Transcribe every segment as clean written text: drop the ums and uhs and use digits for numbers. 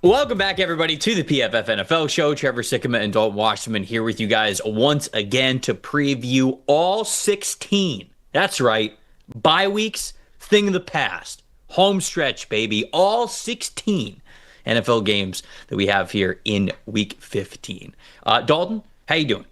Welcome back, everybody, to the PFF NFL show. Trevor, Sikkema, and Dalton Wasserman here with you guys once again to preview all 16. That's right. Bye weeks, thing of the past. Home stretch, baby. All 16 NFL games that we have here in Week 15. Dalton, how you doing?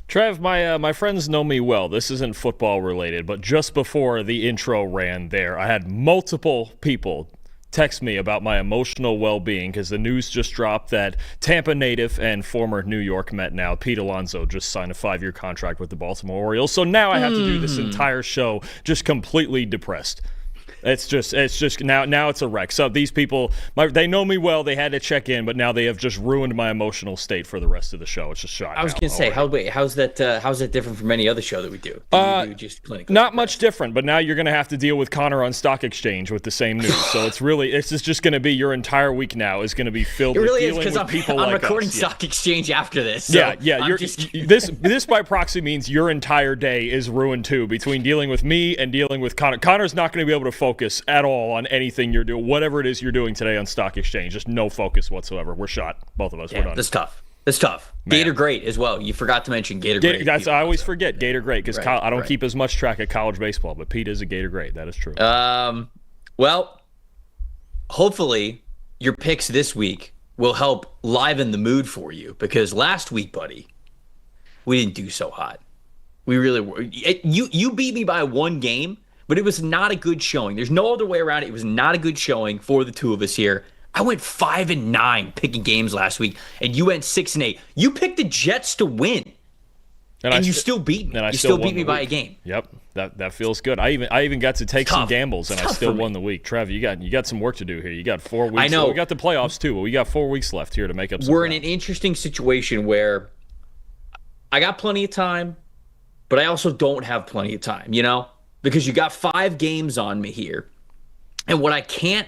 Trev, my friends know me well. This isn't football related, but just before the intro ran there, I had multiple people text me about my emotional well-being because the news just dropped that Tampa native and former New York Met now, Pete Alonso, just signed a 5-year contract with the Baltimore Orioles. So now I have to do this entire show just completely depressed. It's just now it's a wreck. So these people, they know me well. They had to check in, but now they have just ruined my emotional state for the rest of the show. It's just shot. I was going to say, how's that different from any other show that we do? Do just clinically not much different, but now you're going to have to deal with Connor on Stock Exchange with the same news. So it's just going to be your entire week now is going to be filled with dealing with people like us. I'm recording Stock Exchange after this. So this by proxy means your entire day is ruined too, between dealing with me and dealing with Connor. Connor's not going to be able to focus at all on anything you're doing, whatever it is you're doing today on Stock Exchange. Just no focus whatsoever. We're shot, both of us. Yeah, we're done. That's tough. Man. Gator Great as well. You forgot to mention Gator Great. I always forget Gator Great because I don't keep as much track of college baseball, but Pete is a Gator Great. That is true. Well, hopefully your picks this week will help liven the mood for you, because last week, buddy, we didn't do so hot. We really were. You beat me by one game, but it was not a good showing. There's no other way around it. It was not a good showing for the two of us here. I went 5-9 picking games last week, and you went 6-8. You picked the Jets to win, and you still beat me. You still beat me by a game. Yep, that feels good. I even got to take some gambles, and I still won the week. Trev, you got some work to do here. You got 4 weeks. I know. We got the playoffs too, but we got 4 weeks left here to make up some We're ground. in an interesting situation where I got plenty of time, but I also don't have plenty of time, because you got 5 games on me here. And what I can't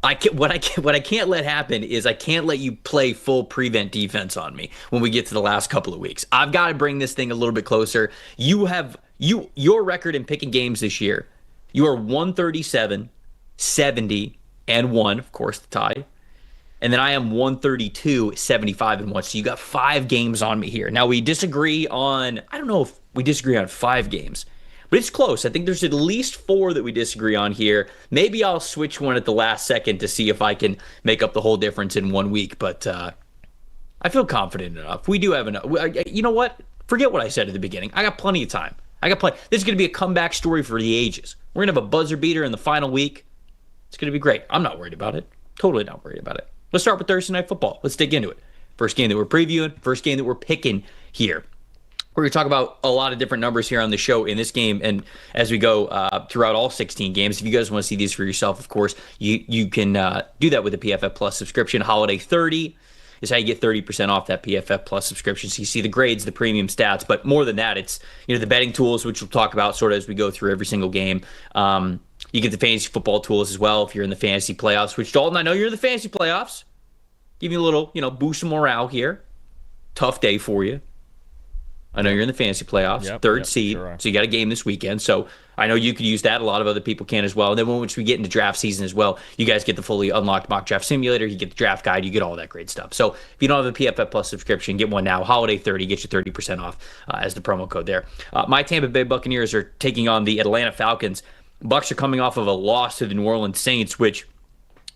let happen is I can't let you play full prevent defense on me when we get to the last couple of weeks. I've got to bring this thing a little bit closer. Your record in picking games this year, you are 137, 70, and 1, of course, the tie. And then I am 132, 75, and 1. So you got 5 games on me here. Now we disagree on, I don't know if we disagree on 5 games, but it's close. I think there's at least 4 that we disagree on here. Maybe I'll switch one at the last second to see if I can make up the whole difference in 1 week. But I feel confident enough. We do have enough. You know what? Forget what I said at the beginning. I got plenty of time. This is going to be a comeback story for the ages. We're going to have a buzzer beater in the final week. It's going to be great. I'm not worried about it. Totally not worried about it. Let's start with Thursday Night Football. Let's dig into it. First game that we're previewing, first game that we're picking here. We're going to talk about a lot of different numbers here on the show in this game, and as we go throughout all 16 games. If you guys want to see these for yourself, of course, you can do that with a PFF Plus subscription. Holiday 30 is how you get 30% off that PFF Plus subscription. So you see the grades, the premium stats, but more than that, it's the betting tools, which we'll talk about sort of as we go through every single game. You get the fantasy football tools as well if you're in the fantasy playoffs, which, Dalton, I know you're in the fantasy playoffs. Give you a little, boost of morale here. Tough day for you. I know you're in the fantasy playoffs, third seed, sure. So you got a game this weekend. So I know you could use that. A lot of other people can as well. And then once we get into draft season as well, you guys get the fully unlocked mock draft simulator. You get the draft guide. You get all that great stuff. So if you don't have a PFF Plus subscription, get one now. Holiday 30 gets you 30% off as the promo code there. My Tampa Bay Buccaneers are taking on the Atlanta Falcons. Bucs are coming off of a loss to the New Orleans Saints, which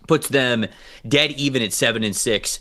puts them dead even at 7-6.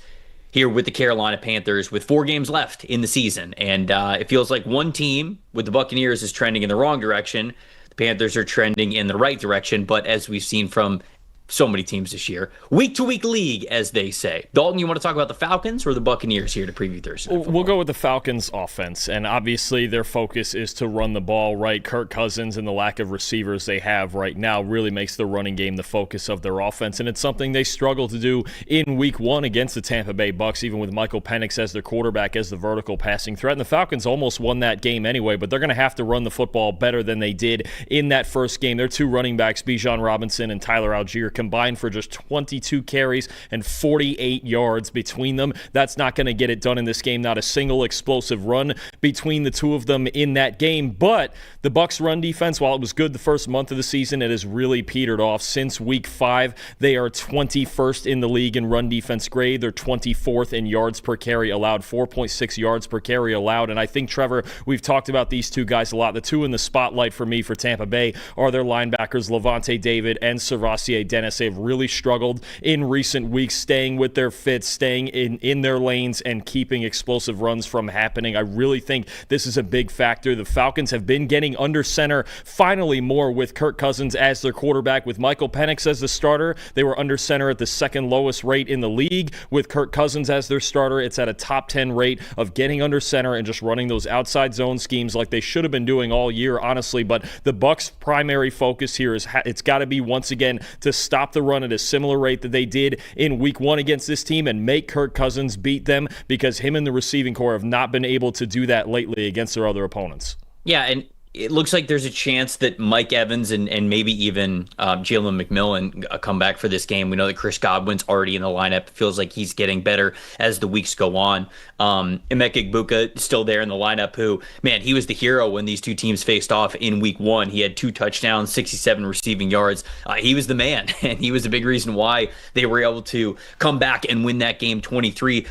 Here with the Carolina Panthers with 4 games left in the season. And it feels like one team with the Buccaneers is trending in the wrong direction. The Panthers are trending in the right direction. But as we've seen from so many teams this year. Week to week league, as they say. Dalton, you want to talk about the Falcons or the Buccaneers here to preview Thursday Night Football? We'll go with the Falcons offense, and obviously their focus is to run the ball, right? Kirk Cousins and the lack of receivers they have right now really makes the running game the focus of their offense, and it's something they struggle to do in week one against the Tampa Bay Bucs, even with Michael Penix as their quarterback as the vertical passing threat. And the Falcons almost won that game anyway, but they're going to have to run the football better than they did in that first game. Their two running backs, Bijan Robinson and Tyler Algier, combined for just 22 carries and 48 yards between them. That's not going to get it done in this game. Not a single explosive run between the two of them in that game. But the Bucs run defense, while it was good the first month of the season, it has really petered off since week 5. They are 21st in the league in run defense grade. They're 24th in yards per carry allowed, 4.6 yards per carry allowed. And I think, Trevor, we've talked about these two guys a lot. The two in the spotlight for me for Tampa Bay are their linebackers, Levante David and Servassier Dennis. They've really struggled in recent weeks, staying with their fits, staying in their lanes, and keeping explosive runs from happening. I really think this is a big factor. The Falcons have been getting under center finally more with Kirk Cousins as their quarterback. With Michael Penix as the starter, they were under center at the second lowest rate in the league. With Kirk Cousins as their starter, it's at a top 10 rate of getting under center and just running those outside zone schemes like they should have been doing all year, honestly. But the Bucs' primary focus here is it's got to be, once again, to stop the run at a similar rate that they did in week 1 against this team and make Kirk Cousins beat them, because him and the receiving corps have not been able to do that lately against their other opponents. Yeah, and it looks like there's a chance that Mike Evans and maybe even Jalen McMillan come back for this game. We know that Chris Godwin's already in the lineup. It feels like he's getting better as the weeks go on. Emeka Egbuka still there in the lineup, who, man, he was the hero when these two teams faced off in week 1. He had 2 touchdowns, 67 receiving yards. He was the man, and he was a big reason why they were able to come back and win that game 23-20.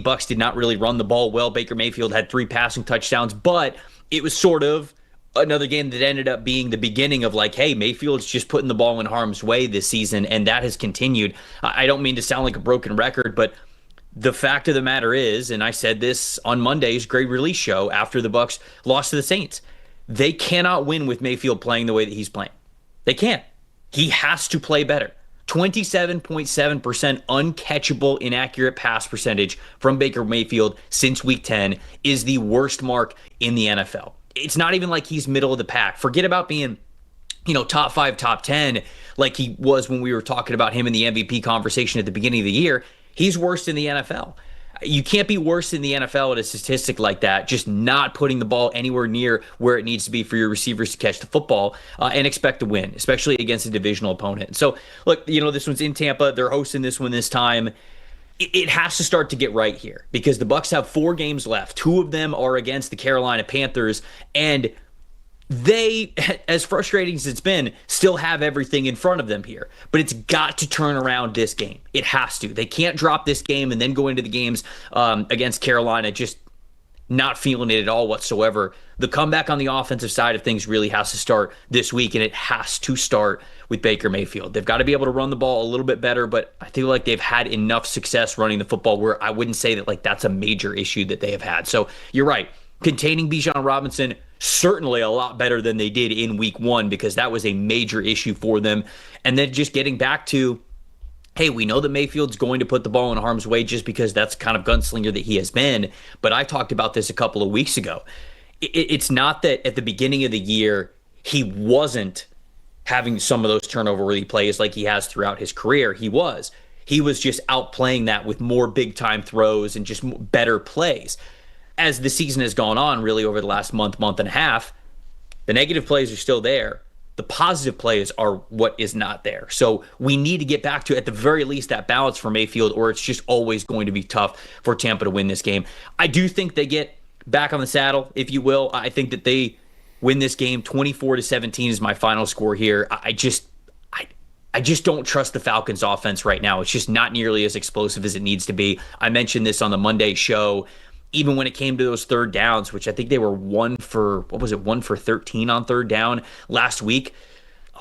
Bucs did not really run the ball well. Baker Mayfield had 3 passing touchdowns, but it was sort of another game that ended up being the beginning of like, hey, Mayfield's just putting the ball in harm's way this season, and that has continued. I don't mean to sound like a broken record, but the fact of the matter is, and I said this on Monday's Great Release show after the Bucs lost to the Saints, they cannot win with Mayfield playing the way that he's playing. They can't. He has to play better. 27.7% uncatchable inaccurate pass percentage from Baker Mayfield since week 10 is the worst mark in the NFL. It's not even like he's middle of the pack. Forget about being, top 5, top 10, like he was when we were talking about him in the MVP conversation at the beginning of the year. He's worst in the NFL. You can't be worse in the NFL at a statistic like that, just not putting the ball anywhere near where it needs to be for your receivers to catch the football and expect to win, especially against a divisional opponent. So, look, this one's in Tampa. They're hosting this one this time. It has to start to get right here because the Bucs have 4 games left. 2 of them are against the Carolina Panthers, and they, as frustrating as it's been, still have everything in front of them here. But it's got to turn around this game. It has to. They can't drop this game and then go into the games against Carolina just not feeling it at all whatsoever. The comeback on the offensive side of things really has to start this week, and it has to start with Baker Mayfield. They've got to be able to run the ball a little bit better, but I feel like they've had enough success running the football where I wouldn't say that that's a major issue that they have had. So you're right. Containing Bijan Robinson, certainly a lot better than they did in week 1 because that was a major issue for them. And then just getting back to, hey, we know that Mayfield's going to put the ball in harm's way just because that's kind of gunslinger that he has been. But I talked about this a couple of weeks ago. It's not that at the beginning of the year he wasn't having some of those turnover-worthy plays like he has throughout his career. He was just outplaying that with more big-time throws and just better plays. As the season has gone on, really over the last month and a half, the negative plays are still there. The positive plays are what is not there. So we need to get back to, at the very least, that balance for Mayfield, or it's just always going to be tough for Tampa to win this game. I do think they get back on the saddle, if you will. I think that they win this game. 24-17 is my final score here. I just don't trust the Falcons offense right now. It's just not nearly as explosive as it needs to be. I mentioned this on the Monday show. Even when it came to those third downs, which I think they were 1 for 13 on third down last week.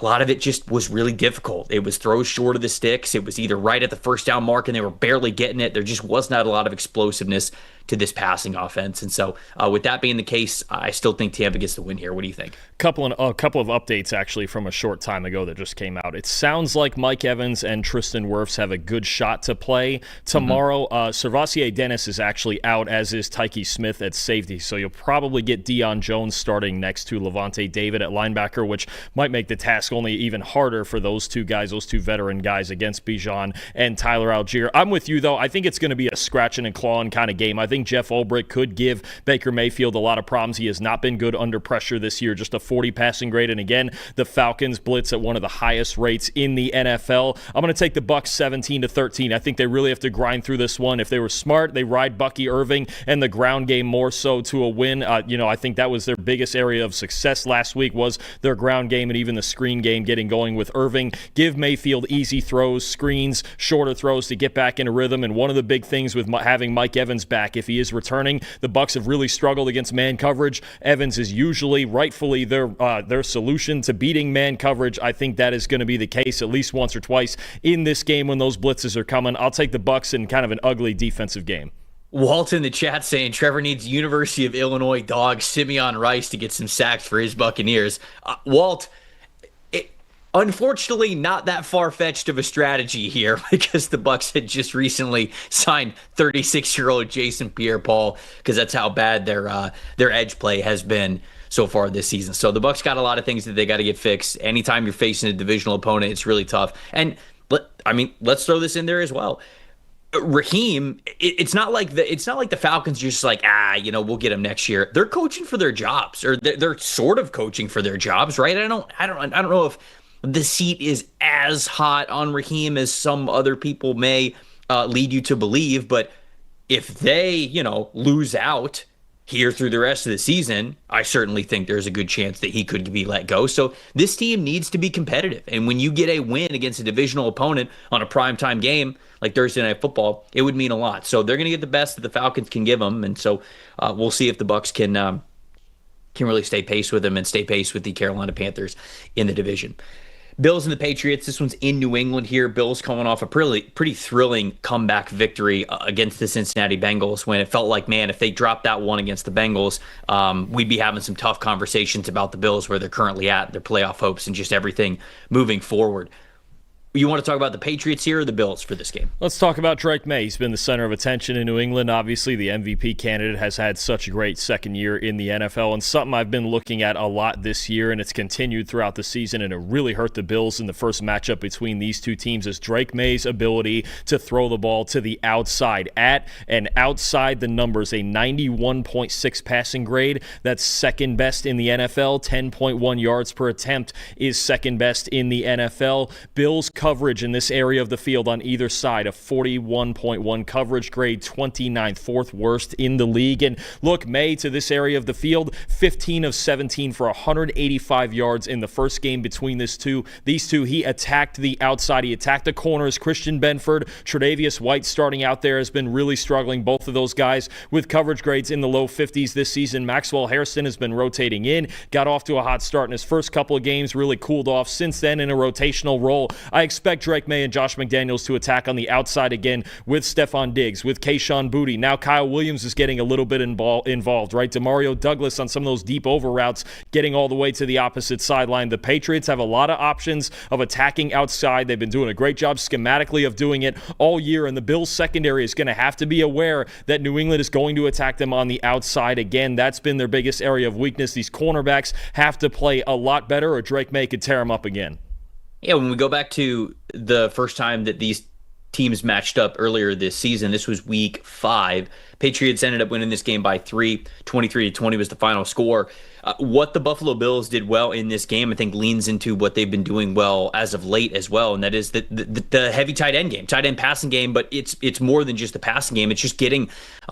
a lot of it just was really difficult. It was throws short of the sticks. It was either right at the first down mark and they were barely getting it. There just was not a lot of explosiveness to this passing offense. And so with that being the case, I still think Tampa gets the win here. What do you think? A couple of updates actually from a short time ago that just came out. It sounds like Mike Evans and Tristan Wirfs have a good shot to play tomorrow. Servassier Dennis is actually out, as is Tyke Smith at safety. So you'll probably get Deion Jones starting next to Levante David at linebacker, which might make the task only even harder for those two guys, those two veteran guys against Bijan and Tyler Algier. I'm with you, though. I think it's going to be a scratching and clawing kind of game. I think Jeff Ulbrich could give Baker Mayfield a lot of problems. He has not been good under pressure this year, just a 40 passing grade. And again, the Falcons blitz at one of the highest rates in the NFL. I'm going to take the Bucs 17-13. I think they really have to grind through this one. If they were smart, they ride Bucky Irving and the ground game more so to a win. I think that was their biggest area of success last week, was their ground game and even the screen game getting going with Irving. Give Mayfield easy throws, screens, shorter throws to get back into rhythm. And one of the big things with having Mike Evans back, if he is returning, the Bucs have really struggled against man coverage. Evans is usually, rightfully, their solution to beating man coverage. I think that is going to be the case at least once or twice in this game when those blitzes are coming. I'll take the Bucs in kind of an ugly defensive game. Walt in the chat saying Trevor needs University of Illinois dog Simeon Rice to get some sacks for his Buccaneers. Walt, unfortunately, not that far-fetched of a strategy here, because the Bucs had just recently signed 36-year-old Jason Pierre-Paul, because that's how bad their edge play has been so far this season. So the Bucs got a lot of things that they got to get fixed. Anytime you're facing a divisional opponent, it's really tough. And let's throw this in there as well. Raheem, it's not like the Falcons just like, we'll get him next year. They're coaching for their jobs, or they're sort of coaching for their jobs, right? I don't know if the seat is as hot on Raheem as some other people may lead you to believe, but if they, lose out here through the rest of the season, I certainly think there's a good chance that he could be let go. So this team needs to be competitive. And when you get a win against a divisional opponent on a primetime game like Thursday Night Football, it would mean a lot. So they're going to get the best that the Falcons can give them. And so we'll see if the Bucs can really stay pace with them and stay pace with the Carolina Panthers in the division. Bills and the Patriots. This one's in New England here. Bills coming off a pretty thrilling comeback victory against the Cincinnati Bengals, when it felt like, man, if they dropped that one against the Bengals, we'd be having some tough conversations about the Bills, where they're currently at, their playoff hopes, and just everything moving forward. You want to talk about the Patriots here or the Bills for this game? Let's talk about Drake May. He's been the center of attention in New England. Obviously, the MVP candidate has had such a great second year in the NFL, and something I've been looking at a lot this year, and it's continued throughout the season, and it really hurt the Bills in the first matchup between these two teams, is Drake May's ability to throw the ball to the outside. At and outside the numbers, a 91.6 passing grade. That's second best in the NFL. 10.1 yards per attempt is second best in the NFL. Bills coverage in this area of the field on either side, a 41.1 coverage grade, 29th, fourth worst in the league. And look, May to this area of the field, 15 of 17 for 185 yards in the first game between these two. He attacked the outside. He attacked the corners. Christian Benford, Tre'Davious White starting out there has been really struggling. Both of those guys with coverage grades in the low 50s this season. Maxwell Hairston has been rotating in, got off to a hot start in his first couple of games, really cooled off since then in a rotational role. I expect Drake May and Josh McDaniels to attack on the outside again with Stephon Diggs, with Kayshon Boutte. Now Kyle Williams is getting a little bit involved, right? Demario Douglas on some of those deep over routes, getting all the way to the opposite sideline. The Patriots have a lot of options of attacking outside. They've been doing a great job schematically of doing it all year, and the Bills secondary is going to have to be aware that New England is going to attack them on the outside again. That's been their biggest area of weakness. These cornerbacks have to play a lot better, or Drake May could tear them up again. Yeah, when we go back to the first time that these teams matched up earlier this season, this was week 5. Patriots ended up winning this game by 3. 23-20 was the final score. What the Buffalo Bills did well in this game, I think, leans into what they've been doing well as of late as well, and that is the heavy tight end game, tight end passing game. But it's more than just the passing game. It's just getting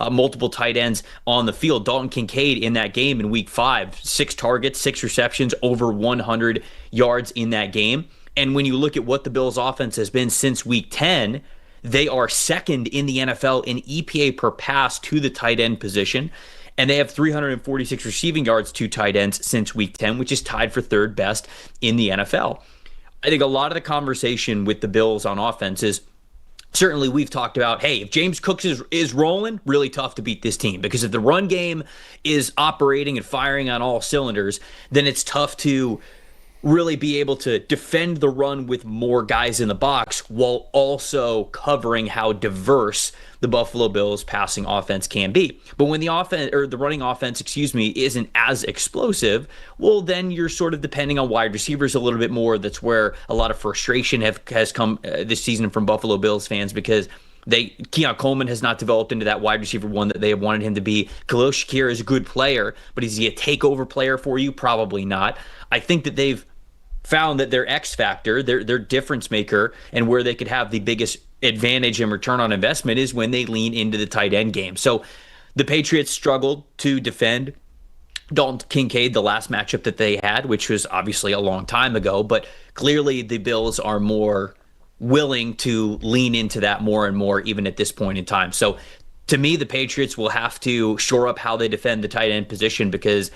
multiple tight ends on the field. Dalton Kincaid in that game in week 5, 6 targets, 6 receptions, over 100 yards in that game. And when you look at what the Bills' offense has been since week 10, they are second in the NFL in EPA per pass to the tight end position. And they have 346 receiving yards to tight ends since week 10, which is tied for third best in the NFL. I think a lot of the conversation with the Bills on offense is certainly we've talked about, hey, if James Cooks is rolling, really tough to beat this team, because if the run game is operating and firing on all cylinders, then it's tough to really be able to defend the run with more guys in the box while also covering how diverse the Buffalo Bills passing offense can be. But when the offense, or the running offense, isn't as explosive, well, then you're sort of depending on wide receivers a little bit more. That's where a lot of frustration has come this season from Buffalo Bills fans, because Keon Coleman has not developed into that wide receiver one that they have wanted him to be. Khalil Shakir is a good player, but is he a takeover player for you? Probably not. I think that they've found that their X factor, their difference maker, and where they could have the biggest advantage and return on investment is when they lean into the tight end game. So the Patriots struggled to defend Dalton Kincaid the last matchup that they had, which was obviously a long time ago, but clearly the Bills are more willing to lean into that more and more even at this point in time. So to me, the Patriots will have to shore up how they defend the tight end position, because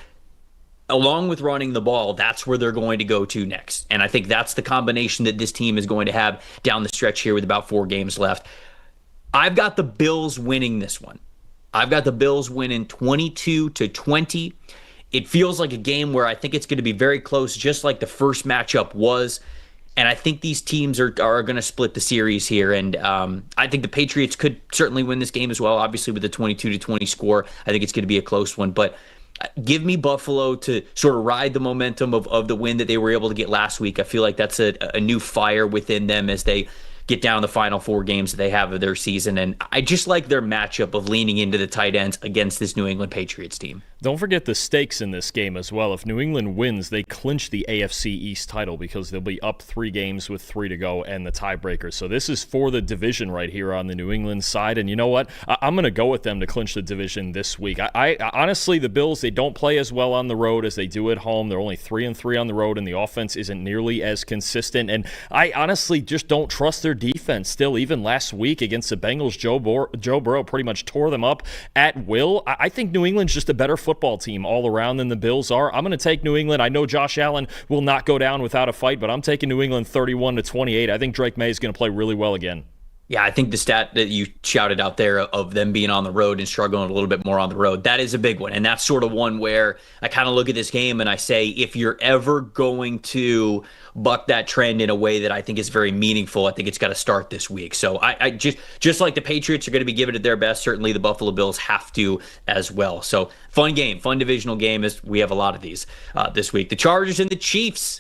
along with running the ball, that's where they're going to go to next. And I think that's the combination that this team is going to have down the stretch here with about 4 games left. I've got the Bills winning this one. I've got the Bills winning 22-20. It feels like a game where I think it's going to be very close, just like the first matchup was. And I think these teams are going to split the series here. And I think the Patriots could certainly win this game as well. Obviously, with the 22-20 score, I think it's going to be a close one. But give me Buffalo to sort of ride the momentum of the win that they were able to get last week. I feel like that's a new fire within them as they get down the final 4 games that they have of their season. And I just like their matchup of leaning into the tight ends against this New England Patriots team. Don't forget the stakes in this game as well. If New England wins, they clinch the AFC East title, because they'll be up 3 games with 3 to go and the tiebreaker. So this is for the division right here on the New England side. And you know what? I'm going to go with them to clinch the division this week. I honestly, the Bills, they don't play as well on the road as they do at home. They're only 3-3 on the road, and the offense isn't nearly as consistent. And I honestly just don't trust their defense still. Even last week against the Bengals, Joe Burrow pretty much tore them up at will. I think New England's just a better football team all around than the Bills are. I'm going to take New England. I know Josh Allen will not go down without a fight, but I'm taking New England 31-28. I think Drake May is going to play really well again. Yeah, I think the stat that you shouted out there of them being on the road and struggling a little bit more on the road, that is a big one. And that's sort of one where I kind of look at this game and I say, if you're ever going to buck that trend in a way that I think is very meaningful, I think it's got to start this week. So I just like the Patriots are going to be giving it their best, certainly the Buffalo Bills have to as well. So fun game, fun divisional game, as we have a lot of these this week. The Chargers and the Chiefs.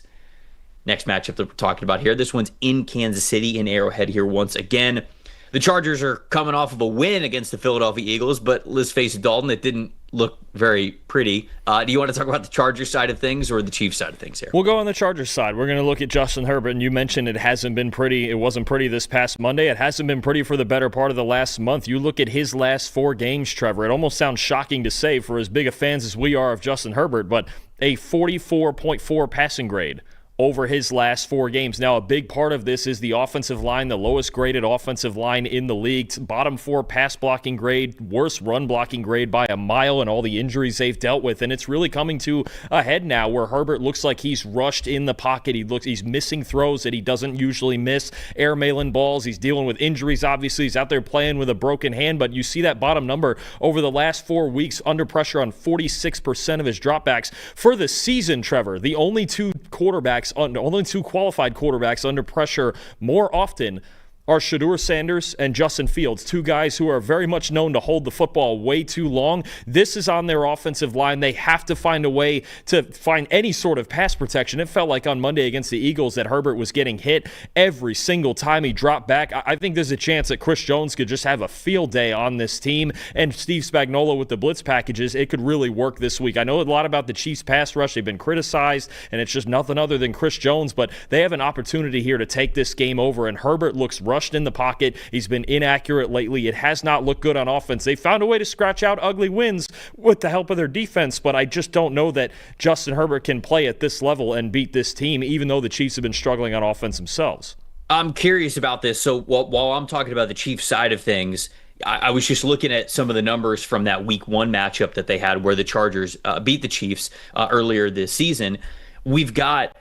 Next matchup that we're talking about here. This one's in Kansas City, in Arrowhead here once again. The Chargers are coming off of a win against the Philadelphia Eagles, but let's face it, Dalton, it didn't look very pretty. Do you want to talk about the Chargers side of things or the Chiefs side of things here? We'll go on the Chargers side. We're going to look at Justin Herbert, and you mentioned it hasn't been pretty. It wasn't pretty this past Monday. It hasn't been pretty for the better part of the last month. You look at his last 4 games, Trevor. It almost sounds shocking to say for as big of fans as we are of Justin Herbert, but a 44.4 passing grade over his last 4 games. Now, a big part of this is the offensive line, the lowest graded offensive line in the league. Bottom 4 pass blocking grade, worst run blocking grade by a mile, and all the injuries they've dealt with. And it's really coming to a head now where Herbert looks like he's rushed in the pocket. He's missing throws that he doesn't usually miss, airmailing balls. He's dealing with injuries, obviously. He's out there playing with a broken hand, but you see that bottom number over the last 4 weeks under pressure on 46% of his dropbacks. For the season, Trevor, the only 2 qualified quarterbacks under pressure more often are Shedeur Sanders and Justin Fields, 2 guys who are very much known to hold the football way too long. This is on their offensive line. They have to find a way to find any sort of pass protection. It felt like on Monday against the Eagles that Herbert was getting hit every single time he dropped back. I think there's a chance that Chris Jones could just have a field day on this team, and Steve Spagnuolo with the blitz packages, it could really work this week. I know a lot about the Chiefs pass rush. They've been criticized, and it's just nothing other than Chris Jones, but they have an opportunity here to take this game over, and Herbert looks rushed in the pocket. He's been inaccurate lately. It has not looked good on offense. They found a way to scratch out ugly wins with the help of their defense, but I just don't know that Justin Herbert can play at this level and beat this team, even though the Chiefs have been struggling on offense themselves. I'm curious about this. So while I'm talking about the Chiefs side of things, I was just looking at some of the numbers from that week 1 matchup that they had where the Chargers beat the Chiefs earlier this season. We've got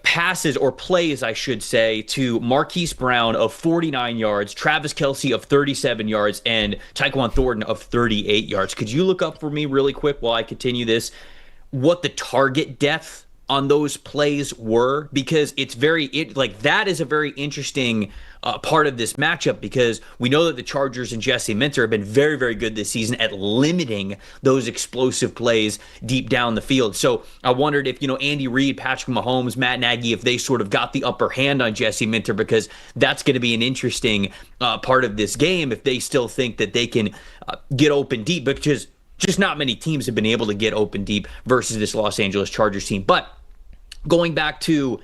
passes or plays, I should say, to Marquise Brown of 49 yards, Travis Kelce of 37 yards, and Tyquan Thornton of 38 yards. Could you look up for me really quick while I continue this what the target depth on those plays were? Because that is a very interesting part of this matchup, because we know that the Chargers and Jesse Minter have been very, very good this season at limiting those explosive plays deep down the field. So I wondered if, Andy Reid, Patrick Mahomes, Matt Nagy, if they sort of got the upper hand on Jesse Minter, because that's going to be an interesting part of this game if they still think that they can get open deep, because just not many teams have been able to get open deep versus this Los Angeles Chargers team. But going back to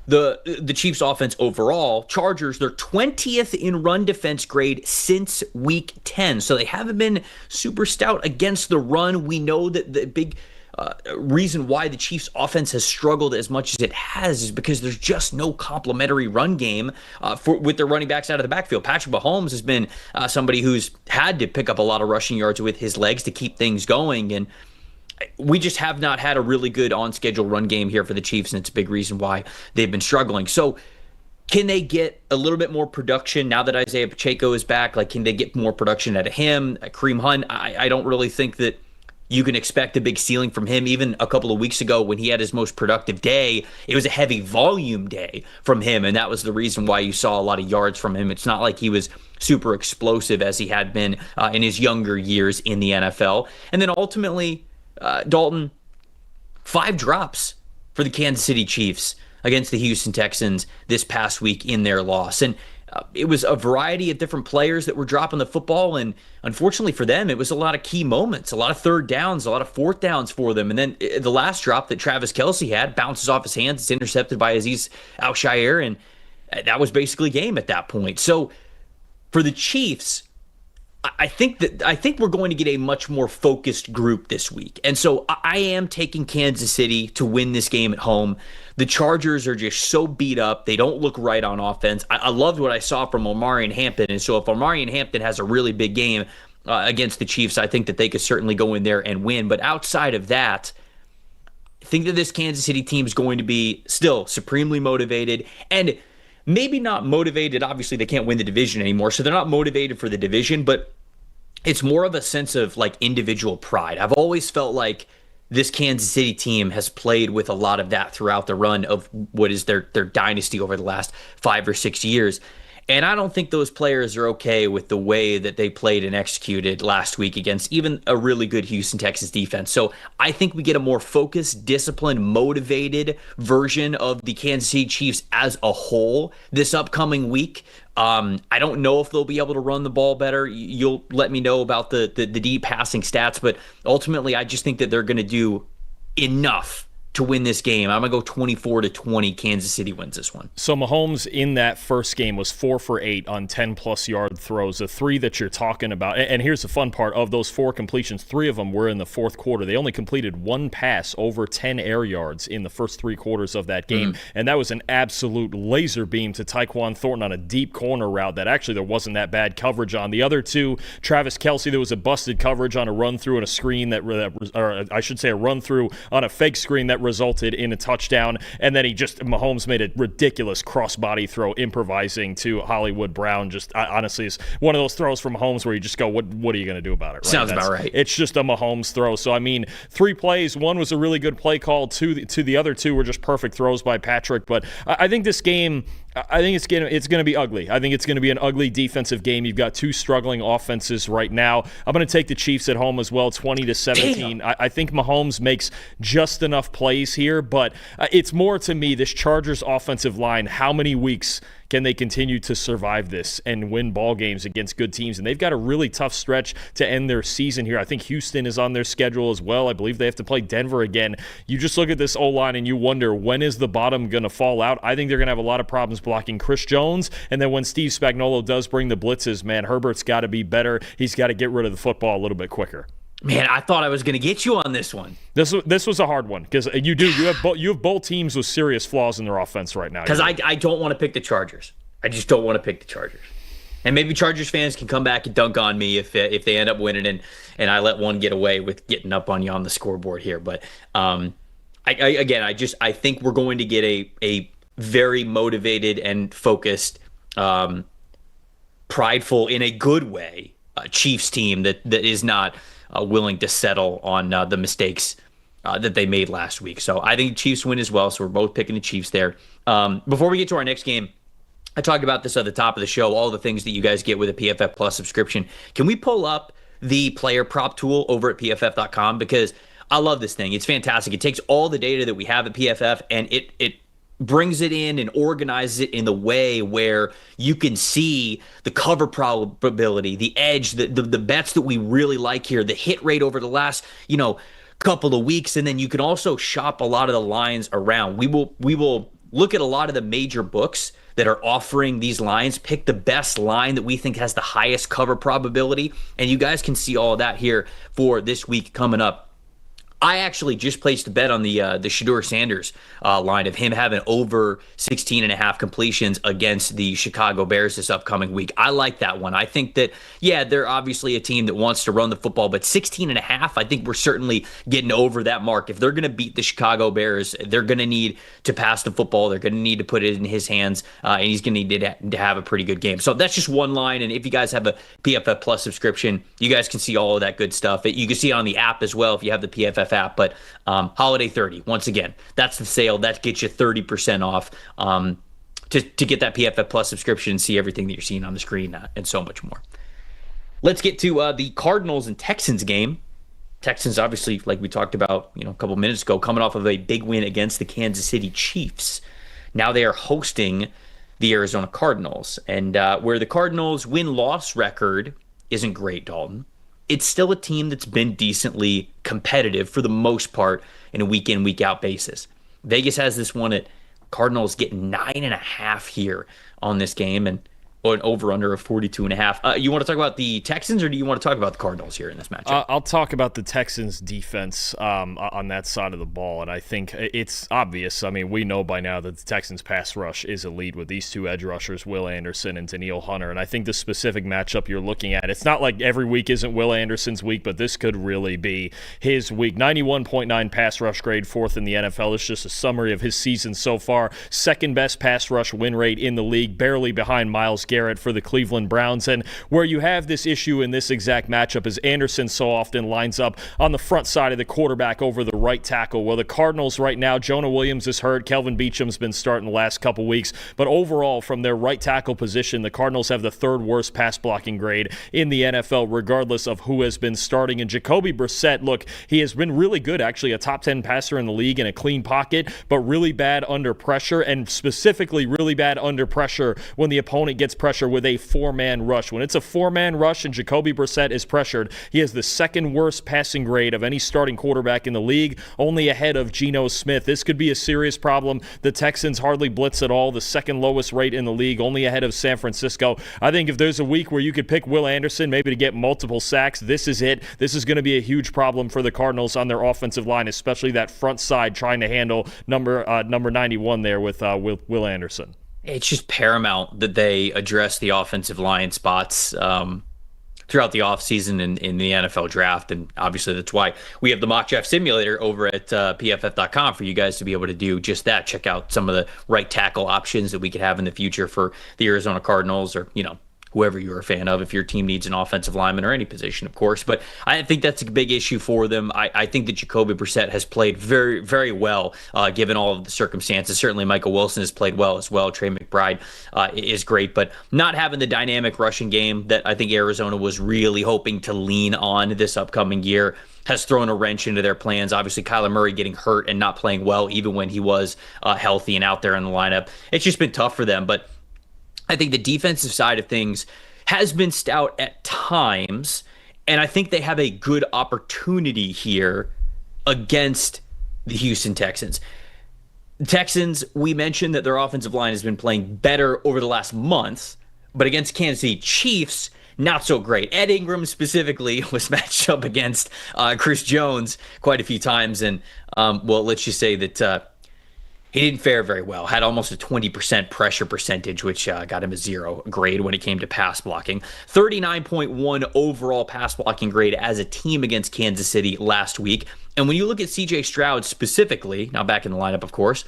the Chiefs offense overall, Chargers, they're 20th in run defense grade since week 10. So they haven't been super stout against the run. We know that the big reason why the Chiefs offense has struggled as much as it has is because there's just no complementary run game with their running backs out of the backfield. Patrick Mahomes has been somebody who's had to pick up a lot of rushing yards with his legs to keep things going, and we just have not had a really good on-schedule run game here for the Chiefs, and it's a big reason why they've been struggling. So can they get a little bit more production now that Isaiah Pacheco is back? Like, can they get more production out of him? Kareem Hunt, I don't really think that you can expect a big ceiling from him. Even a couple of weeks ago when he had his most productive day, it was a heavy volume day from him, and that was the reason why you saw a lot of yards from him. It's not like he was super explosive as he had been in his younger years in the NFL. And then ultimately, Dalton, 5 drops for the Kansas City Chiefs against the Houston Texans this past week in their loss. And it was a variety of different players that were dropping the football. And unfortunately for them, it was a lot of key moments, a lot of third downs, a lot of fourth downs for them. And then the last drop that Travis Kelce had bounces off his hands. It's intercepted by Azeez Al-Shaair. And that was basically game at that point. So for the Chiefs, I think we're going to get a much more focused group this week. And so I am taking Kansas City to win this game at home. The Chargers are just so beat up. They don't look right on offense. I loved what I saw from Omarion Hampton. And so if Omarion Hampton has a really big game against the Chiefs, I think that they could certainly go in there and win. But outside of that, I think that this Kansas City team is going to be still supremely motivated, and maybe not motivated. Obviously, they can't win the division anymore, so they're not motivated for the division, but it's more of a sense of like individual pride. I've always felt like this Kansas City team has played with a lot of that throughout the run of what is their dynasty over the last 5 or 6 years. And I don't think those players are okay with the way that they played and executed last week against even a really good Houston Texans defense. So I think we get a more focused, disciplined, motivated version of the Kansas City Chiefs as a whole this upcoming week. I don't know if they'll be able to run the ball better. You'll let me know about the deep passing stats, but ultimately I just think that they're going to do enough to win this game. I'm going to go 24-20. Kansas City wins this one. So Mahomes in that first game was 4 for 8 on 10-plus yard throws, the 3 that you're talking about. And here's the fun part. Of those 4 completions, 3 of them were in the fourth quarter. They only completed 1 pass over 10 air yards in the first 3 quarters of that game. And that was an absolute laser beam to Tyquan Thornton on a deep corner route that actually there wasn't that bad coverage on. The other 2, Travis Kelce, there was a busted coverage on a run-through and a screen or I should say a run-through on a fake screen that resulted in a touchdown, and then Mahomes made a ridiculous cross-body throw improvising to Hollywood Brown. Just honestly, it's one of those throws from Mahomes where you just go, what are you going to do about it? Right? Sounds about right. It's just a Mahomes throw. So I mean, 3 plays, 1 was a really good play call, the other 2 were just perfect throws by Patrick. But I think this game, I think it's going to be ugly. I think it's going to be an ugly defensive game. You've got 2 struggling offenses right now. I'm going to take the Chiefs at home as well, 20-17. I think Mahomes makes just enough plays here, but it's more to me this Chargers offensive line. How many weeks can they continue to survive this and win ball games against good teams? And they've got a really tough stretch to end their season here. I think Houston is on their schedule as well. I believe they have to play Denver again. You just look at this O-line and you wonder, when is the bottom going to fall out? I think they're going to have a lot of problems blocking Chris Jones. And then when Steve Spagnuolo does bring the blitzes, man, Herbert's got to be better. He's got to get rid of the football a little bit quicker. Man, I thought I was going to get you on this one. This was a hard one because you have both teams with serious flaws in their offense right now. Because I don't want to pick the Chargers. I just don't want to pick the Chargers. And maybe Chargers fans can come back and dunk on me if they end up winning and I let one get away with getting up on you on the scoreboard here. But I think we're going to get a very motivated and focused, prideful in a good way, Chiefs team that is not willing to settle on the mistakes that they made last week. So I think Chiefs win as well. So we're both picking the Chiefs there. Before we get to our next game, I talked about this at the top of the show, all the things that you guys get with a PFF Plus subscription. Can we pull up the player prop tool over at PFF.com? Because I love this thing. It's fantastic. It takes all the data that we have at PFF and it brings it in and organizes it in the way where you can see the cover probability, the edge, the bets that we really like here, the hit rate over the last, couple of weeks. And then you can also shop a lot of the lines around. We will look at a lot of the major books that are offering these lines, pick the best line that we think has the highest cover probability. And you guys can see all of that here for this week coming up. I actually just placed a bet on the Shedeur Sanders line of him having over 16.5 completions against the Chicago Bears this upcoming week. I like that one. I think that, they're obviously a team that wants to run the football, but 16.5, I think we're certainly getting over that mark. If they're going to beat the Chicago Bears, they're going to need to pass the football. They're going to need to put it in his hands, and he's going to need to have a pretty good game. So that's just one line, and if you guys have a PFF Plus subscription, you guys can see all of that good stuff. You can see it on the app as well if you have the PFF app. But Holiday 30, once again, that's the sale. That gets you 30% off to get that PFF Plus subscription and see everything that you're seeing on the screen and so much more. Let's get to the Cardinals and Texans game. Texans, obviously, like we talked about a couple minutes ago, coming off of a big win against the Kansas City Chiefs. Now they are hosting the Arizona Cardinals. And where the Cardinals' win-loss record isn't great, Dalton, it's still a team that's been decently competitive for the most part in a week-in, week-out basis. Vegas has this one at Cardinals getting 9.5 here on this game and an over-under of 42.5. You want to talk about the Texans, or do you want to talk about the Cardinals here in this matchup? I'll talk about the Texans' defense on that side of the ball, and I think it's obvious. I mean, we know by now that the Texans' pass rush is elite with these two edge rushers, Will Anderson and Danielle Hunter, and I think the specific matchup you're looking at, it's not like every week isn't Will Anderson's week, but this could really be his week. 91.9 pass rush grade, fourth in the NFL. It's just a summary of his season so far. Second best pass rush win rate in the league, barely behind Myles Garrett for the Cleveland Browns. And where you have this issue in this exact matchup is Anderson so often lines up on the front side of the quarterback over the right tackle. Well, the Cardinals right now, Jonah Williams is hurt. Kelvin Beacham's been starting the last couple weeks. But overall, from their right tackle position, the Cardinals have the third worst pass blocking grade in the NFL, regardless of who has been starting. And Jacoby Brissett, look, he has been really good, actually, a top 10 passer in the league in a clean pocket, but really bad under pressure, and specifically really bad under pressure when the opponent gets pressure with a four-man rush. When it's a four-man rush and Jacoby Brissett is pressured, he has the second worst passing grade of any starting quarterback in the league, only ahead of Geno Smith. This could be a serious problem. The Texans hardly blitz at all, the second lowest rate in the league, only ahead of San Francisco. I think if there's a week where you could pick Will Anderson maybe to get multiple sacks, this is it. This is going to be a huge problem for the Cardinals on their offensive line, especially that front side trying to handle number 91 there with Will Anderson. It's just paramount that they address the offensive line spots throughout the offseason in the NFL draft. And obviously that's why we have the mock draft simulator over at PFF.com for you guys to be able to do just that. Check out some of the right tackle options that we could have in the future for the Arizona Cardinals, or, whoever you're a fan of, if your team needs an offensive lineman or any position, of course. But I think that's a big issue for them. I think that Jacoby Brissett has played very, very well, given all of the circumstances. Certainly Michael Wilson has played well as well. Trey McBride is great, but not having the dynamic rushing game that I think Arizona was really hoping to lean on this upcoming year has thrown a wrench into their plans. Obviously, Kyler Murray getting hurt and not playing well, even when he was healthy and out there in the lineup. It's just been tough for them, but I think the defensive side of things has been stout at times, and I think they have a good opportunity here against the Houston Texans. The Texans, we mentioned that their offensive line has been playing better over the last month, but against Kansas City Chiefs, not so great. Ed Ingram specifically was matched up against Chris Jones quite a few times, and let's just say that He didn't fare very well. Had almost a 20% pressure percentage, which got him a 0 grade when it came to pass blocking. 39.1 overall pass blocking grade as a team against Kansas City last week. And when you look at CJ Stroud specifically, now back in the lineup, of course,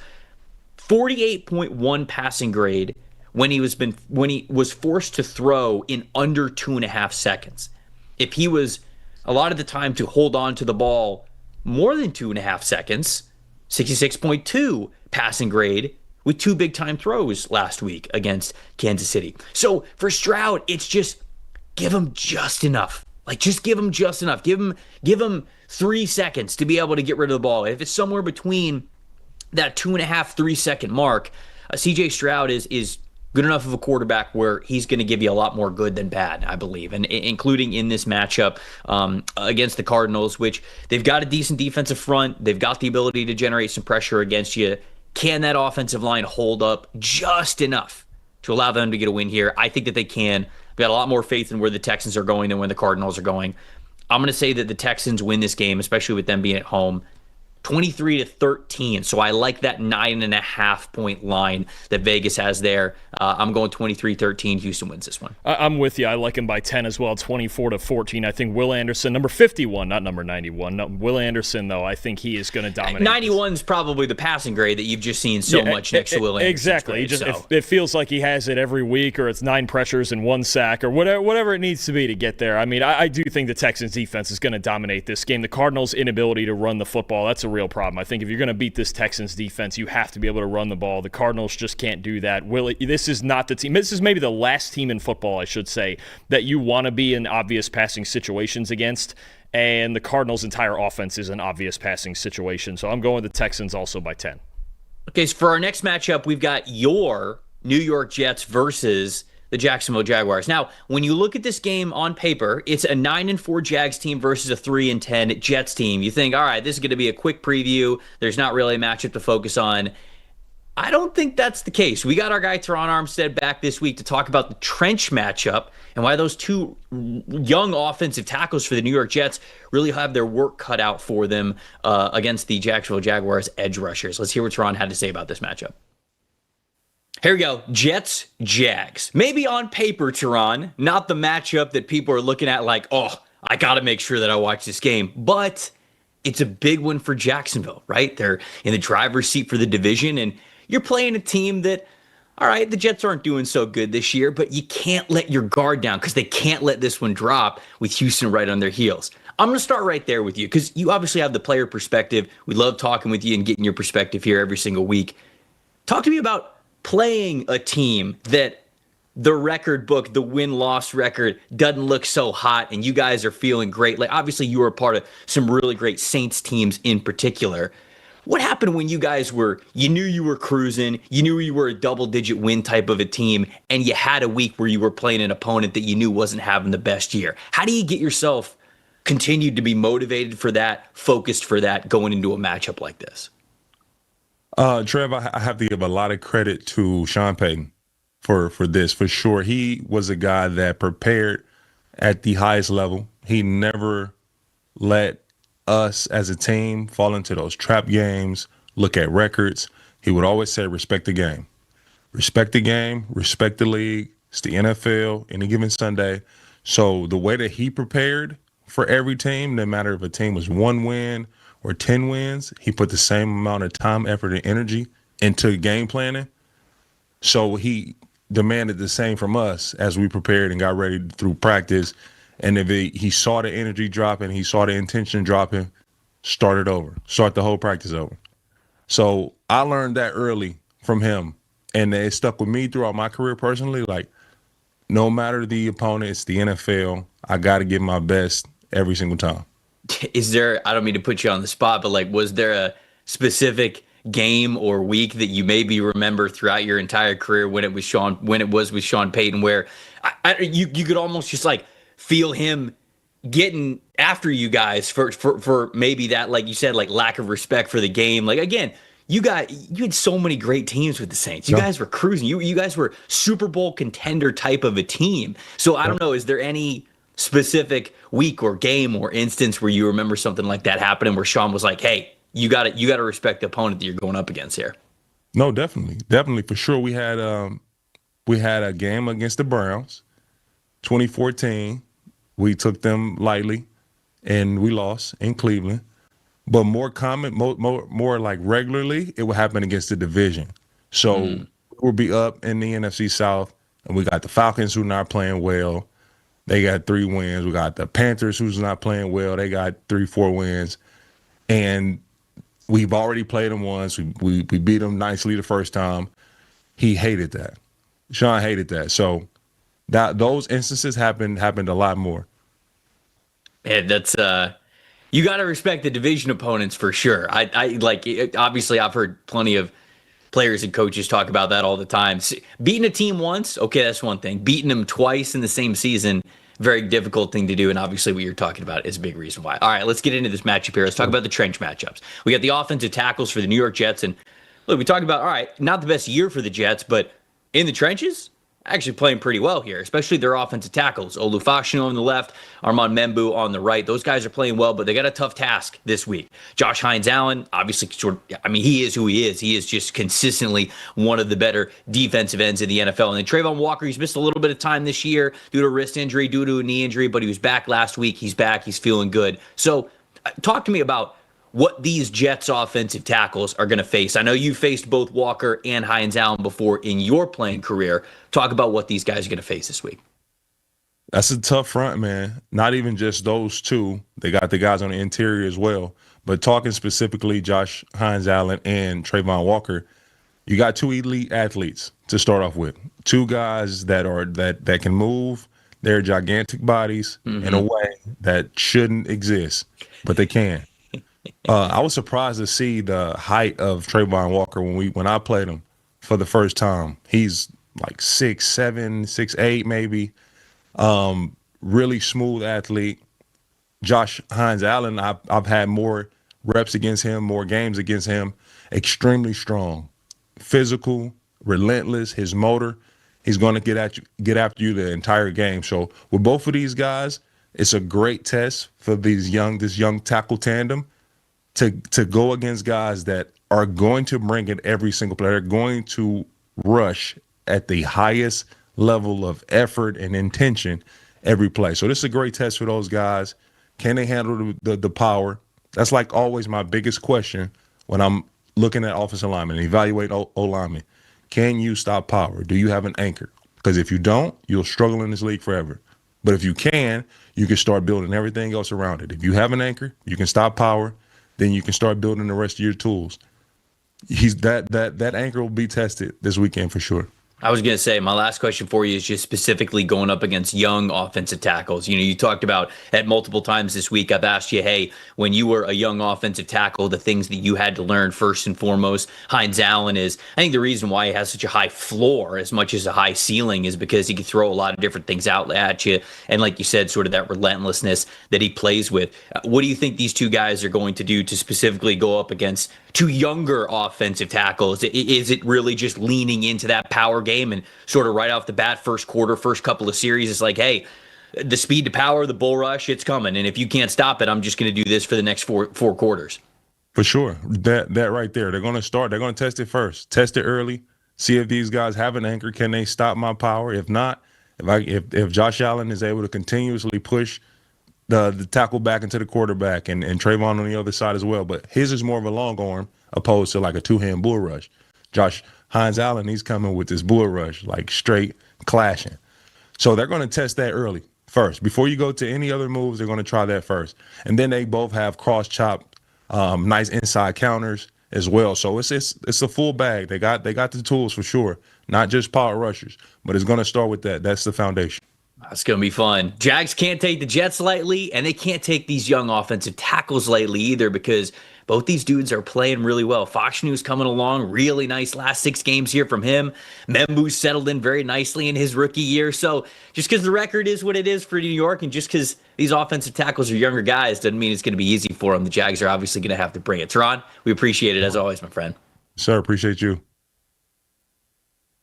48.1 passing grade when he was forced to throw in under 2.5 seconds. If he was a lot of the time to hold on to the ball more than 2.5 seconds, 66.2 passing grade with 2 big time throws last week against Kansas City. So for Stroud, it's just give him just enough. Like, just give him just enough. Give him 3 seconds to be able to get rid of the ball. If it's somewhere between that 2.5, 3 second mark, CJ Stroud is good enough of a quarterback where he's going to give you a lot more good than bad, I believe, and including in this matchup against the Cardinals, which they've got a decent defensive front. They've got the ability to generate some pressure against you. Can that offensive line hold up just enough to allow them to get a win here? I think that they can. I've got a lot more faith in where the Texans are going than where the Cardinals are going. I'm going to say that the Texans win this game, especially with them being at home, 23-13. So I like that 9.5 point line that Vegas has there. I'm going 23-13. Houston wins this one. I'm with you. I like him by 10 as well, 24-14. I think Will Anderson, number 51, not number 91. No, Will Anderson, though, I think he is going to dominate. 91 is probably the passing grade that you've just seen so much next to Will Anderson. Exactly. Grade, it feels like he has it every week, or it's 9 pressures and 1 sack, or whatever it needs to be to get there. I mean, I do think the Texans defense is going to dominate this game. The Cardinals' inability to run the football, that's a real problem. I think if you're going to beat this Texans defense, you have to be able to run the ball. The Cardinals just can't do that. This is not the team. This is maybe the last team in football, I should say, that you want to be in obvious passing situations against. And the Cardinals' entire offense is an obvious passing situation. So I'm going with the Texans also by 10. Okay, so for our next matchup, we've got your New York Jets versus the Jacksonville Jaguars. Now, when you look at this game on paper, it's a 9-4 Jags team versus a 3-10 Jets team. You think, all right, this is going to be a quick preview. There's not really a matchup to focus on. I don't think that's the case. We got our guy Terron Armstead back this week to talk about the trench matchup and why those two young offensive tackles for the New York Jets really have their work cut out for them against the Jacksonville Jaguars edge rushers. Let's hear what Terron had to say about this matchup. Here we go. Jets, Jags. Maybe on paper, Terron, not the matchup that people are looking at like, oh, I got to make sure that I watch this game. But it's a big one for Jacksonville, right? They're in the driver's seat for the division, and you're playing a team that, all right, the Jets aren't doing so good this year, but you can't let your guard down because they can't let this one drop with Houston right on their heels. I'm going to start right there with you because you obviously have the player perspective. We love talking with you and getting your perspective here every single week. Talk to me about playing a team that the record book, the win-loss record, doesn't look so hot, and you guys are feeling great. Like, obviously, you were a part of some really great Saints teams in particular. What happened when you guys you knew you were cruising, you knew you were a double-digit win type of a team, and you had a week where you were playing an opponent that you knew wasn't having the best year? How do you get yourself continued to be motivated for that, focused for that, going into a matchup like this? Trev, I have to give a lot of credit to Sean Payton for this, for sure. He was a guy that prepared at the highest level. He never let us as a team fall into those trap games, look at records. He would always say, respect the game. Respect the game, respect the league. It's the NFL, any given Sunday. So the way that he prepared for every team, no matter if a team was 1 win or 10 wins, he put the same amount of time, effort, and energy into game planning. So he demanded the same from us as we prepared and got ready through practice. And if he saw the energy dropping, he saw the intention dropping, start it over. Start the whole practice over. So I learned that early from him. And it stuck with me throughout my career personally. Like, no matter the opponent, it's the NFL. I got to give my best every single time. Is there, I don't mean to put you on the spot, but like, was there a specific game or week that you maybe remember throughout your entire career when it was with Sean Payton, where you could almost just like feel him getting after you guys for maybe that, like you said, like lack of respect for the game? Like, again, you had so many great teams with the Saints. You guys were cruising. You guys were Super Bowl contender type of a team. So I don't know, is there any specific week or game or instance where you remember something like that happening where Sean was like, hey, you got to respect the opponent that you're going up against here? No, definitely for sure. We had a game against the Browns, 2014. We took them lightly, and we lost in Cleveland. But more like regularly, it would happen against the division. So we'll be up in the NFC South, and we got the Falcons who not playing well. They got 3 wins. We got the Panthers who's not playing well. They got 3-4 wins, and we've already played them once. We beat them nicely the first time. He hated that. Sean hated that. So those instances happened a lot more. Man, that's you got to respect the division opponents for sure. I like obviously I've heard plenty of players and coaches talk about that all the time. Beating a team once, okay, that's one thing. Beating them twice in the same season, very difficult thing to do. And obviously what you're talking about is a big reason why. All right, let's get into this matchup here. Let's talk about the trench matchups. We got the offensive tackles for the New York Jets. And look, we talked about, all right, not the best year for the Jets, but in the trenches, actually playing pretty well here, especially their offensive tackles. Olufashino on the left, Armand Membu on the right. Those guys are playing well, but they got a tough task this week. Josh Hines-Allen, obviously, he is who he is. He is just consistently one of the better defensive ends in the NFL. And then Trayvon Walker, he's missed a little bit of time this year due to a wrist injury, due to a knee injury, but he was back last week. He's back. He's feeling good. So talk to me about what these Jets offensive tackles are going to face. I know you faced both Walker and Hines-Allen before in your playing career. Talk about what these guys are going to face this week. That's a tough front, man. Not even just those two. They got the guys on the interior as well. But talking specifically Josh Hines-Allen and Trayvon Walker, you got 2 elite athletes to start off with. 2 guys that can move their gigantic bodies in a way that shouldn't exist, but they can. I was surprised to see the height of Trayvon Walker when I played him for the first time. He's like 6'7", 6'8", maybe. Really smooth athlete. Josh Hines-Allen, I've had more reps against him, more games against him. Extremely strong, physical, relentless. His motor, he's going to get after you the entire game. So with both of these guys, it's a great test for this young tackle tandem to go against guys that are going to bring it every single play. They're going to rush at the highest level of effort and intention every play. So this is a great test for those guys. Can they handle the power? That's like always my biggest question when I'm looking at offensive linemen and evaluate O-linemen. Can you stop power? Do you have an anchor? Because if you don't, you'll struggle in this league forever. But if you can start building everything else around it. If you have an anchor, you can stop power, then you can start building the rest of your tools. That anchor will be tested this weekend for sure. I was going to say, my last question for you is just specifically going up against young offensive tackles. You know, you talked about at multiple times this week, I've asked you, hey, when you were a young offensive tackle, the things that you had to learn first and foremost. Hines-Allen is, I think the reason why he has such a high floor as much as a high ceiling is because he can throw a lot of different things out at you. And like you said, sort of that relentlessness that he plays with. What do you think these two guys are going to do to specifically go up against 2 younger offensive tackles? Is it really just leaning into that power game and sort of right off the bat, first quarter, first couple of series, it's like, hey, the speed to power, the bull rush, it's coming. And if you can't stop it, I'm just going to do this for the next four quarters. For sure. That right there. They're going to test it first. Test it early. See if these guys have an anchor. Can they stop my power? If not, if Josh Allen is able to continuously push the tackle back into the quarterback and Trayvon on the other side as well. But his is more of a long arm opposed to like a 2-hand bull rush. Josh Hines-Allen, he's coming with this bull rush, like straight clashing. So they're going to test that early first. Before you go to any other moves, they're going to try that first. And then they both have cross-chop, nice inside counters as well. So it's a full bag. They got the tools for sure, not just power rushers, but it's going to start with that. That's the foundation. That's going to be fun. Jags can't take the Jets lightly, and they can't take these young offensive tackles lightly either because both these dudes are playing really well. Foxnew's coming along, really nice last 6 games here from him. Membu's settled in very nicely in his rookie year. So just because the record is what it is for New York and just because these offensive tackles are younger guys doesn't mean it's going to be easy for them. The Jags are obviously going to have to bring it. Terron, we appreciate it as always, my friend. Sir, appreciate you.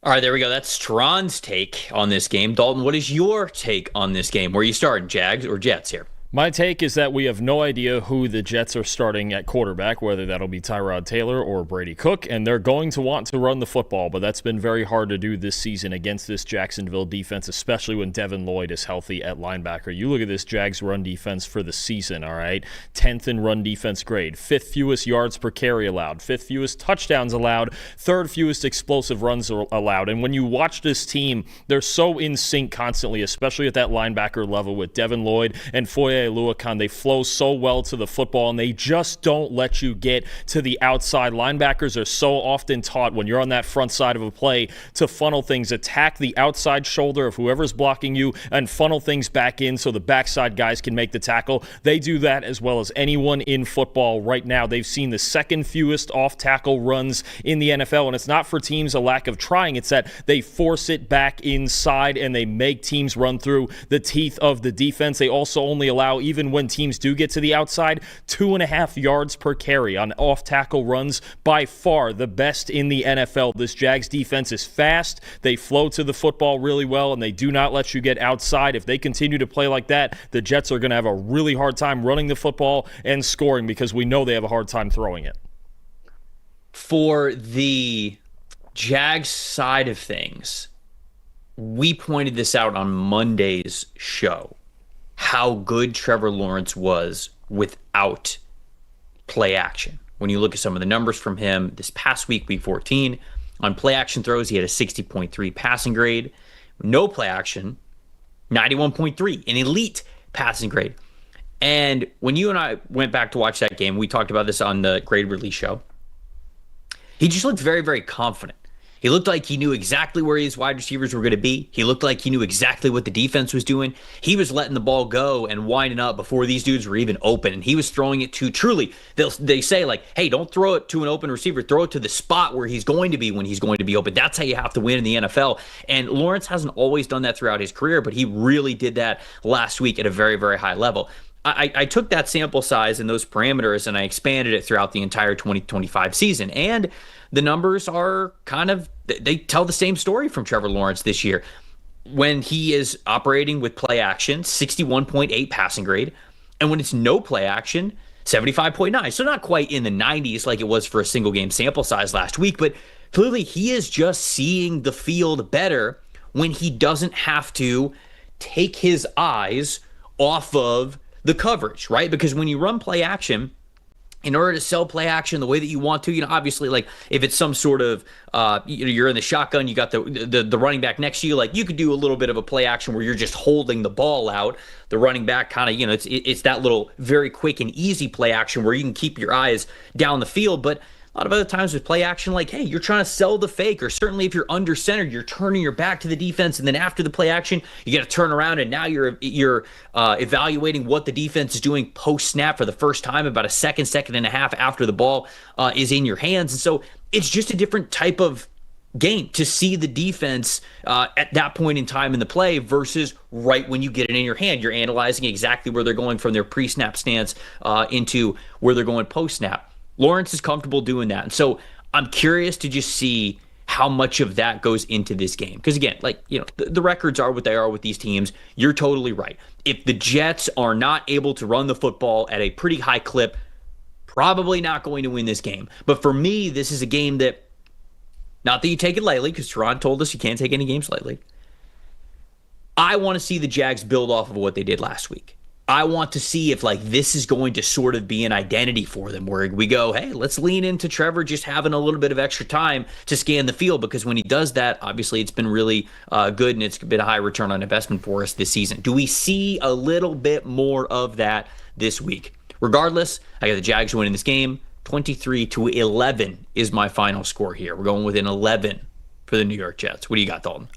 All right, there we go. That's Terron's take on this game. Dalton, what is your take on this game? Where are you starting, Jags or Jets here? My take is that we have no idea who the Jets are starting at quarterback, whether that'll be Tyrod Taylor or Brady Cook, and they're going to want to run the football, but that's been very hard to do this season against this Jacksonville defense, especially when Devin Lloyd is healthy at linebacker. You look at this Jags run defense for the season, all right? 10th in run defense grade, 5th fewest yards per carry allowed, 5th fewest touchdowns allowed, 3rd fewest explosive runs allowed. And when you watch this team, they're so in sync constantly, especially at that linebacker level with Devin Lloyd and Foye Oluokun. They flow so well to the football, and they just don't let you get to the outside. Linebackers are so often taught when you're on that front side of a play to funnel things, attack the outside shoulder of whoever's blocking you, and funnel things back in so the backside guys can make the tackle. They do that as well as anyone in football right now. They've seen the 2nd fewest off-tackle runs in the NFL, and it's not for teams a lack of trying. It's that they force it back inside, and they make teams run through the teeth of the defense. They also only allow, even when teams do get to the outside, 2.5 yards per carry on off-tackle runs. By far the best in the NFL. This Jags defense is fast. They flow to the football really well, and they do not let you get outside. If they continue to play like that, the Jets are going to have a really hard time running the football and scoring, because we know they have a hard time throwing it. For the Jags side of things, we pointed this out on Monday's show, how good Trevor Lawrence was without play action. When you look at some of the numbers from him this past week, week 14, on play action throws, he had a 60.3 passing grade. No play action, 91.3, an elite passing grade. And when you and I went back to watch that game, we talked about this on the grade release show. He just looked very, very confident. He looked like he knew exactly where his wide receivers were going to be. He looked like he knew exactly what the defense was doing. He was letting the ball go and winding up before these dudes were even open. And he was throwing it to, truly, they say, like, hey, don't throw it to an open receiver. Throw it to the spot where he's going to be when he's going to be open. That's how you have to win in the NFL. And Lawrence hasn't always done that throughout his career, but he really did that last week at a very, very high level. I took that sample size and those parameters and I expanded it throughout the entire 2025 season. And the numbers are they tell the same story from Trevor Lawrence this year. When he is operating with play action, 61.8 passing grade. And when it's no play action, 75.9. So not quite in the 90s like it was for a single game sample size last week, but clearly he is just seeing the field better when he doesn't have to take his eyes off of the coverage, right? Because when you run play action, in order to sell play action the way that you want to, obviously, like if it's some sort of, you're in the shotgun, you got the running back next to you, like you could do a little bit of a play action where you're just holding the ball out. The running back kind of, it's that little very quick and easy play action where you can keep your eyes down the field. But a lot of other times with play action, like, hey, you're trying to sell the fake, or certainly if you're under center, you're turning your back to the defense, and then after the play action, you got to turn around, and now you're evaluating what the defense is doing post snap for the first time, about a second and a half after the ball is in your hands. And so it's just a different type of game to see the defense at that point in time in the play versus right when you get it in your hand. You're analyzing exactly where they're going from their pre-snap stance into where they're going post-snap. Lawrence is comfortable doing that. And so I'm curious to just see how much of that goes into this game. Because again, the records are what they are with these teams. You're totally right. If the Jets are not able to run the football at a pretty high clip, probably not going to win this game. But for me, this is a game that, not that you take it lightly, because Terron told us you can't take any games lightly. I want to see the Jags build off of what they did last week. I want to see if this is going to sort of be an identity for them where we go, hey, let's lean into Trevor just having a little bit of extra time to scan the field, because when he does that, obviously it's been really good and it's been a high return on investment for us this season. Do we see a little bit more of that this week? Regardless, I got the Jags winning this game. 23-11 is my final score here. We're going with an 11 for the New York Jets. What do you got, Dalton?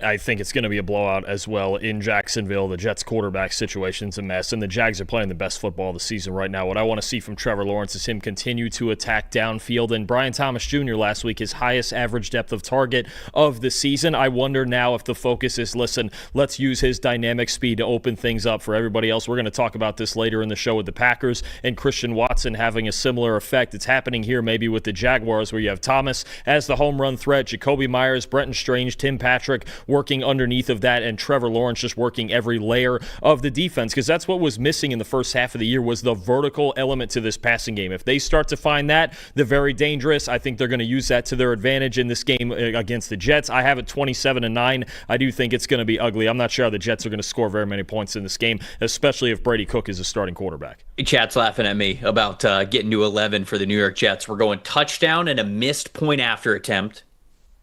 I think it's going to be a blowout as well in Jacksonville. The Jets' quarterback situation's a mess, and the Jags are playing the best football of the season right now. What I want to see from Trevor Lawrence is him continue to attack downfield. And Brian Thomas Jr. last week, his highest average depth of target of the season. I wonder now if the focus is, listen, let's use his dynamic speed to open things up for everybody else. We're going to talk about this later in the show with the Packers and Christian Watson having a similar effect. It's happening here maybe with the Jaguars, where you have Thomas as the home run threat, Jacoby Myers, Brenton Strange, Tim Patrick working underneath of that, and Trevor Lawrence just working every layer of the defense, because that's what was missing in the first half of the year, was the vertical element to this passing game. If they start to find that, they're very dangerous. I think they're going to use that to their advantage in this game against the Jets. I have it 27-9. I do think it's going to be ugly. I'm not sure how the Jets are going to score very many points in this game, especially if Brady Cook is a starting quarterback. Chat's laughing at me about getting to 11 for the New York Jets. We're going touchdown and a missed point after attempt,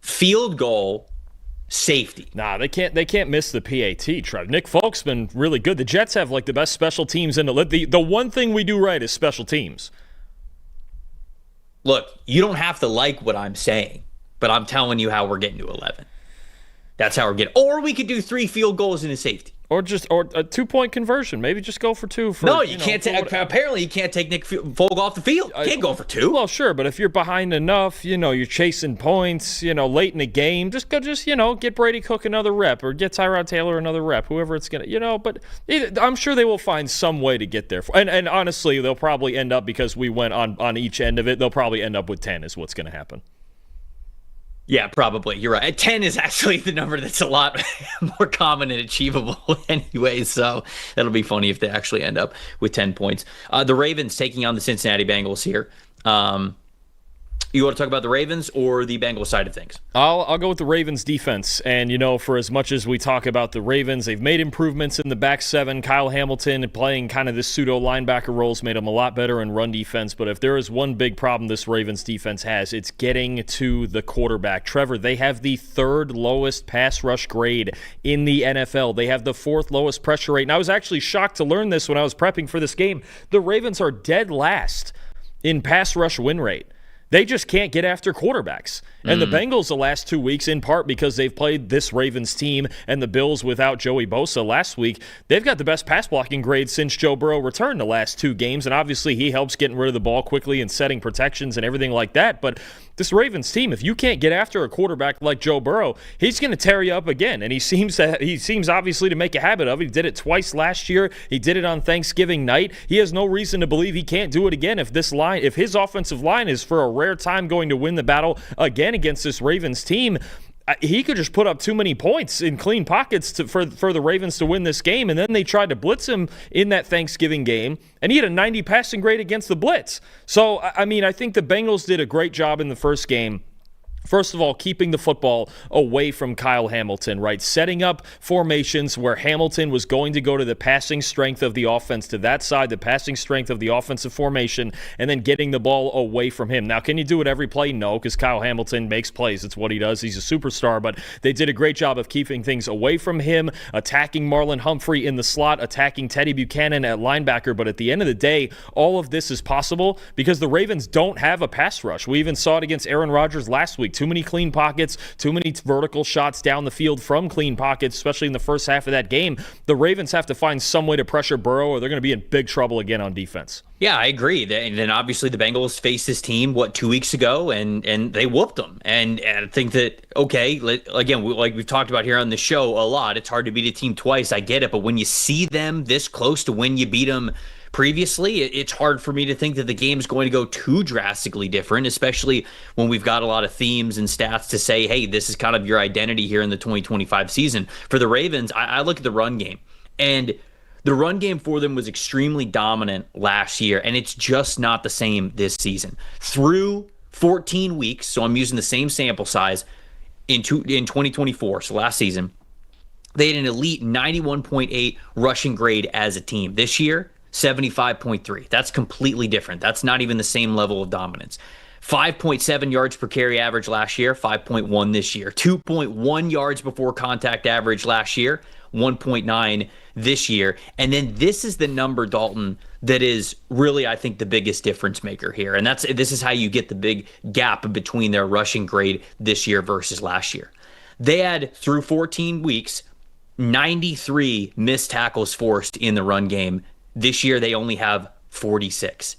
field goal, safety. Nah, they can't miss the PAT, Trev. Nick Folk's been really good. The Jets have like the best special teams in the one thing we do right is special teams. Look, you don't have to like what I'm saying, but I'm telling you how we're getting to 11. That's how we're getting. Or we could do 3 field goals and a safety. Or a 2-point conversion. Maybe just go for 2. No, you can't take. Apparently, you can't take Nick Folk off the field. You can't go for 2. Well, sure, but if you're behind enough, you're chasing points, late in the game, just get Brady Cook another rep, or get Tyrod Taylor another rep, whoever it's gonna, But I'm sure they will find some way to get there. And honestly, they'll probably end up, because we went on each end of it, they'll probably end up with 10 is what's going to happen. Yeah, probably. You're right. 10 is actually the number that's a lot more common and achievable anyway, so that'll be funny if they actually end up with 10 points. The Ravens taking on the Cincinnati Bengals here. You want to talk about the Ravens or the Bengals side of things? I'll go with the Ravens defense. And, for as much as we talk about the Ravens, they've made improvements in the back seven. Kyle Hamilton playing kind of this pseudo linebacker roles made him a lot better in run defense. But if there is one big problem this Ravens defense has, it's getting to the quarterback. Trevor, they have the 3rd lowest pass rush grade in the NFL. They have the 4th lowest pressure rate. And I was actually shocked to learn this when I was prepping for this game. The Ravens are dead last in pass rush win rate. They just can't get after quarterbacks. And the Bengals the last 2 weeks, in part because they've played this Ravens team and the Bills without Joey Bosa last week, they've got the best pass blocking grade since Joe Burrow returned the last 2 games. And obviously he helps getting rid of the ball quickly and setting protections and everything like that. But this Ravens team, if you can't get after a quarterback like Joe Burrow, he's going to tear you up again. And he seems obviously to make a habit of it. He did it twice last year. He did it on Thanksgiving night. He has no reason to believe he can't do it again if his offensive line is for a rare time going to win the battle again against this Ravens team. He could just put up too many points in clean pockets for the Ravens to win this game. And then they tried to blitz him in that Thanksgiving game, and he had a 90 passing grade against the blitz. So, I think the Bengals did a great job in the first game. First of all, keeping the football away from Kyle Hamilton, right? Setting up formations where Hamilton was going to go to the passing strength of the offense, to that side, the passing strength of the offensive formation, and then getting the ball away from him. Now, can you do it every play? No, because Kyle Hamilton makes plays. It's what he does. He's a superstar, but they did a great job of keeping things away from him, attacking Marlon Humphrey in the slot, attacking Teddy Buchanan at linebacker. But at the end of the day, all of this is possible because the Ravens don't have a pass rush. We even saw it against Aaron Rodgers last week. Too many clean pockets, too many vertical shots down the field from clean pockets, especially in the first half of that game. The Ravens have to find some way to pressure Burrow, or they're going to be in big trouble again on defense. Yeah, I agree. And then obviously the Bengals faced this team, 2 weeks ago, and they whooped them. And I think that, okay, again, like we've talked about here on the show a lot, it's hard to beat a team twice. I get it. But when you see them this close to when you beat them previously, it's hard for me to think that the game's going to go too drastically different, especially when we've got a lot of themes and stats to say, hey, this is kind of your identity here in the 2025 season. For the Ravens, I look at the run game, and the run game for them was extremely dominant last year, and it's just not the same this season. Through 14 weeks, so I'm using the same sample size, in 2024, so last season, they had an elite 91.8 rushing grade as a team. This year, 75.3. That's completely different. That's not even the same level of dominance. 5.7 yards per carry average last year, 5.1 this year. 2.1 yards before contact average last year, 1.9 this year. And then this is the number, Dalton, that is really, I think, the biggest difference maker here. And this is how you get the big gap between their rushing grade this year versus last year. They had, through 14 weeks, 93 missed tackles forced in the run game. This year, they only have 46.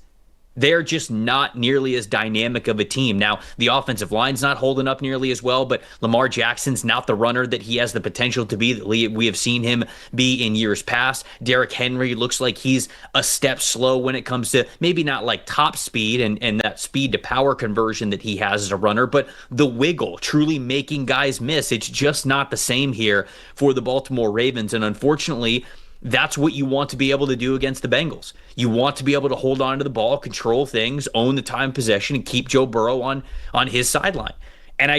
They're just not nearly as dynamic of a team. Now, the offensive line's not holding up nearly as well, but Lamar Jackson's not the runner that he has the potential to be, that we have seen him be in years past. Derrick Henry looks like he's a step slow when it comes to maybe not like top speed and that speed to power conversion that he has as a runner, but the wiggle, truly making guys miss. It's just not the same here for the Baltimore Ravens. And unfortunately, that's what you want to be able to do against the Bengals. You want to be able to hold on to the ball, control things, own the time possession, and keep Joe Burrow on his sideline. And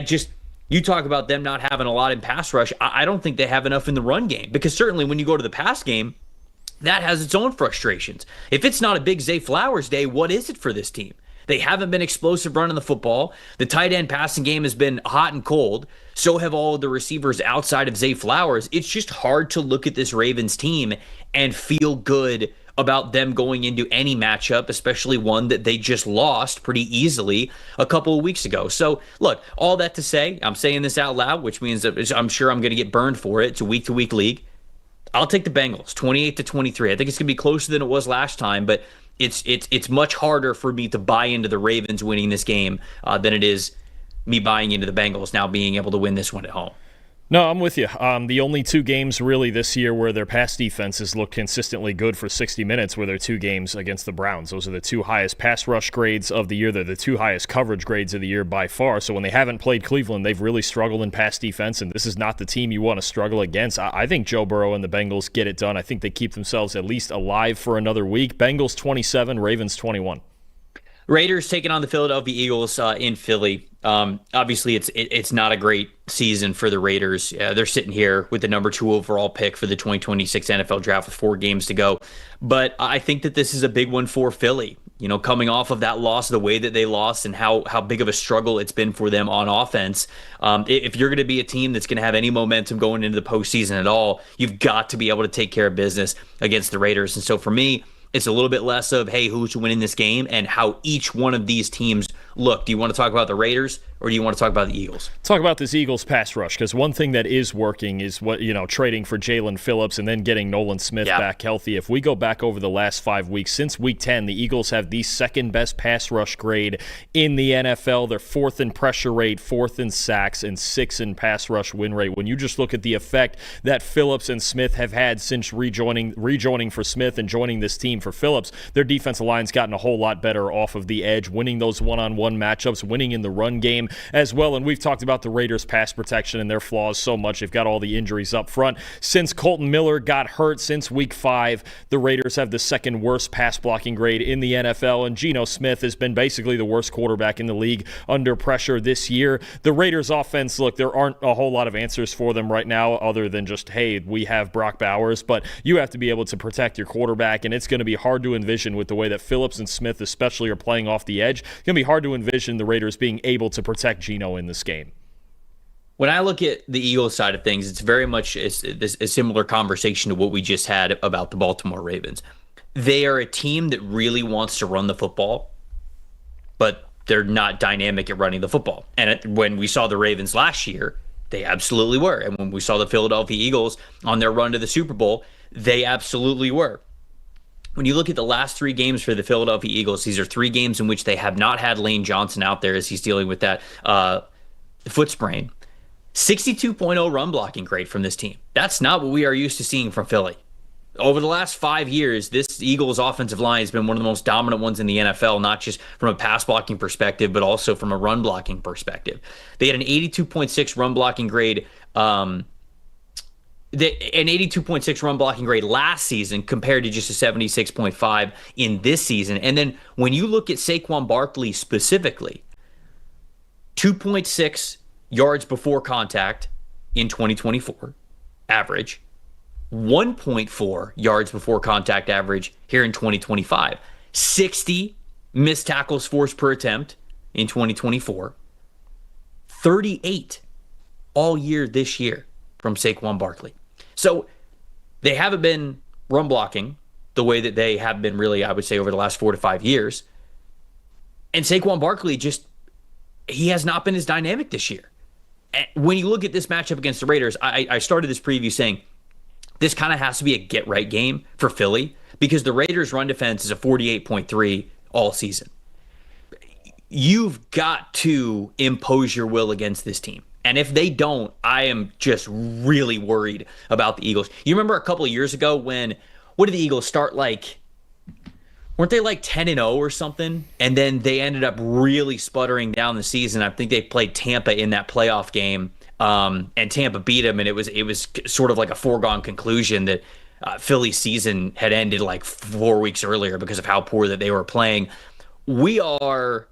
you talk about them not having a lot in pass rush. I don't think they have enough in the run game, because certainly when you go to the pass game, that has its own frustrations. If it's not a big Zay Flowers day, what is it for this team? They haven't been explosive running the football. The tight end passing game has been hot and cold. So have all of the receivers outside of Zay Flowers. It's just hard to look at this Ravens team and feel good about them going into any matchup, especially one that they just lost pretty easily a couple of weeks ago. So, look, all that to say, I'm saying this out loud, which means that I'm sure I'm going to get burned for it. It's a week-to-week league. I'll take the Bengals, 28-23. I think it's going to be closer than it was last time, but it's much harder for me to buy into the Ravens winning this game than it is me buying into the Bengals now being able to win this one at home. No, I'm with you. The only two games really this year where their pass defenses look consistently good for 60 minutes were their two games against the Browns. Those are the two highest pass rush grades of the year. They're the two highest coverage grades of the year by far. So when they haven't played Cleveland, they've really struggled in pass defense, and this is not the team you want to struggle against. I think Joe Burrow and the Bengals get it done. I think they keep themselves at least alive for another week. Bengals 27, Ravens 21. Raiders taking on the Philadelphia Eagles in Philly. Obviously, it's not a great season for the Raiders. They're sitting here with the number 2 overall pick for the 2026 NFL Draft with 4 games to go. But I think that this is a big one for Philly. You know, coming off of that loss, the way that they lost, and how big of a struggle it's been for them on offense. If you're going to be a team that's going to have any momentum going into the postseason at all, you've got to be able to take care of business against the Raiders. And so for me, it's a little bit less of, hey, who's winning this game and how each one of these teams look. Do you want to talk about the Raiders or do you want to talk about the Eagles? Talk about this Eagles pass rush, because one thing that is working is trading for Jalen Phillips and then getting Nolan Smith back healthy. If we go back over the last 5 weeks, since week 10, the Eagles have the second best pass rush grade in the NFL. They're 4th in pressure rate, 4th in sacks, and 6th in pass rush win rate. When you just look at the effect that Phillips and Smith have had since rejoining for Smith and joining this team for Phillips, their defensive line's gotten a whole lot better off of the edge, winning those one-on-one matchups, winning in the run game as well. And we've talked about the Raiders' pass protection and their flaws so much. They've got all the injuries up front. Since Colton Miller got hurt since week 5, the Raiders have the second worst pass blocking grade in the NFL, and Geno Smith has been basically the worst quarterback in the league under pressure this year. The Raiders' offense, look, there aren't a whole lot of answers for them right now other than just, hey, we have Brock Bowers, but you have to be able to protect your quarterback, and it's going to be hard to envision with the way that Phillips and Smith especially are playing off the edge. It's going to be hard to envision the Raiders being able to protect Geno in this game. When I look at the Eagles side of things, it's very much a similar conversation to what we just had about the Baltimore Ravens. They are a team that really wants to run the football, but they're not dynamic at running the football. And when we saw the Ravens last year, they absolutely were. And when we saw the Philadelphia Eagles on their run to the Super Bowl, they absolutely were. When you look at the last 3 games for the Philadelphia Eagles, these are 3 games in which they have not had Lane Johnson out there as he's dealing with that foot sprain. 62.0 run blocking grade from this team. That's not what we are used to seeing from Philly. Over the last 5 years, this Eagles offensive line has been one of the most dominant ones in the NFL, not just from a pass blocking perspective, but also from a run blocking perspective. They had an 82.6 run blocking grade an 82.6 run blocking grade last season compared to just a 76.5 in this season. And then when you look at Saquon Barkley specifically, 2.6 yards before contact in 2024 average, 1.4 yards before contact average here in 2025, 60 missed tackles forced per attempt in 2024, 38 all year this year from Saquon Barkley. So they haven't been run blocking the way that they have been really, I would say, over the last 4 to 5 years. And Saquon Barkley he has not been as dynamic this year. And when you look at this matchup against the Raiders, I started this preview saying this kind of has to be a get-right game for Philly because the Raiders' run defense is a 48.3 all season. You've got to impose your will against this team. And if they don't, I am just really worried about the Eagles. You remember a couple of years ago when, what did the Eagles start like? Weren't they like 10-0 or something? And then they ended up really sputtering down the season. I think they played Tampa in that playoff game, and Tampa beat them. And it was sort of like a foregone conclusion that Philly's season had ended like 4 weeks earlier because of how poor that they were playing. We are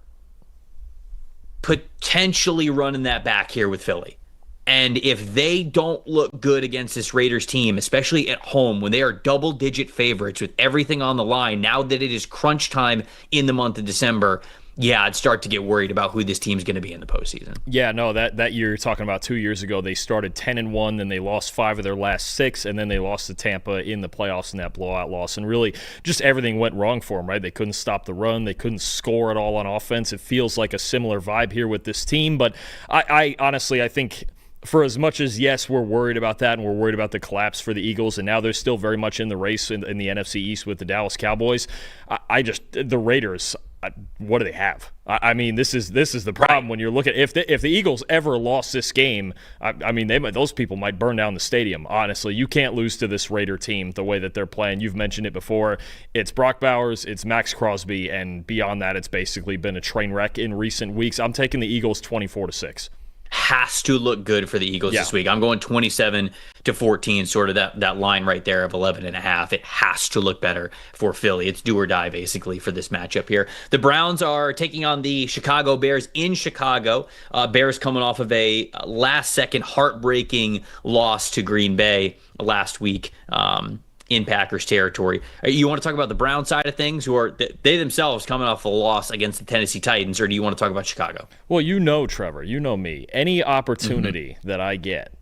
potentially running that back here with Philly. And if they don't look good against this Raiders team, especially at home when they are double-digit favorites with everything on the line, now that it is crunch time in the month of December, yeah, I'd start to get worried about who this team's going to be in the postseason. Yeah, no, that year you're talking about 2 years ago, they started 10-1, then they lost 5 of their last 6, and then they lost to Tampa in the playoffs in that blowout loss. And really, just everything went wrong for them, right? They couldn't stop the run. They couldn't score at all on offense. It feels like a similar vibe here with this team. But I honestly, I think for as much as, yes, we're worried about that and we're worried about the collapse for the Eagles, and now they're still very much in the race in the NFC East with the Dallas Cowboys, the Raiders, what do they have? I mean, this is the problem when you're looking. If the Eagles ever lost this game, I mean, those people might burn down the stadium. Honestly, you can't lose to this Raider team the way that they're playing. You've mentioned it before. It's Brock Bowers, it's Max Crosby, and beyond that, it's basically been a train wreck in recent weeks. I'm taking the Eagles 24-6. Has to look good for the Eagles this week. I'm going 27-14, sort of that line right there of 11.5. It has to look better for Philly. It's do or die, basically, for this matchup here. The Browns are taking on the Chicago Bears in Chicago. Bears coming off of a last-second heartbreaking loss to Green Bay last week. In Packers territory. You want to talk about the Brown side of things, who are they themselves coming off a loss against the Tennessee Titans, or do you want to talk about Chicago? Well, Trevor, you know me. Any opportunity that I get,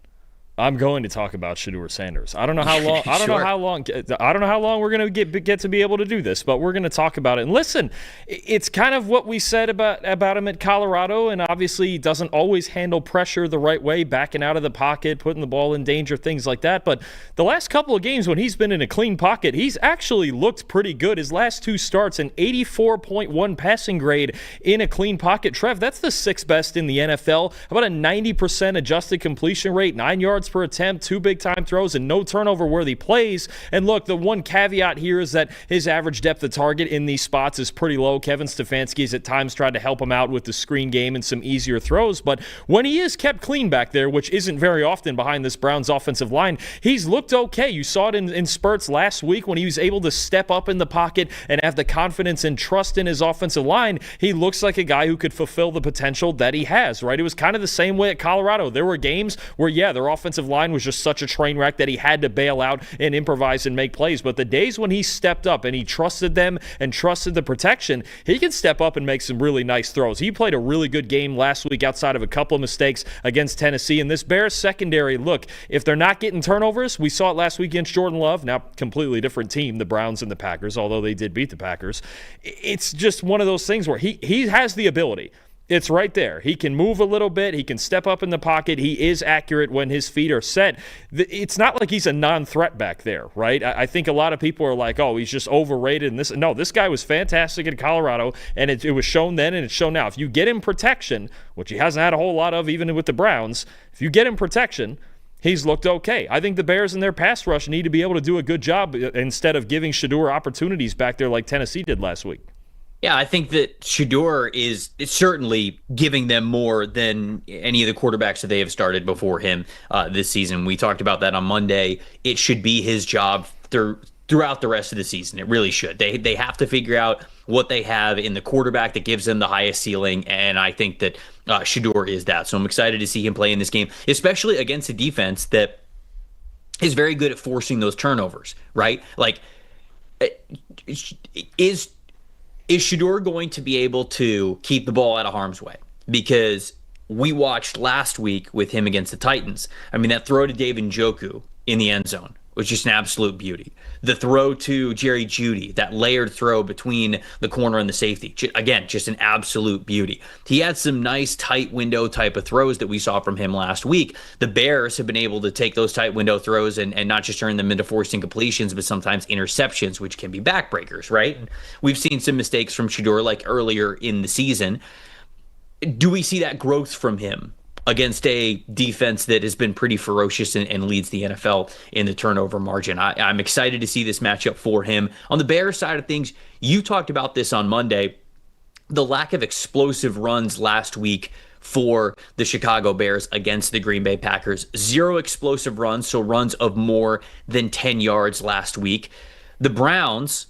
I'm going to talk about Shedeur Sanders. I don't know how long. I don't know how long we're going to get to be able to do this, but we're going to talk about it. And listen, it's kind of what we said about him at Colorado, and obviously he doesn't always handle pressure the right way, backing out of the pocket, putting the ball in danger, things like that. But the last couple of games when he's been in a clean pocket, he's actually looked pretty good. His last 2 starts, an 84.1 passing grade in a clean pocket. Trev, that's the 6th best in the NFL. About a 90% adjusted completion rate, 9 yards per attempt, 2 big-time throws, and no turnover-worthy plays. And look, the one caveat here is that his average depth of target in these spots is pretty low. Kevin Stefanski has at times tried to help him out with the screen game and some easier throws, but when he is kept clean back there, which isn't very often behind this Browns offensive line, he's looked okay. You saw it in spurts last week when he was able to step up in the pocket and have the confidence and trust in his offensive line. He looks like a guy who could fulfill the potential that he has, right? It was kind of the same way at Colorado. There were games where, yeah, their offensive line was just such a train wreck that he had to bail out and improvise and make plays. But the days when he stepped up and he trusted them and trusted the protection, he can step up and make some really nice throws. He played a really good game last week outside of a couple of mistakes against Tennessee. And this Bears secondary, look, if they're not getting turnovers, we saw it last week against Jordan Love, now completely different team, the Browns and the Packers, although they did beat the Packers. It's just one of those things where he has the ability. It's right there. He can move a little bit. He can step up in the pocket. He is accurate when his feet are set. It's not like he's a non-threat back there, right? I think a lot of people are like, oh, he's just overrated. And this guy was fantastic in Colorado, and it was shown then and it's shown now. If you get him protection, which he hasn't had a whole lot of even with the Browns, if you get him protection, he's looked okay. I think the Bears and their pass rush need to be able to do a good job instead of giving Shedeur opportunities back there like Tennessee did last week. Yeah, I think that Shedeur is certainly giving them more than any of the quarterbacks that they have started before him this season. We talked about that on Monday. It should be his job throughout the rest of the season. It really should. They have to figure out what they have in the quarterback that gives them the highest ceiling, and I think that Shedeur is that. So I'm excited to see him play in this game, especially against a defense that is very good at forcing those turnovers, right? Like, is Shedeur going to be able to keep the ball out of harm's way? Because we watched last week with him against the Titans. I mean, that throw to David Njoku in the end zone was just an absolute beauty. The throw to Jerry Jeudy, that layered throw between the corner and the safety, again, just an absolute beauty. He had some nice tight window type of throws that we saw from him last week. The Bears have been able to take those tight window throws and not just turn them into forcing completions, but sometimes interceptions, which can be backbreakers, right? We've seen some mistakes from Shedeur like earlier in the season. Do we see that growth from him against a defense that has been pretty ferocious and leads the NFL in the turnover margin? I'm excited to see this matchup for him. On the Bears side of things, you talked about this on Monday, the lack of explosive runs last week for the Chicago Bears against the Green Bay Packers. 0 explosive runs, so runs of more than 10 yards last week. The Browns,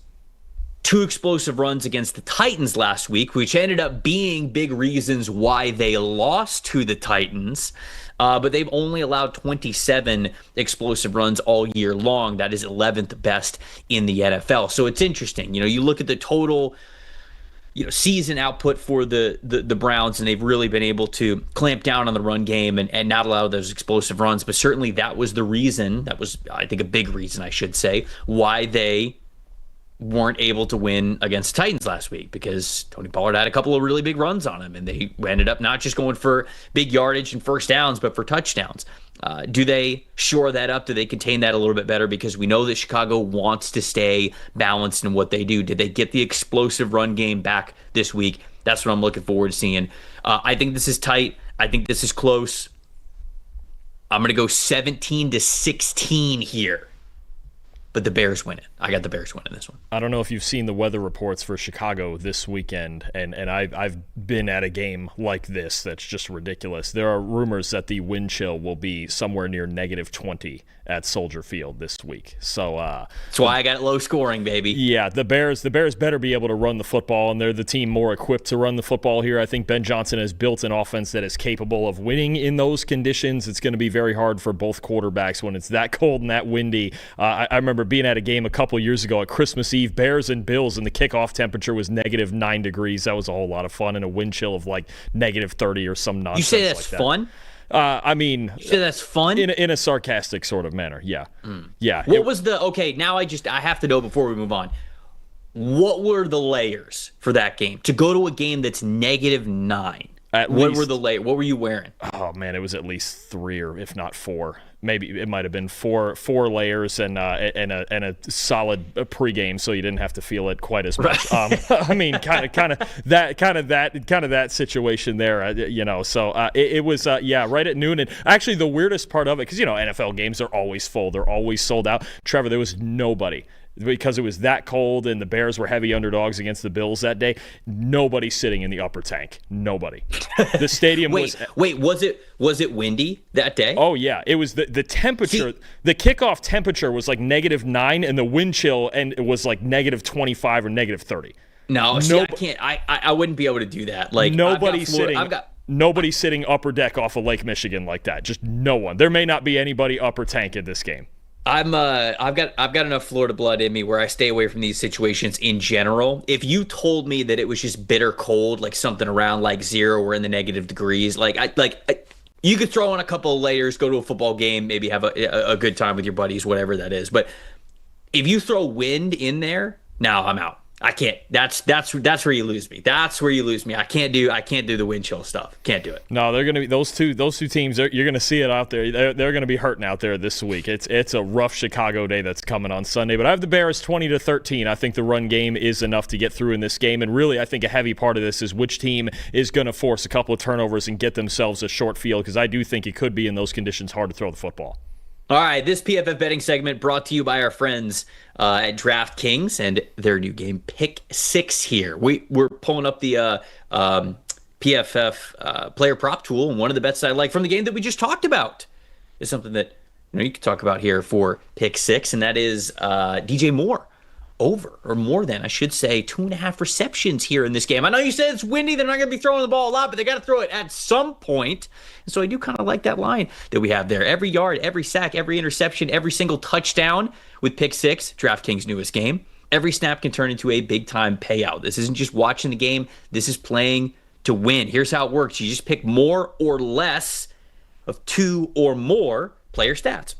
2 explosive runs against the Titans last week, which ended up being big reasons why they lost to the Titans. But they've only allowed 27 explosive runs all year long. That is 11th best in the NFL. So it's interesting. You look at the total season output for the Browns, and they've really been able to clamp down on the run game and not allow those explosive runs. But certainly that was the reason, that was, I think, a big reason, I should say, why they weren't able to win against the Titans last week, because Tony Pollard had a couple of really big runs on him, and they ended up not just going for big yardage and first downs, but for touchdowns. Do they shore that up? Do they contain that a little bit better? Because we know that Chicago wants to stay balanced in what they do. Did they get the explosive run game back this week? That's what I'm looking forward to seeing. I think this is tight. I think this is close. I'm going to go 17-16 here. But the Bears win it. I got the Bears winning this one. I don't know if you've seen the weather reports for Chicago this weekend, and I've been at a game like this that's just ridiculous. There are rumors that the wind chill will be somewhere near -20 at Soldier Field this week. So that's why I got it low scoring, baby. Yeah, the Bears better be able to run the football, and they're the team more equipped to run the football here. I think Ben Johnson has built an offense that is capable of winning in those conditions. It's going to be very hard for both quarterbacks when it's that cold and that windy. I remember being at a game a couple years ago at Christmas Eve, Bears and Bills, and the kickoff temperature was -9 degrees. That was a whole lot of fun, and a wind chill of like -30 or some nonsense. You say that's like that. Fun? I mean, you say that's fun in a sarcastic sort of manner. Yeah, yeah. What was the okay? Now I have to know before we move on. What were the layers for that game to go to a game that's -9? What were you wearing? Oh man, it was at least 3 or if not 4. Maybe it might have been four layers and a solid pregame, so you didn't have to feel it quite as much. Right. I mean, kind of that situation there, So it was right at noon, and actually the weirdest part of it, because NFL games are always full, they're always sold out. Trevor, there was nobody. Because it was that cold and the Bears were heavy underdogs against the Bills that day, nobody sitting in the upper tank. Nobody. The stadium was it windy that day? Oh yeah, it was the temperature. The kickoff temperature was like -9, and the wind chill and it was like -25 or -30. No, I can't. I wouldn't be able to do that. Like Nobody sitting upper deck off of Lake Michigan like that. Just no one. There may not be anybody upper tank in this game. I've got enough Florida blood in me where I stay away from these situations in general. If you told me that it was just bitter cold, like something around like 0 or in the negative degrees, you could throw on a couple of layers, go to a football game, maybe have a good time with your buddies, whatever that is. But if you throw wind in there, now I'm out. I can't. That's where you lose me. That's where you lose me. I can't do the wind chill stuff. Can't do it. No, they're going to be those two teams. You're going to see it out there. They're going to be hurting out there this week. It's a rough Chicago day that's coming on Sunday. But I have the Bears 20-13. I think the run game is enough to get through in this game. And really, I think a heavy part of this is which team is going to force a couple of turnovers and get themselves a short field, because I do think it could be in those conditions hard to throw the football. All right, this PFF betting segment brought to you by our friends at DraftKings and their new game, Pick 6 here. We're pulling up the PFF player prop tool, and one of the bets I like from the game that we just talked about is something that you can talk about here for Pick 6, and that is DJ Moore. Over, or more than, I should say, 2.5 receptions here in this game. I know you said it's windy, they're not going to be throwing the ball a lot, but they got to throw it at some point. And so I do kind of like that line that we have there. Every yard, every sack, every interception, every single touchdown with Pick 6, DraftKings' newest game. Every snap can turn into a big-time payout. This isn't just watching the game. This is playing to win. Here's how it works. You just pick more or less of 2 or more player stats.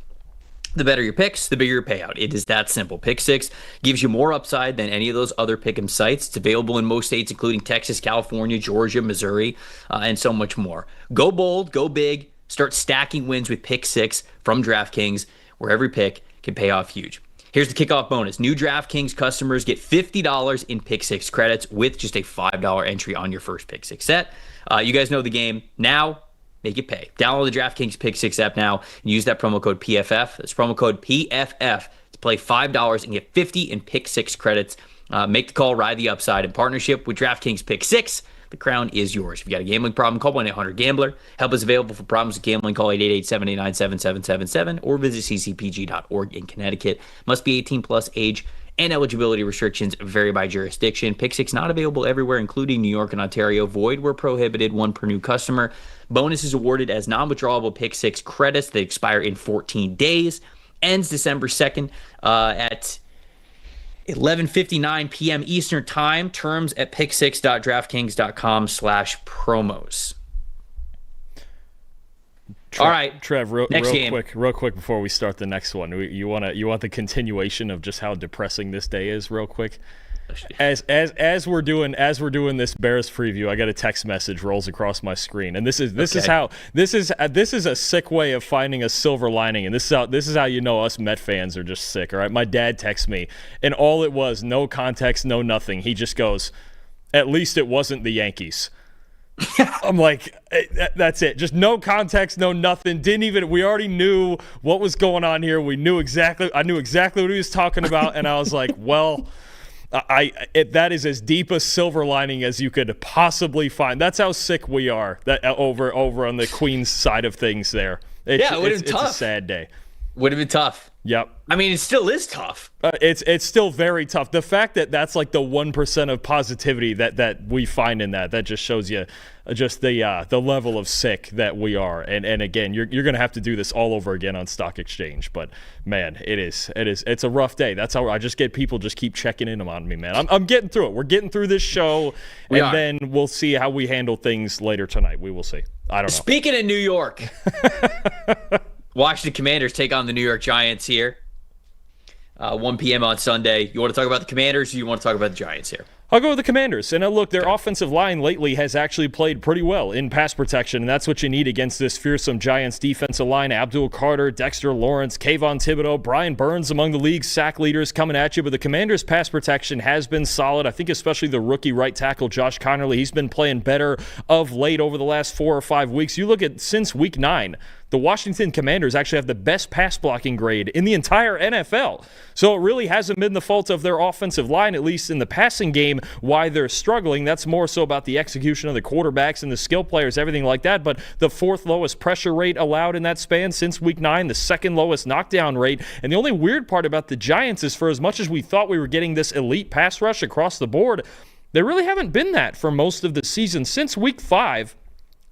The better your picks, the bigger your payout. It is that simple. Pick Six gives you more upside than any of those other pick'em sites. It's available in most states, including Texas, California, Georgia, Missouri, and so much more. Go bold, go big, start stacking wins with Pick Six from DraftKings, where every pick can pay off huge. Here's the kickoff bonus. New DraftKings customers get $50 in Pick Six credits with just a $5 entry on your first Pick Six set. You guys know the game. Now, make it pay. Download the DraftKings Pick Six app now and use that promo code PFF. That's promo code PFF to play $5 and get 50 in Pick Six credits. Make the call, ride the upside. In partnership with DraftKings Pick Six, the crown is yours. If you got a gambling problem, call 1-800-GAMBLER. Help is available for problems with gambling. Call 888-789-7777 or visit ccpg.org in Connecticut. Must be 18 plus, age and eligibility restrictions vary by jurisdiction. Pick Six not available everywhere, including New York and Ontario. Void where prohibited, one per new customer. Bonus is awarded as non-withdrawable Pick Six credits that expire in 14 days. Ends December 2nd at 11:59 p.m. Eastern Time. Terms at picksix.draftkings.com/promos. All right, Trev, real quick before we start the next one. You want the continuation of just how depressing this day is, real quick. As we're doing this Bears preview, I got a text message rolls across my screen, and this is a sick way of finding a silver lining, and this is how you know us Met fans are just sick. All right, my dad texts me, and all it was, no context, no nothing. He just goes, "At least it wasn't the Yankees." I'm like, that's it. Just no context, no nothing. We already knew what was going on here. I knew exactly what he was talking about, and I was like, well, that is as deep a silver lining as you could possibly find. That's how sick we are. That over on the Queens side of things there. It's a sad day. Would have been tough. Yep. I mean, it still is tough. It's still very tough. The fact that that's like the 1% of positivity that we find in that just shows you just the level of sick that we are. And again, you're going to have to do this all over again on Stock Exchange. But man, it's a rough day. That's how I just get people just keep checking in on me, man. I'm getting through it. We're getting through this show, then we'll see how we handle things later tonight. We will see. I don't know. Speaking of New York. Washington Commanders take on the New York Giants here. 1 p.m. on Sunday. You want to talk about the Commanders or you want to talk about the Giants here? I'll go with the Commanders. And look, their offensive line lately has actually played pretty well in pass protection, and that's what you need against this fearsome Giants defensive line. Abdul Carter, Dexter Lawrence, Kayvon Thibodeau, Brian Burns among the league's sack leaders coming at you. But the Commanders' pass protection has been solid. I think especially the rookie right tackle, Josh Connerly, he's been playing better of late over the last 4 or 5 weeks. You look at since week 9, the Washington Commanders actually have the best pass blocking grade in the entire NFL. So it really hasn't been the fault of their offensive line, at least in the passing game, why they're struggling. That's more so about the execution of the quarterbacks and the skill players, everything like that. But the 4th lowest pressure rate allowed in that span since week 9, the 2nd lowest knockdown rate. And the only weird part about the Giants is for as much as we thought we were getting this elite pass rush across the board, they really haven't been that for most of the season. Since week 5,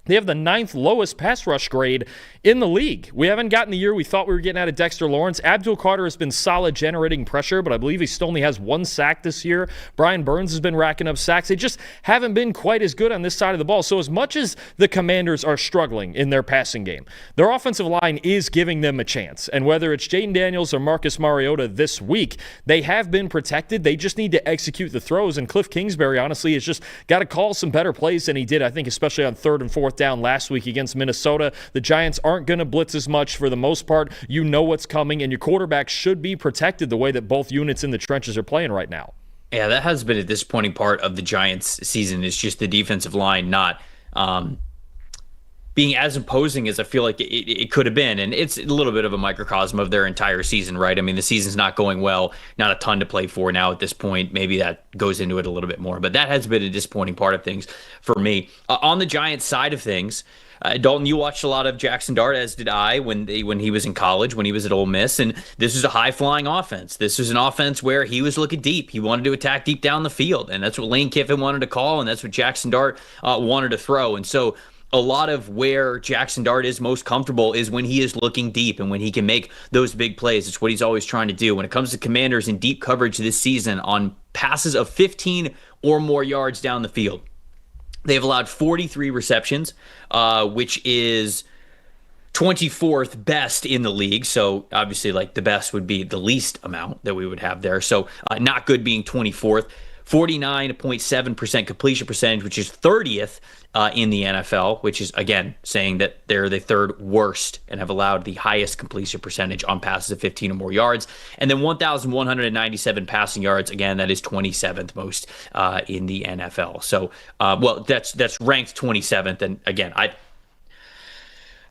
they have the 9th lowest pass rush grade in the league. We haven't gotten the year we thought we were getting out of Dexter Lawrence. Abdul Carter has been solid generating pressure, but I believe he still only has 1 sack this year. Brian Burns has been racking up sacks. They just haven't been quite as good on this side of the ball. So as much as the Commanders are struggling in their passing game, their offensive line is giving them a chance. And whether it's Jaden Daniels or Marcus Mariota this week, they have been protected. They just need to execute the throws. And Cliff Kingsbury, honestly, has just got to call some better plays than he did, I think, especially on 3rd and 4th down last week against Minnesota. The Giants aren't going to blitz as much for the most part. You know what's coming, and your quarterback should be protected the way that both units in the trenches are playing right now. Yeah, that has been a disappointing part of the Giants season. Is just the defensive line not being as imposing as I feel like it could have been. And it's a little bit of a microcosm of their entire season, right? I mean, the season's not going well, not a ton to play for now at this point. Maybe that goes into it a little bit more, but that has been a disappointing part of things for me. On the Giants side of things, Dalton, you watched a lot of Jackson Dart, as did I, when he was in college, when he was at Ole Miss, and this was a high-flying offense. This was an offense where he was looking deep. He wanted to attack deep down the field, and that's what Lane Kiffin wanted to call, and that's what Jackson Dart wanted to throw. And so a lot of where Jackson Dart is most comfortable is when he is looking deep and when he can make those big plays. It's what he's always trying to do. When it comes to Commanders in deep coverage this season on passes of 15 or more yards down the field, they've allowed 43 receptions, which is 24th best in the league. So obviously, like, the best would be the least amount that we would have there. So not good being 24th. 49.7% completion percentage, which is 30th in the NFL, which is, again, saying that they're the third worst and have allowed the highest completion percentage on passes of 15 or more yards. And then 1,197 passing yards. Again, that is 27th most in the NFL. So, that's ranked 27th. And again,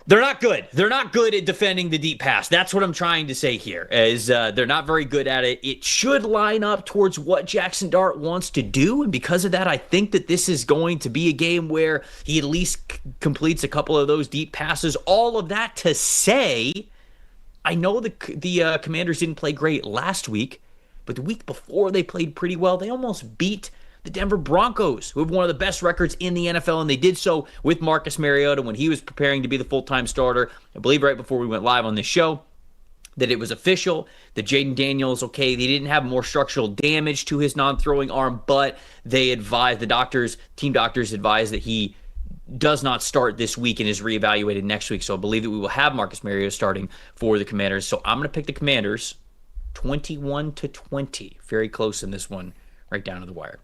they're not good. They're not good at defending the deep pass. That's what I'm trying to say here, is they're not very good at it. It should line up towards what Jackson Dart wants to do, and because of that, I think that this is going to be a game where he at least completes a couple of those deep passes. All of that to say, I know the Commanders didn't play great last week, but the week before they played pretty well. They almost beat the Denver Broncos, who have one of the best records in the NFL, and they did so with Marcus Mariota when he was preparing to be the full-time starter. I believe right before we went live on this show that it was official that Jaden Daniels, okay, they didn't have more structural damage to his non-throwing arm, but they advised, team doctors advised that he does not start this week and is reevaluated next week. So I believe that we will have Marcus Mariota starting for the Commanders. So I'm going to pick the Commanders 21-20. Very close in this one, right down to the wire.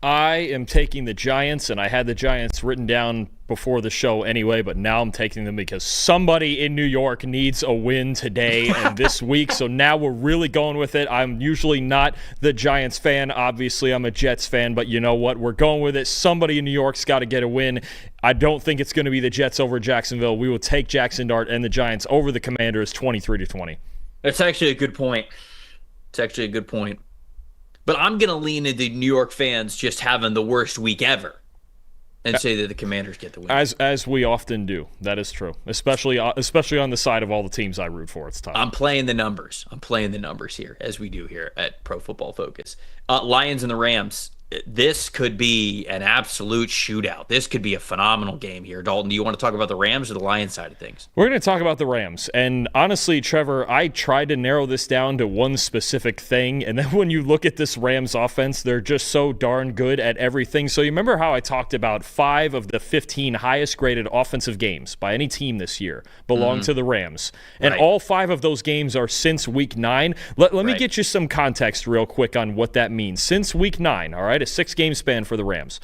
I am taking the Giants, and I had the Giants written down before the show anyway, but now I'm taking them because somebody in New York needs a win today and this week, so now we're really going with it. I'm usually not the Giants fan. Obviously, I'm a Jets fan, but you know what? We're going with it. Somebody in New York's got to get a win. I don't think it's going to be the Jets over Jacksonville. We will take Jackson Dart and the Giants over the Commanders 23-20. That's actually a good point. But I'm going to lean into New York fans just having the worst week ever and say that the Commanders get the win. As we often do. That is true. Especially on the side of all the teams I root for. It's tough. I'm playing the numbers. Here, as we do here at Pro Football Focus. Lions and the Rams. This could be an absolute shootout. This could be a phenomenal game here. Dalton, do you want to talk about the Rams or the Lions side of things? We're going to talk about the Rams. And honestly, Trevor, I tried to narrow this down to one specific thing. And then when you look at this Rams offense, they're just so darn good at everything. So you remember how I talked about 5 of the 15 highest graded offensive games by any team this year belong to the Rams. And all 5 of those games are since week 9. Let me get you some context real quick on what that means. Since week 9, all right? A 6-game span for the Rams.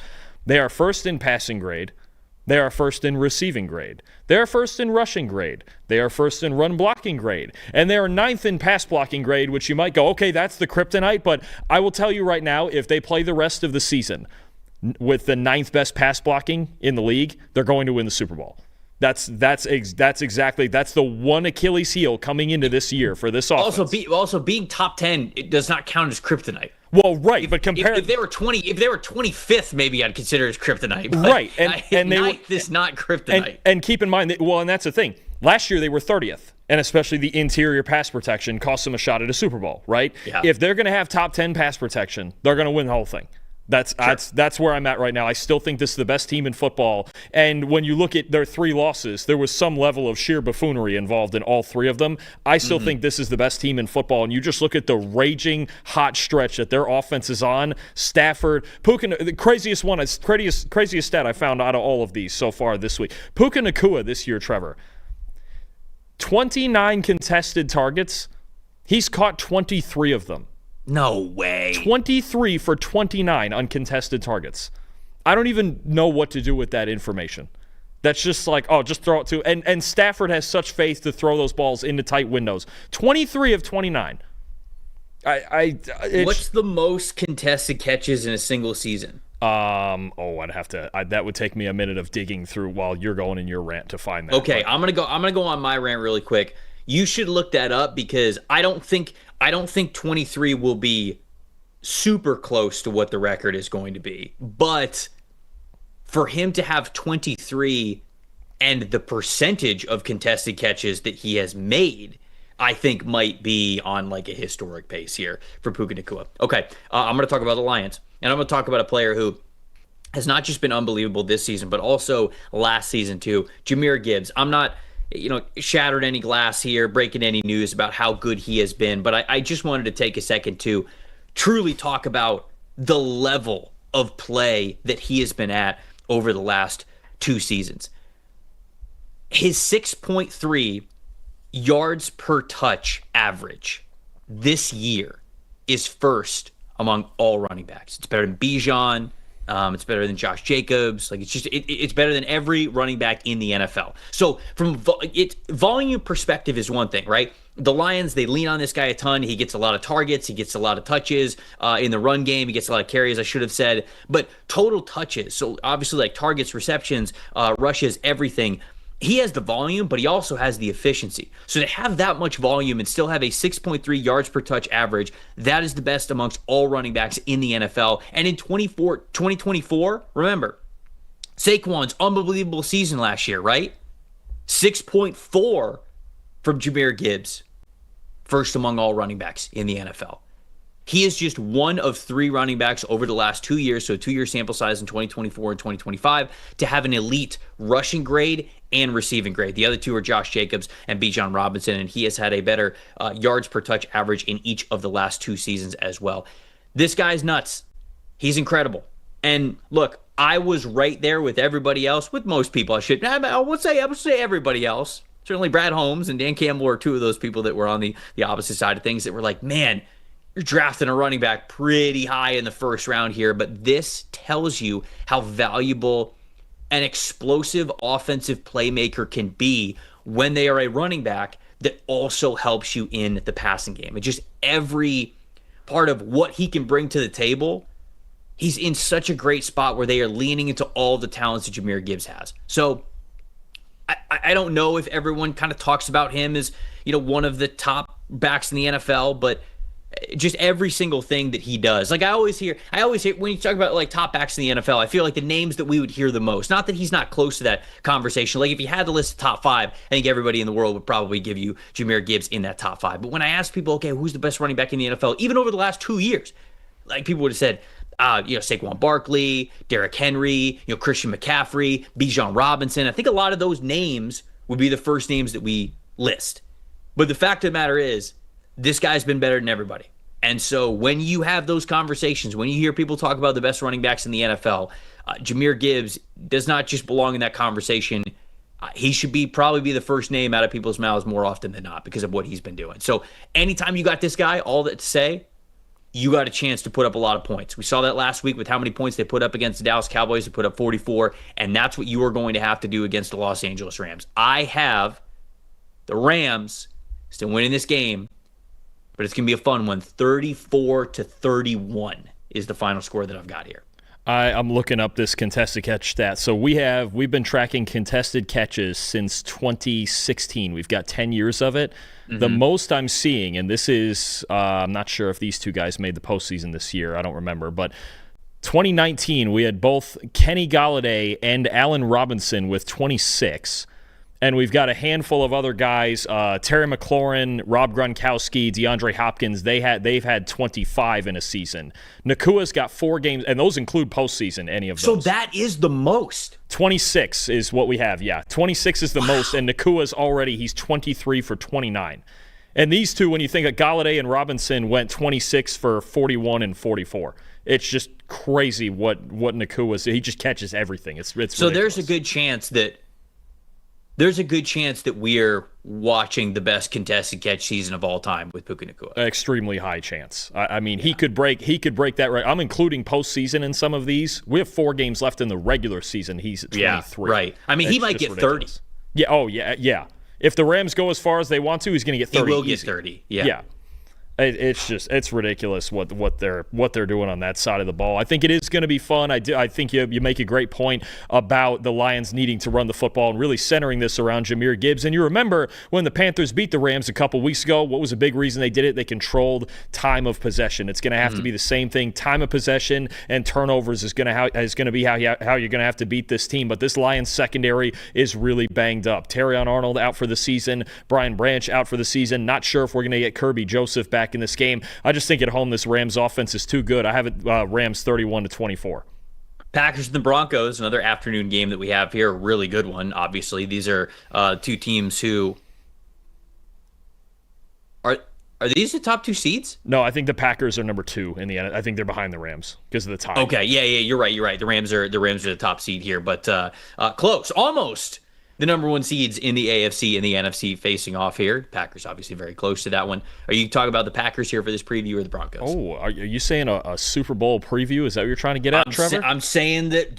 They are first in passing grade. They are first in receiving grade. They are first in rushing grade. They are first in run blocking grade. And they are 9th in pass blocking grade, which you might go, okay, that's the kryptonite. But I will tell you right now, if they play the rest of the season with the 9th best pass blocking in the league, they're going to win the Super Bowl. That's the one Achilles heel coming into this year for this offense. Also being top 10, it does not count as kryptonite. Well, right, but compare if they were 25th, maybe I'd consider it as kryptonite. But right, and they ninth is not kryptonite. And keep in mind that, and that's the thing. Last year they were 30th, and especially the interior pass protection cost them a shot at a Super Bowl, right? Yeah. If they're going to have top 10 pass protection, they're going to win the whole thing. That's where I'm at right now. I still think this is the best team in football. And when you look at their 3 losses, there was some level of sheer buffoonery involved in all 3 of them. I still think this is the best team in football. And you just look at the raging hot stretch that their offense is on. Stafford, Puka, the craziest stat I found out of all of these so far this week. Puka Nacua this year, Trevor. 29 contested targets. He's caught 23 of them. No way. 23 for 29 uncontested targets. I don't even know what to do with that information. That's just like, just throw it to. And Stafford has such faith to throw those balls into tight windows. 23 of 29. What's the most contested catches in a single season? I'd have to. That would take me a minute of digging through while you're going in your rant to find that. Okay, I'm gonna go on my rant really quick. You should look that up because I don't think 23 will be super close to what the record is going to be. But for him to have 23 and the percentage of contested catches that he has made, I think might be on like a historic pace here for Puka Nacua. Okay, I'm going to talk about the Lions, and I'm going to talk about a player who has not just been unbelievable this season, but also last season too, Jahmyr Gibbs. I'm not shattered any glass here, breaking any news about how good he has been. But I just wanted to take a second to truly talk about the level of play that he has been at over the last 2 seasons. His 6.3 yards per touch average this year is first among all running backs. It's better than Bijan. It's better than Josh Jacobs. Like, it's better than every running back in the NFL. So from volume perspective is one thing, right? The Lions, they lean on this guy a ton. He gets a lot of targets. He gets a lot of touches in the run game. He gets a lot of carries, I should have said. But total touches, so obviously like targets, receptions, rushes, everything. He has the volume, but he also has the efficiency. So to have that much volume and still have a 6.3 yards per touch average, that is the best amongst all running backs in the NFL. And in 2024, remember, Saquon's unbelievable season last year, right? 6.4 from Jahmyr Gibbs, first among all running backs in the NFL. He is just one of 3 running backs over the last 2 years, so 2-year sample size in 2024 and 2025, to have an elite rushing grade and receiving grade. The other 2 are Josh Jacobs and Bijan Robinson, and he has had a better yards per touch average in each of the last 2 seasons as well. This guy's nuts. He's incredible. And look, I was right there with everybody else, with most people. I would say everybody else. Certainly Brad Holmes and Dan Campbell are 2 of those people that were on the opposite side of things that were like, man, you're drafting a running back pretty high in the first round here. But this tells you how valuable an explosive offensive playmaker can be when they are a running back that also helps you in the passing game. And just every part of what he can bring to the table, he's in such a great spot where they are leaning into all the talents that Jahmyr Gibbs has. So I don't know if everyone kind of talks about him as, one of the top backs in the NFL, but just every single thing that he does. Like I always hear when you talk about like top backs in the NFL, I feel like the names that we would hear the most, not that he's not close to that conversation. Like if you had to list the top 5, I think everybody in the world would probably give you Jahmyr Gibbs in that top 5. But when I ask people, okay, who's the best running back in the NFL, even over the last 2 years, like people would have said, Saquon Barkley, Derrick Henry, Christian McCaffrey, Bijan Robinson. I think a lot of those names would be the first names that we list. But the fact of the matter is, this guy's been better than everybody. And so when you have those conversations, when you hear people talk about the best running backs in the NFL, Jahmyr Gibbs does not just belong in that conversation. He should probably be the first name out of people's mouths more often than not because of what he's been doing. So anytime you got this guy, all that to say, you got a chance to put up a lot of points. We saw that last week with how many points they put up against the Dallas Cowboys. They put up 44, and that's what you are going to have to do against the Los Angeles Rams. I have the Rams still winning this game, but it's going to be a fun one. 34-31 is the final score that I've got here. I'm looking up this contested catch stat. So we've been tracking contested catches since 2016. We've got 10 years of it. Mm-hmm. The most I'm seeing, and this is, I'm not sure if these 2 guys made the postseason this year. I don't remember. But 2019, we had both Kenny Golladay and Allen Robinson with 26. And we've got a handful of other guys, Terry McLaurin, Rob Gronkowski, DeAndre Hopkins. They've had 25 in a season. Nakua's got 4 games, and those include postseason, any of those. So that is the most. 26 is what we have, yeah. 26 is the most, and Nakua's he's 23 for 29. And these 2, when you think of Golladay and Robinson, went 26 for 41 and 44. It's just crazy what Nakua's. He just catches everything. It's so ridiculous. There's a good chance that we're watching the best contested catch season of all time with Puka Nacua. Extremely high chance. I mean, he could break that right. I'm including postseason in some of these. We have 4 games left in the regular season. He's at 23. Yeah, right. I mean, he might get ridiculous. 30. Yeah. Oh, yeah. If the Rams go as far as they want to, he's going to get 30. He will get 30. Yeah. It's ridiculous what they're doing on that side of the ball. I think it is going to be fun. I think you make a great point about the Lions needing to run the football and really centering this around Jahmyr Gibbs. And you remember when the Panthers beat the Rams a couple weeks ago, what was a big reason they did it? They controlled time of possession. It's going to have to be the same thing. Time of possession and turnovers is going to be how you're going to have to beat this team. But this Lions secondary is really banged up. Terron Arnold out for the season. Brian Branch out for the season. Not sure if we're going to get Kirby Joseph back in this game. I just think at home this Rams offense is too good. I have it Rams 31-24. Packers and the Broncos, another afternoon game that we have here, a really good one. Obviously, these are 2 teams who are these the top 2 seeds? No, I think the Packers are number 2 in the end. I think they're behind the Rams because of the tie. Okay, yeah, you're right. The Rams are the top seed here, but close, almost. the number one seeds in the AFC and the NFC facing off here. Packers obviously very close to that one. Are you talking about the Packers here for this preview or the Broncos? Oh, are you saying a Super Bowl preview? Is that what you're trying to get at, Trevor? I'm saying that,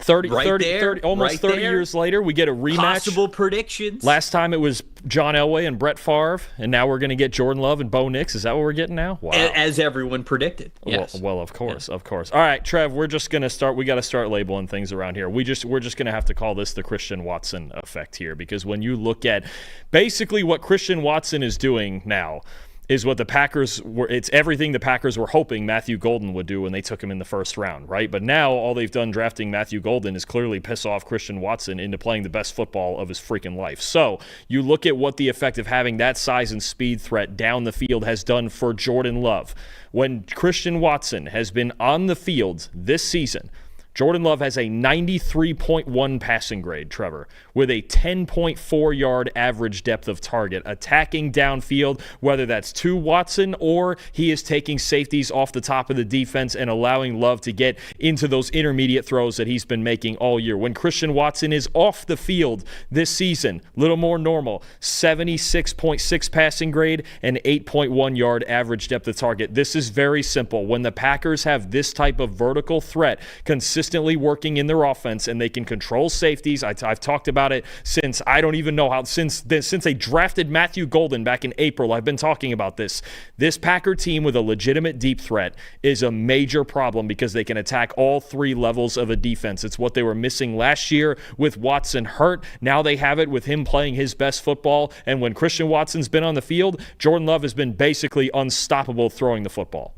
30, right 30, there, 30 almost right 30 there. years later, we get a rematch. Possible predictions. Last time it was John Elway and Brett Favre, and now we're going to get Jordan Love and Bo Nix. Is that what we're getting now? Wow. As everyone predicted. Yes. Well, of course, of course. All right, Trev, we're just going to start. We got to start labeling things around here. We're just going to have to call this the Christian Watson effect here, because when you look at basically what Christian Watson is doing now, is what the Packers were. It's everything the Packers were hoping Matthew Golden would do when they took him in the first round, right? But now all they've done drafting Matthew Golden is clearly piss off Christian Watson into playing the best football of his freaking life. So you look at what the effect of having that size and speed threat down the field has done for Jordan Love. When Christian Watson has been on the field this season, Jordan Love has a 93.1 passing grade, Trevor, with a 10.4 yard average depth of target, attacking downfield, whether that's to Watson or he is taking safeties off the top of the defense and allowing Love to get into those intermediate throws that he's been making all year. When Christian Watson is off the field this season, little more normal, 76.6 passing grade and 8.1 yard average depth of target. This is very simple. When the Packers have this type of vertical threat consistently working in their offense and they can control safeties, I've talked about it since I don't even know how, since they drafted Matthew Golden back in April. I've been talking about this. This Packer team with a legitimate deep threat is a major problem because they can attack all three levels of a defense. It's what they were missing last year with Watson hurt. Now they have it with him playing his best football. And when Christian Watson's been on the field, Jordan Love has been basically unstoppable throwing the football.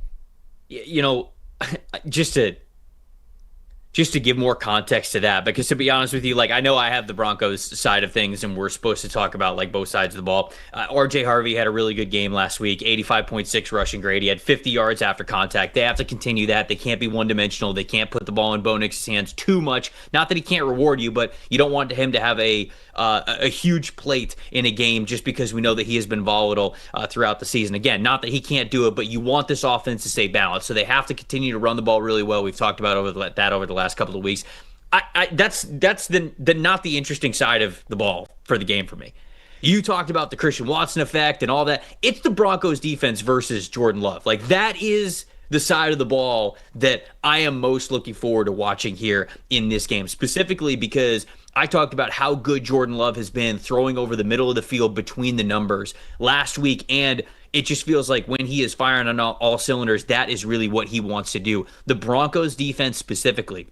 Just to give more context to that, because to be honest with you, I know I have the Broncos side of things and we're supposed to talk about both sides of the ball. RJ Harvey had a really good game last week, 85.6 rushing grade. He had 50 yards after contact. They have to continue that. They can't be one-dimensional. They can't put the ball in Bo Nix's hands too much. Not that he can't reward you, but you don't want him to have a huge plate in a game just because we know that he has been volatile throughout the season. Again, not that he can't do it, but you want this offense to stay balanced. So they have to continue to run the ball really well. We've talked about over the last couple of weeks. That's the not the interesting side of the ball for the game for me. You talked about the Christian Watson effect and all that. It's the Broncos defense versus Jordan Love. That is the side of the ball that I am most looking forward to watching here in this game, specifically because I talked about how good Jordan Love has been throwing over the middle of the field between the numbers last week, and it just feels like when he is firing on all cylinders, that is really what he wants to do. The Broncos defense specifically,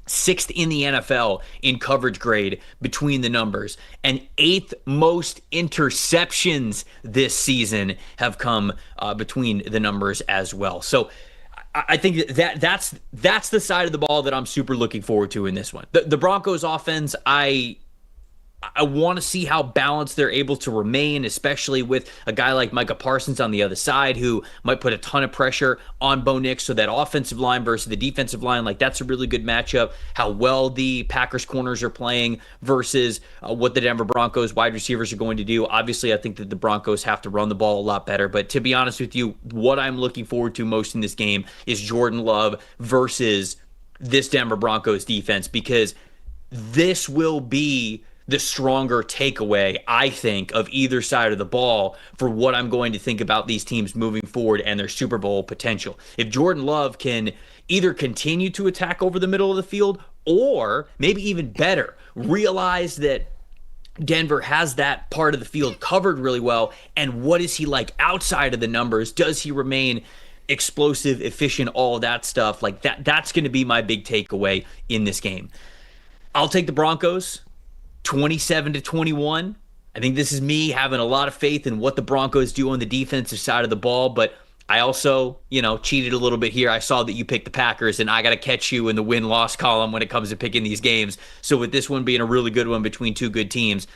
6th in the NFL in coverage grade between the numbers, and 8th most interceptions this season have come between the numbers as well. So I think that's the side of the ball that I'm super looking forward to in this one. The Broncos offense, I want to see how balanced they're able to remain, especially with a guy like Micah Parsons on the other side who might put a ton of pressure on Bo Nix. So that offensive line versus the defensive line, that's a really good matchup. How well the Packers corners are playing versus what the Denver Broncos wide receivers are going to do. Obviously, I think that the Broncos have to run the ball a lot better. But to be honest with you, what I'm looking forward to most in this game is Jordan Love versus this Denver Broncos defense, because this will be the stronger takeaway, I think, of either side of the ball for what I'm going to think about these teams moving forward and their Super Bowl potential. If Jordan Love can either continue to attack over the middle of the field or maybe even better, realize that Denver has that part of the field covered really well, and what is he like outside of the numbers? Does he remain explosive, efficient, all of that stuff? That's going to be my big takeaway in this game. I'll take the Broncos 27-21. I think this is me having a lot of faith in what the Broncos do on the defensive side of the ball, but I also, cheated a little bit here. I saw that you picked the Packers, and I got to catch you in the win-loss column when it comes to picking these games. So with this one being a really good one between two good teams,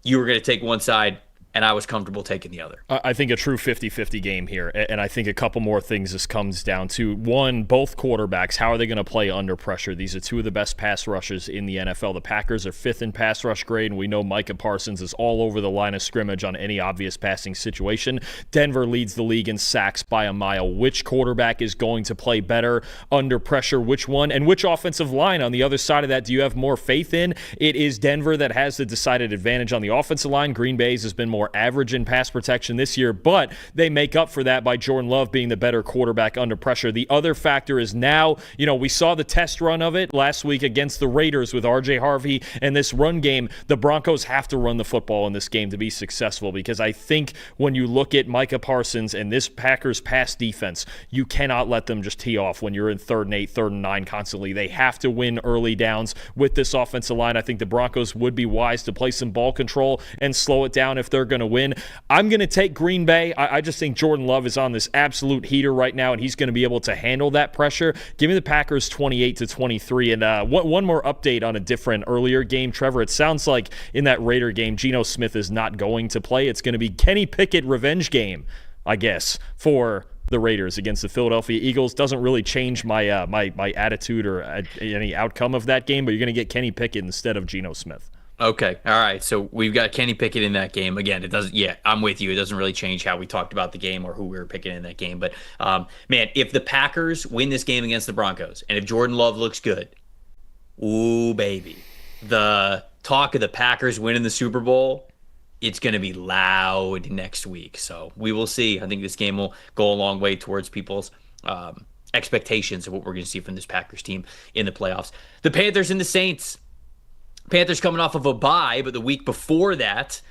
you were going to take one side, and I was comfortable taking the other. I think a true 50-50 game here, and I think a couple more things this comes down to. One, both quarterbacks, how are they going to play under pressure? These are two of the best pass rushers in the NFL. The Packers are 5th in pass rush grade, and we know Micah Parsons is all over the line of scrimmage on any obvious passing situation. Denver leads the league in sacks by a mile. Which quarterback is going to play better under pressure? Which one? And which offensive line on the other side of that do you have more faith in? It is Denver that has the decided advantage on the offensive line. Green Bay's has been more average in pass protection this year, but they make up for that by Jordan Love being the better quarterback under pressure. The other factor is now, we saw the test run of it last week against the Raiders with R.J. Harvey and this run game. The Broncos have to run the football in this game to be successful, because I think when you look at Micah Parsons and this Packers pass defense, you cannot let them just tee off when you're in 3rd and 8, 3rd and 9 constantly. They have to win early downs with this offensive line. I think the Broncos would be wise to play some ball control and slow it down if they're going to win. I'm going to take Green Bay. I just think Jordan Love is on this absolute heater right now, and he's going to be able to handle that pressure. Give me the Packers 28-23. And one more update on a different earlier game, Trevor. It sounds like in that Raider game, Geno Smith is not going to play. It's going to be Kenny Pickett revenge game, I guess, for the Raiders against the Philadelphia Eagles. Doesn't really change my my attitude or any outcome of that game, but you're going to get Kenny Pickett instead of Geno Smith. Okay. All right. So we've got Kenny Pickett in that game. Again, it doesn't, I'm with you. It doesn't really change how we talked about the game or who we were picking in that game. But, man, if the Packers win this game against the Broncos, and if Jordan Love looks good, ooh, baby, the talk of the Packers winning the Super Bowl, it's going to be loud next week. So we will see. I think this game will go a long way towards people's expectations of what we're going to see from this Packers team in the playoffs. The Panthers and the Saints. Panthers coming off of a bye, but the week before that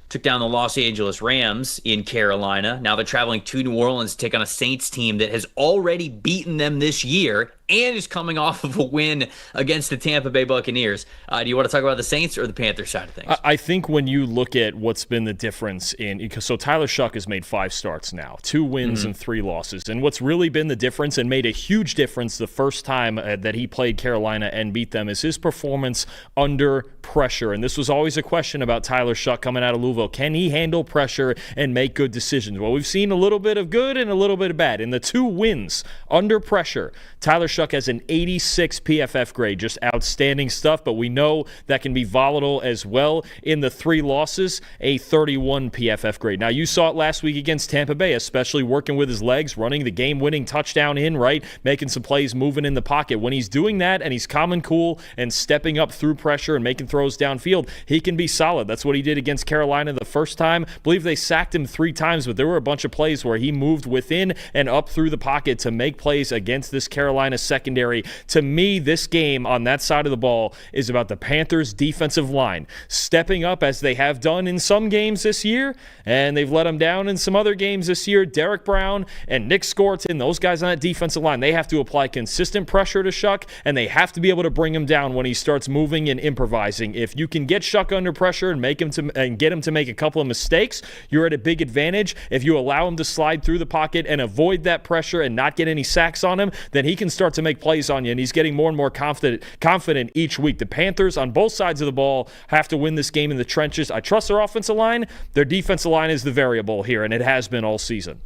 took down the Los Angeles Rams in Carolina. Now they're traveling to New Orleans to take on a Saints team that has already beaten them this year and is coming off of a win against the Tampa Bay Buccaneers. Do you want to talk about the Saints or the Panthers side of things? I think when you look at what's been the difference so Tyler Shuck has made 5 starts now, 2 wins and 3 losses. And what's really been the difference and made a huge difference the first time that he played Carolina and beat them is his performance under pressure. And this was always a question about Tyler Shuck coming out of Louisville. Can he handle pressure and make good decisions? Well, we've seen a little bit of good and a little bit of bad. In the 2 wins under pressure, Tyler Shuck has an 86 PFF grade, just outstanding stuff, but we know that can be volatile as well. In the 3 losses, a 31 PFF grade. Now, you saw it last week against Tampa Bay, especially working with his legs, running the game-winning touchdown in, right? Making some plays, moving in the pocket. When he's doing that and he's calm and cool and stepping up through pressure and making throws downfield, he can be solid. That's what he did against Carolina the first time. I believe they sacked him 3 times, but there were a bunch of plays where he moved within and up through the pocket to make plays against this Carolina secondary. To me, this game on that side of the ball is about the Panthers' defensive line stepping up as they have done in some games this year, and they've let them down in some other games this year. Derek Brown and Nick Skorton, those guys on that defensive line, they have to apply consistent pressure to Shuck, and they have to be able to bring him down when he starts moving and improvising. If you can get Shuck under pressure and get him to make a couple of mistakes, you're at a big advantage. If you allow him to slide through the pocket and avoid that pressure and not get any sacks on him, then he can start to make plays on you, and he's getting more and more confident each week. The Panthers on both sides of the ball have to win this game in the trenches. I trust their offensive line. Their defensive line is the variable here, and it has been all season.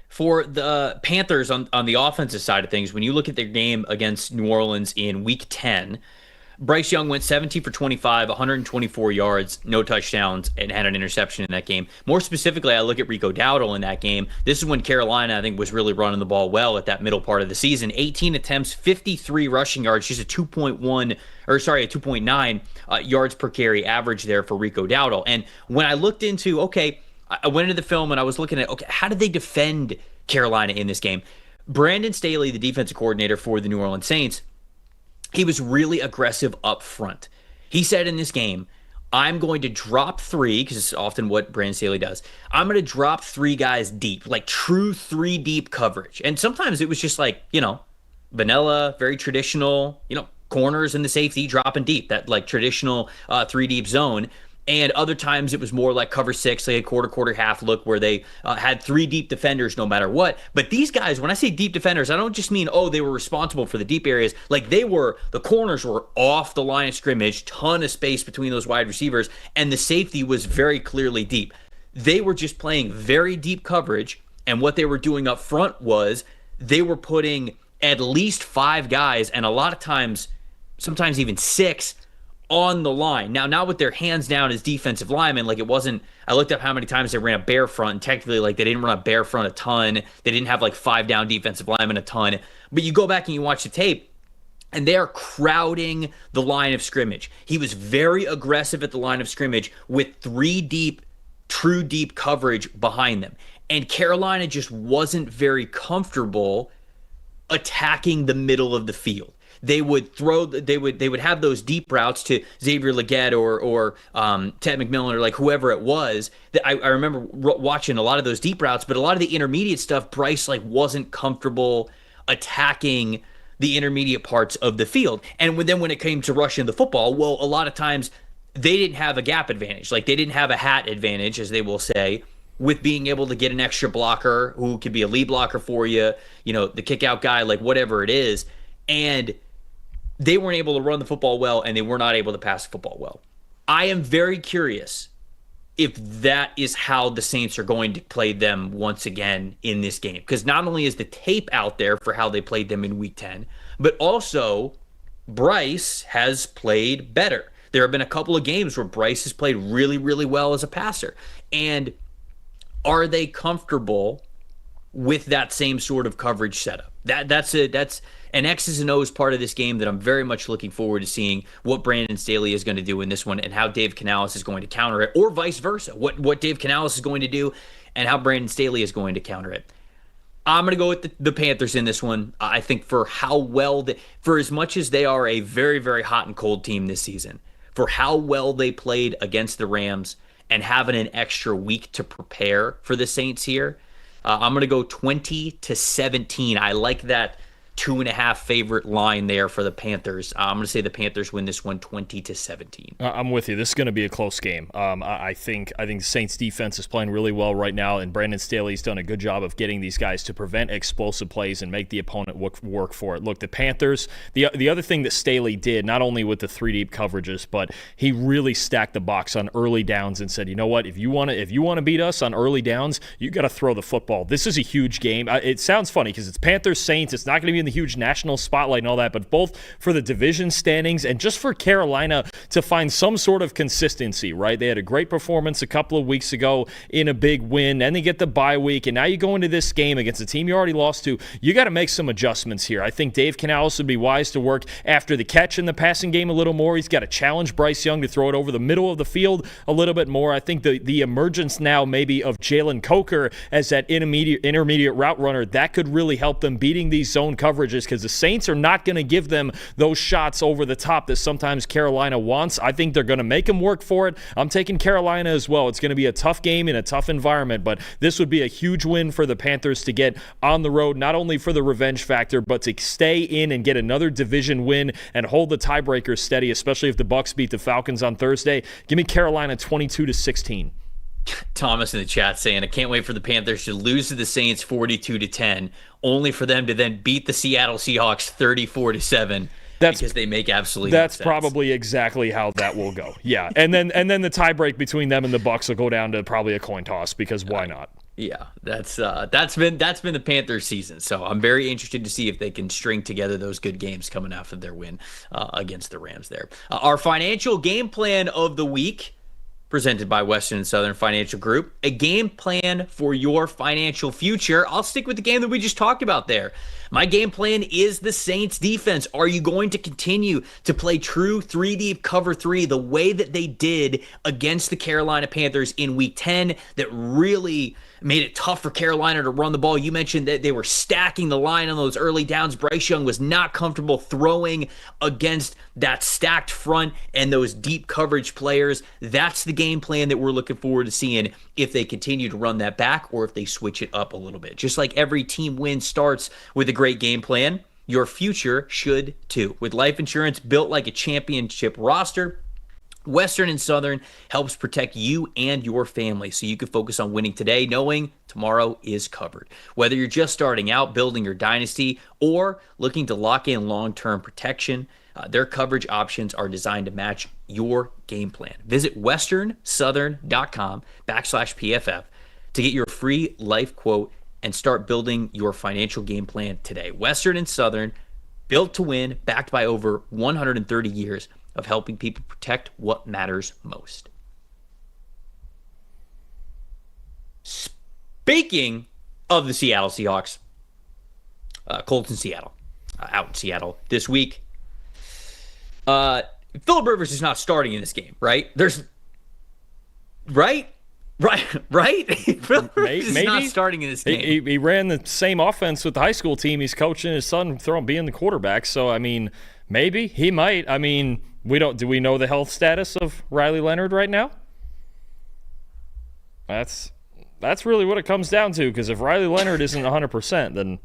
For the Panthers on the offensive side of things, when you look at their game against New Orleans in Week 10, Bryce Young went 17 for 25, 124 yards, no touchdowns, and had an interception in that game. More specifically, I look at Rico Dowdle in that game. This is when Carolina, I think, was really running the ball well at that middle part of the season. 18 attempts, 53 rushing yards, just a 2.9 yards per carry average there for Rico Dowdle. And when I looked into, I went into the film and I was looking at, how did they defend Carolina in this game? Brandon Staley, the defensive coordinator for the New Orleans Saints, he was really aggressive up front. He said in this game, I'm going to drop 3, because it's often what Brandon Staley does. I'm going to drop 3 guys deep, like true 3 deep coverage. And sometimes it was just like, vanilla, very traditional, corners and the safety dropping deep, that like traditional 3 deep zone. And other times it was more like cover 6, like a quarter, half look where they had 3 deep defenders no matter what. But these guys, when I say deep defenders, I don't just mean, they were responsible for the deep areas. Like the corners were off the line of scrimmage, ton of space between those wide receivers, and the safety was very clearly deep. they were just playing very deep coverage, and what they were doing up front was they were putting at least 5 guys, and a lot of times, sometimes even 6, on the line. Now, not with their hands down as defensive linemen. Like, it wasn't, I looked up how many times they ran a bare front, and technically, like, they didn't run a bare front a ton. They didn't have, like, 5 down defensive linemen a ton. But you go back and you watch the tape, and they are crowding the line of scrimmage. He was very aggressive at the line of scrimmage with 3 deep, true deep coverage behind them. And Carolina just wasn't very comfortable attacking the middle of the field. They would have those deep routes to Xavier Legette or Ted McMillan or like whoever it was. I remember watching a lot of those deep routes, but a lot of the intermediate stuff, Bryce like wasn't comfortable attacking the intermediate parts of the field. And then when it came to rushing the football, well, a lot of times they didn't have a gap advantage. Like, they didn't have a hat advantage, as they will say, with being able to get an extra blocker who could be a lead blocker for you, the kick out guy, like whatever it is. And they weren't able to run the football well, and they were not able to pass the football well. I am very curious if that is how the Saints are going to play them once again in this game. Because not only is the tape out there for how they played them in Week 10, but also Bryce has played better. There have been a couple of games where Bryce has played really, really well as a passer. And are they comfortable with that same sort of coverage setup? That's an X's and O's part of this game that I'm very much looking forward to seeing what Brandon Staley is going to do in this one and how Dave Canales is going to counter it, or vice versa. What Dave Canales is going to do and how Brandon Staley is going to counter it. I'm going to go with the Panthers in this one. I think for how well, for as much as they are a very, very hot and cold team this season, for how well they played against the Rams and having an extra week to prepare for the Saints here, I'm going to go 20-17. I like that 2.5 favorite line there for the Panthers. I'm going to say the Panthers win this one 20-17. I'm with you. This is going to be a close game. I think the Saints defense is playing really well right now, and Brandon Staley's done a good job of getting these guys to prevent explosive plays and make the opponent work for it. Look, the Panthers, the other thing that Staley did, not only with the 3 deep coverages, but he really stacked the box on early downs and said, you know what, if you want to beat us on early downs, you got to throw the football. This is a huge game. It sounds funny because it's Panthers Saints. It's not going to be in the huge national spotlight and all that, but both for the division standings and just for Carolina to find some sort of consistency, right? They had a great performance a couple of weeks ago in a big win, and they get the bye week, and now you go into this game against a team you already lost to. You got to make some adjustments here. I think Dave Canales would be wise to work after the catch in the passing game a little more. He's got to challenge Bryce Young to throw it over the middle of the field a little bit more. I think the emergence now maybe of Jalen Coker as that intermediate route runner, that could really help them beating these zone coverages, because the Saints are not going to give them those shots over the top that sometimes Carolina wants. I think they're going to make them work for it. I'm taking Carolina as well. It's going to be a tough game in a tough environment, but this would be a huge win for the Panthers to get on the road, not only for the revenge factor, but to stay in and get another division win and hold the tiebreakers steady, especially if the Bucs beat the Falcons on Thursday. Give me Carolina 22-16. Thomas in the chat saying, I can't wait for the Panthers to lose to the Saints 42-10, only for them to then beat the Seattle Seahawks 34-7. Because they make absolutely no sense. That's probably exactly how that will go. Yeah, and then the tiebreak between them and the Bucs will go down to probably a coin toss, because why not? Yeah, that's been the Panthers season. So I'm very interested to see if they can string together those good games coming after their win against the Rams there. Our financial game plan of the week, presented by Western and Southern Financial Group, a game plan for your financial future. I'll stick with the game that we just talked about there. My game plan is the Saints defense. Are you going to continue to play true 3-deep cover 3 the way that they did against the Carolina Panthers in Week 10 that really made it tough for Carolina to run the ball? You mentioned that they were stacking the line on those early downs. Bryce Young was not comfortable throwing against that stacked front and those deep coverage players. That's the game plan that we're looking forward to seeing if they continue to run that back or if they switch it up a little bit. Just like every team win starts with a great game plan, your future should too. With life insurance built like a championship roster, Western and Southern helps protect you and your family so you can focus on winning today, knowing tomorrow is covered. Whether you're just starting out, building your dynasty, or looking to lock in long-term protection, Their coverage options are designed to match your game plan. Visit westernsouthern.com/PFF to get your free life quote and start building your financial game plan today. Western and Southern, built to win, backed by over 130 years of helping people protect what matters most. Speaking of the Seattle Seahawks, Colts in Seattle, out in Seattle this week. Phillip Rivers is not starting in this game, right? Right. Phillip Rivers is not starting in this game. He ran the same offense with the high school team. He's coaching his son being the quarterback. So, I mean, maybe he might. I mean, do we know the health status of Riley Leonard right now? That's really what it comes down to, because if Riley Leonard isn't 100%, then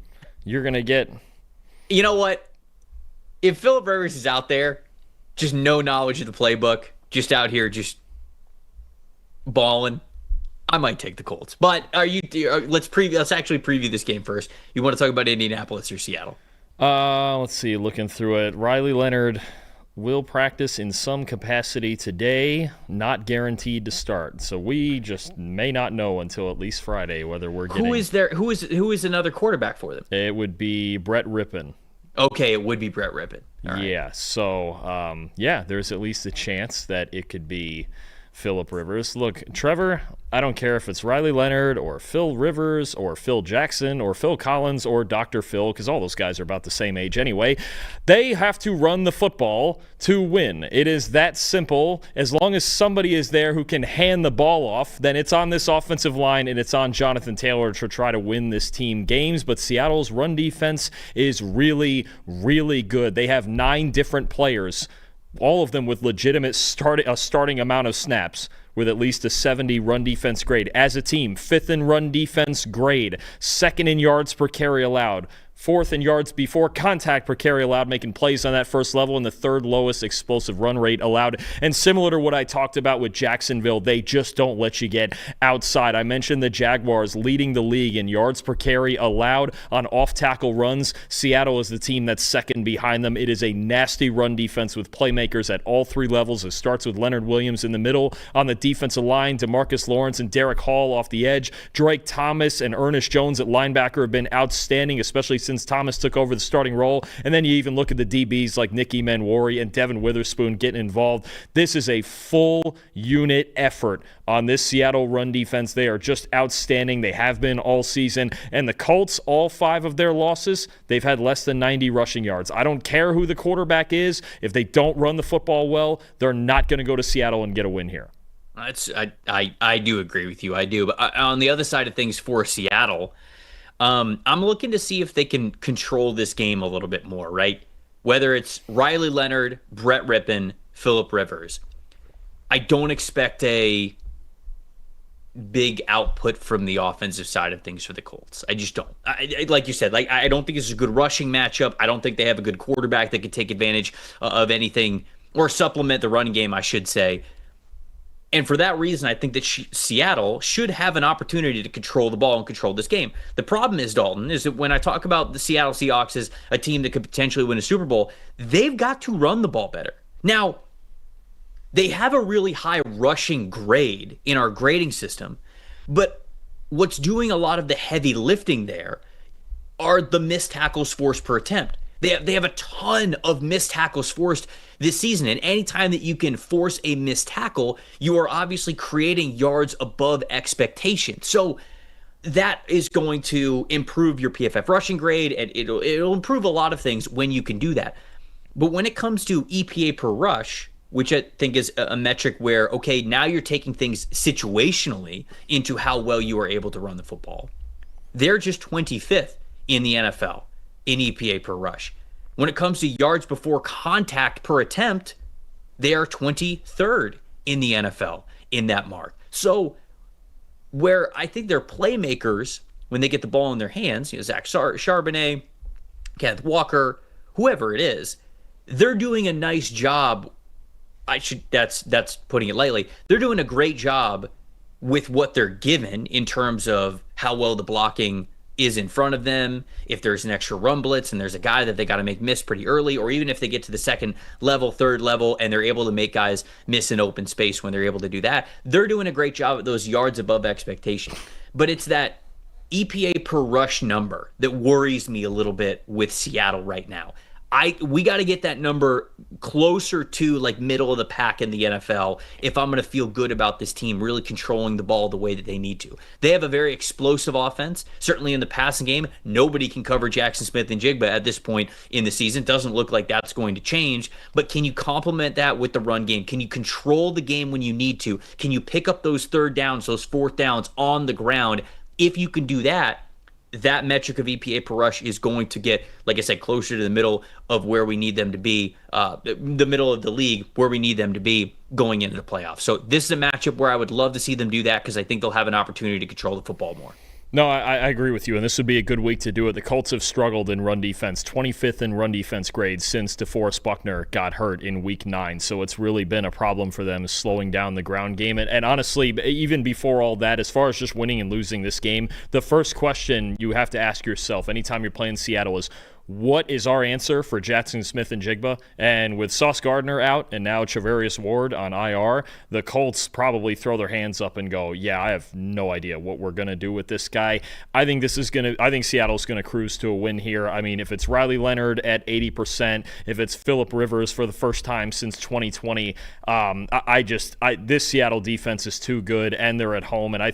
you're going to get... You know what? If Phillip Rivers is out there, just no knowledge of the playbook, just out here just balling, I might take the Colts. But let's actually preview this game first. You want to talk about Indianapolis or Seattle? Let's see. Looking through it, Riley Leonard will practice in some capacity today, not guaranteed to start. So we just may not know until at least Friday whether we're getting... Who is another quarterback for them? It would be Brett Rippon. Okay, it would be Brett Rippon. All right. Yeah, so, there's at least a chance that it could be Phillip Rivers. Look, Trevor, I don't care if it's Riley Leonard or Phil Rivers or Phil Jackson or Phil Collins or Dr. Phil, because all those guys are about the same age anyway. They have to run the football to win. It is that simple. As long as somebody is there who can hand the ball off, then it's on this offensive line and it's on Jonathan Taylor to try to win this team games. But Seattle's run defense is really, really good. They have 9 different players, all of them with legitimate starting amount of snaps, with at least a 70 run defense grade. As a team, 5th in run defense grade, 2nd in yards per carry allowed, 4th in yards before contact per carry allowed, making plays on that first level, and the 3rd lowest explosive run rate allowed. And similar to what I talked about with Jacksonville, they just don't let you get outside. I mentioned the Jaguars leading the league in yards per carry allowed on off-tackle runs. Seattle is the team that's 2nd behind them. It is a nasty run defense with playmakers at all 3 levels. It starts with Leonard Williams in the middle. On the defensive line, DeMarcus Lawrence and Derek Hall off the edge. Drake Thomas and Ernest Jones at linebacker have been outstanding, especially since Thomas took over the starting role. And then you even look at the DBs like Nicky Manwari and Devin Witherspoon getting involved. This is a full unit effort on this Seattle run defense. They are just outstanding. They have been all season. And the Colts, all 5 of their losses, they've had less than 90 rushing yards. I don't care who the quarterback is. If they don't run the football well, they're not going to go to Seattle and get a win here. I do agree with you. I do. But on the other side of things for Seattle, I'm looking to see if they can control this game a little bit more, right? Whether it's Riley Leonard, Brett Rippon, Phillip Rivers. I don't expect a big output from the offensive side of things for the Colts. I just don't. Like you said, I don't think this is a good rushing matchup. I don't think they have a good quarterback that could take advantage of anything or supplement the running game, I should say. And for that reason, I think that Seattle should have an opportunity to control the ball and control this game. The problem is, Dalton, is that when I talk about the Seattle Seahawks as a team that could potentially win a Super Bowl, they've got to run the ball better. Now, they have a really high rushing grade in our grading system, but what's doing a lot of the heavy lifting there are the missed tackles forced per attempt. They have a ton of missed tackles forced this season, and anytime that you can force a missed tackle, you are obviously creating yards above expectation. So that is going to improve your PFF rushing grade, and it'll improve a lot of things when you can do that. But when it comes to EPA per rush, which I think is a metric where, okay, now you're taking things situationally into how well you are able to run the football, they're just 25th in the NFL in EPA per rush. When it comes to yards before contact per attempt, they are 23rd in the NFL in that mark. So where I think their playmakers, when they get the ball in their hands, Zach Charbonnet, Kenneth Walker, whoever it is, they're doing a nice job. That's putting it lightly. They're doing a great job with what they're given in terms of how well the blocking is in front of them, if there's an extra run blitz and there's a guy that they got to make miss pretty early, or even if they get to the second level, third level, and they're able to make guys miss in open space when they're able to do that, they're doing a great job at those yards above expectation. But it's that EPA per rush number that worries me a little bit with Seattle right now. We got to get that number closer to like middle of the pack in the NFL if I'm going to feel good about this team really controlling the ball the way that they need to. They have a very explosive offense. Certainly in the passing game, nobody can cover Jackson Smith and Jigba at this point in the season. Doesn't look like that's going to change. But can you complement that with the run game? Can you control the game when you need to? Can you pick up those third downs, those fourth downs on the ground? If you can do that, that metric of EPA per rush is going to get, like I said, closer to the middle of where we need them to be, the middle of the league where we need them to be going into the playoffs. So this is a matchup where I would love to see them do that because I think they'll have an opportunity to control the football more. No, I agree with you, and this would be a good week to do it. The Colts have struggled in run defense, 25th in run defense grades since DeForest Buckner got hurt in Week 9, so it's really been a problem for them slowing down the ground game. And honestly, even before all that, as far as just winning and losing this game, the first question you have to ask yourself anytime you're playing Seattle is, what is our answer for Jackson Smith and Jigba? And with Sauce Gardner out and now Charvarius Ward on IR, the Colts probably throw their hands up and go, yeah, I have no idea what we're going to do with this guy. I think Seattle's going to cruise to a win here. I mean, if it's Riley Leonard at 80%, if it's Phillip Rivers for the first time since 2020, this Seattle defense is too good, and they're at home, and I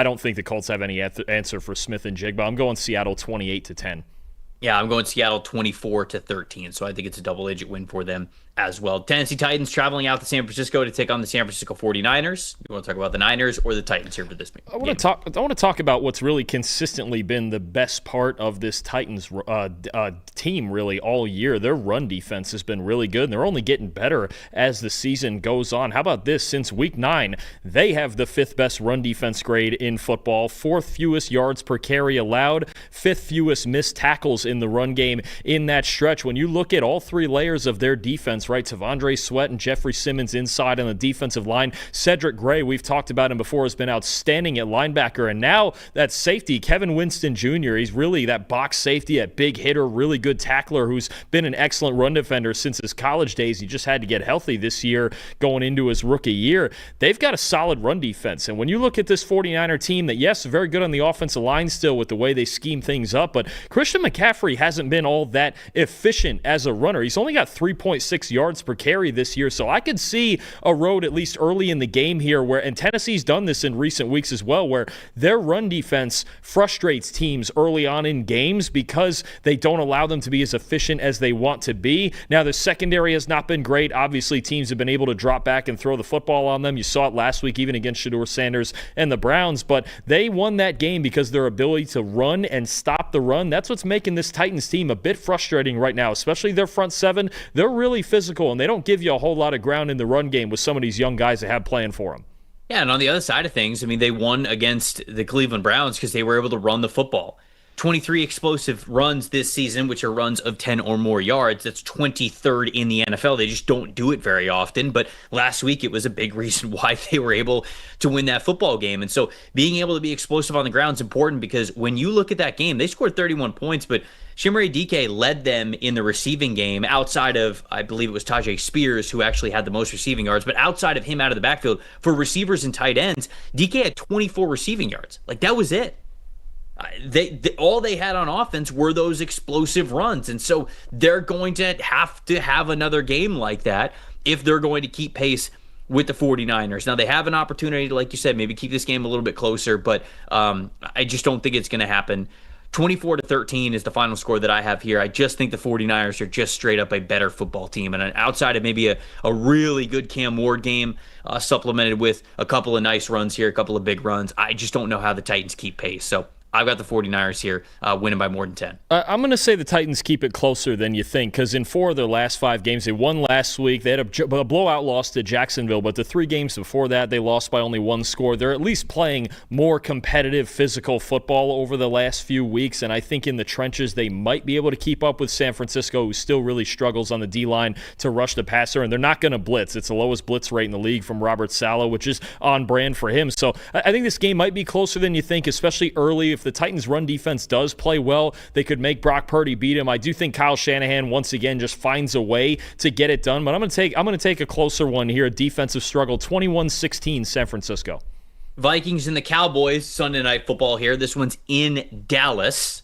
don't think the Colts have any answer for Smith and Jigba. I'm going Seattle 28-10. Yeah, I'm going Seattle 24-13, so I think it's a double-digit win for them as well. Tennessee Titans traveling out to San Francisco to take on the San Francisco 49ers. You want to talk about the Niners or the Titans here for this game? I want to talk about what's really consistently been the best part of this Titans team really all year. Their run defense has been really good, and they're only getting better as the season goes on. How about this? Since Week 9, they have the 5th best run defense grade in football, 4th fewest yards per carry allowed, 5th fewest missed tackles in the run game in that stretch. When you look at all three layers of their defense, right, Tavondre Sweat and Jeffrey Simmons inside on the defensive line. Cedric Gray, we've talked about him before, has been outstanding at linebacker. And now that safety, Kevin Winston Jr., he's really that box safety, a big hitter, really good tackler who's been an excellent run defender since his college days. He just had to get healthy this year going into his rookie year. They've got a solid run defense. And when you look at this 49er team that, yes, very good on the offensive line still with the way they scheme things up, but Christian McCaffrey hasn't been all that efficient as a runner. He's only got 3.6 yards per carry this year, so I could see a road at least early in the game here where, and Tennessee's done this in recent weeks as well, where their run defense frustrates teams early on in games because they don't allow them to be as efficient as they want to be. Now, the secondary has not been great. Obviously, teams have been able to drop back and throw the football on them. You saw it last week even against Shedeur Sanders and the Browns, but they won that game because their ability to run and stop the run, that's what's making this Titans team a bit frustrating right now, especially their front seven. They're really physical, and they don't give you a whole lot of ground in the run game with some of these young guys they have playing for them. Yeah, and on the other side of things, I mean, they won against the Cleveland Browns because they were able to run the football. 23 explosive runs this season, which are runs of 10 or more yards. That's 23rd in the NFL. They just don't do it very often. But last week, it was a big reason why they were able to win that football game. And so being able to be explosive on the ground is important because when you look at that game, they scored 31 points, but Chimere Dike led them in the receiving game outside of, I believe it was Tajay Spears who actually had the most receiving yards, but outside of him out of the backfield for receivers and tight ends, Dike had 24 receiving yards. Like, that was it. All they had on offense were those explosive runs. And so they're going to have another game like that if they're going to keep pace with the 49ers. Now, they have an opportunity to, like you said, maybe keep this game a little bit closer, but I just don't think it's going to happen. 24-13 is the final score that I have here. I just think the 49ers are just straight up a better football team. And outside of maybe a really good Cam Ward game, supplemented with a couple of nice runs here, a couple of big runs, I just don't know how the Titans keep pace. So I've got the 49ers here winning by more than 10. I'm going to say the Titans keep it closer than you think because in 4 of their last 5 games, they won last week. They had a blowout loss to Jacksonville, but the 3 games before that, they lost by only 1 score. They're at least playing more competitive physical football over the last few weeks, and I think in the trenches, they might be able to keep up with San Francisco, who still really struggles on the D-line to rush the passer, and they're not going to blitz. It's the lowest blitz rate in the league from Robert Saleh, which is on brand for him. So I think this game might be closer than you think, especially early if the Titans' run defense does play well, they could make Brock Purdy beat him. I do think Kyle Shanahan once again just finds a way to get it done, but I'm going to take a closer one here, a defensive struggle, 21-16 San Francisco. Vikings and the Cowboys, Sunday Night Football here. This one's in Dallas.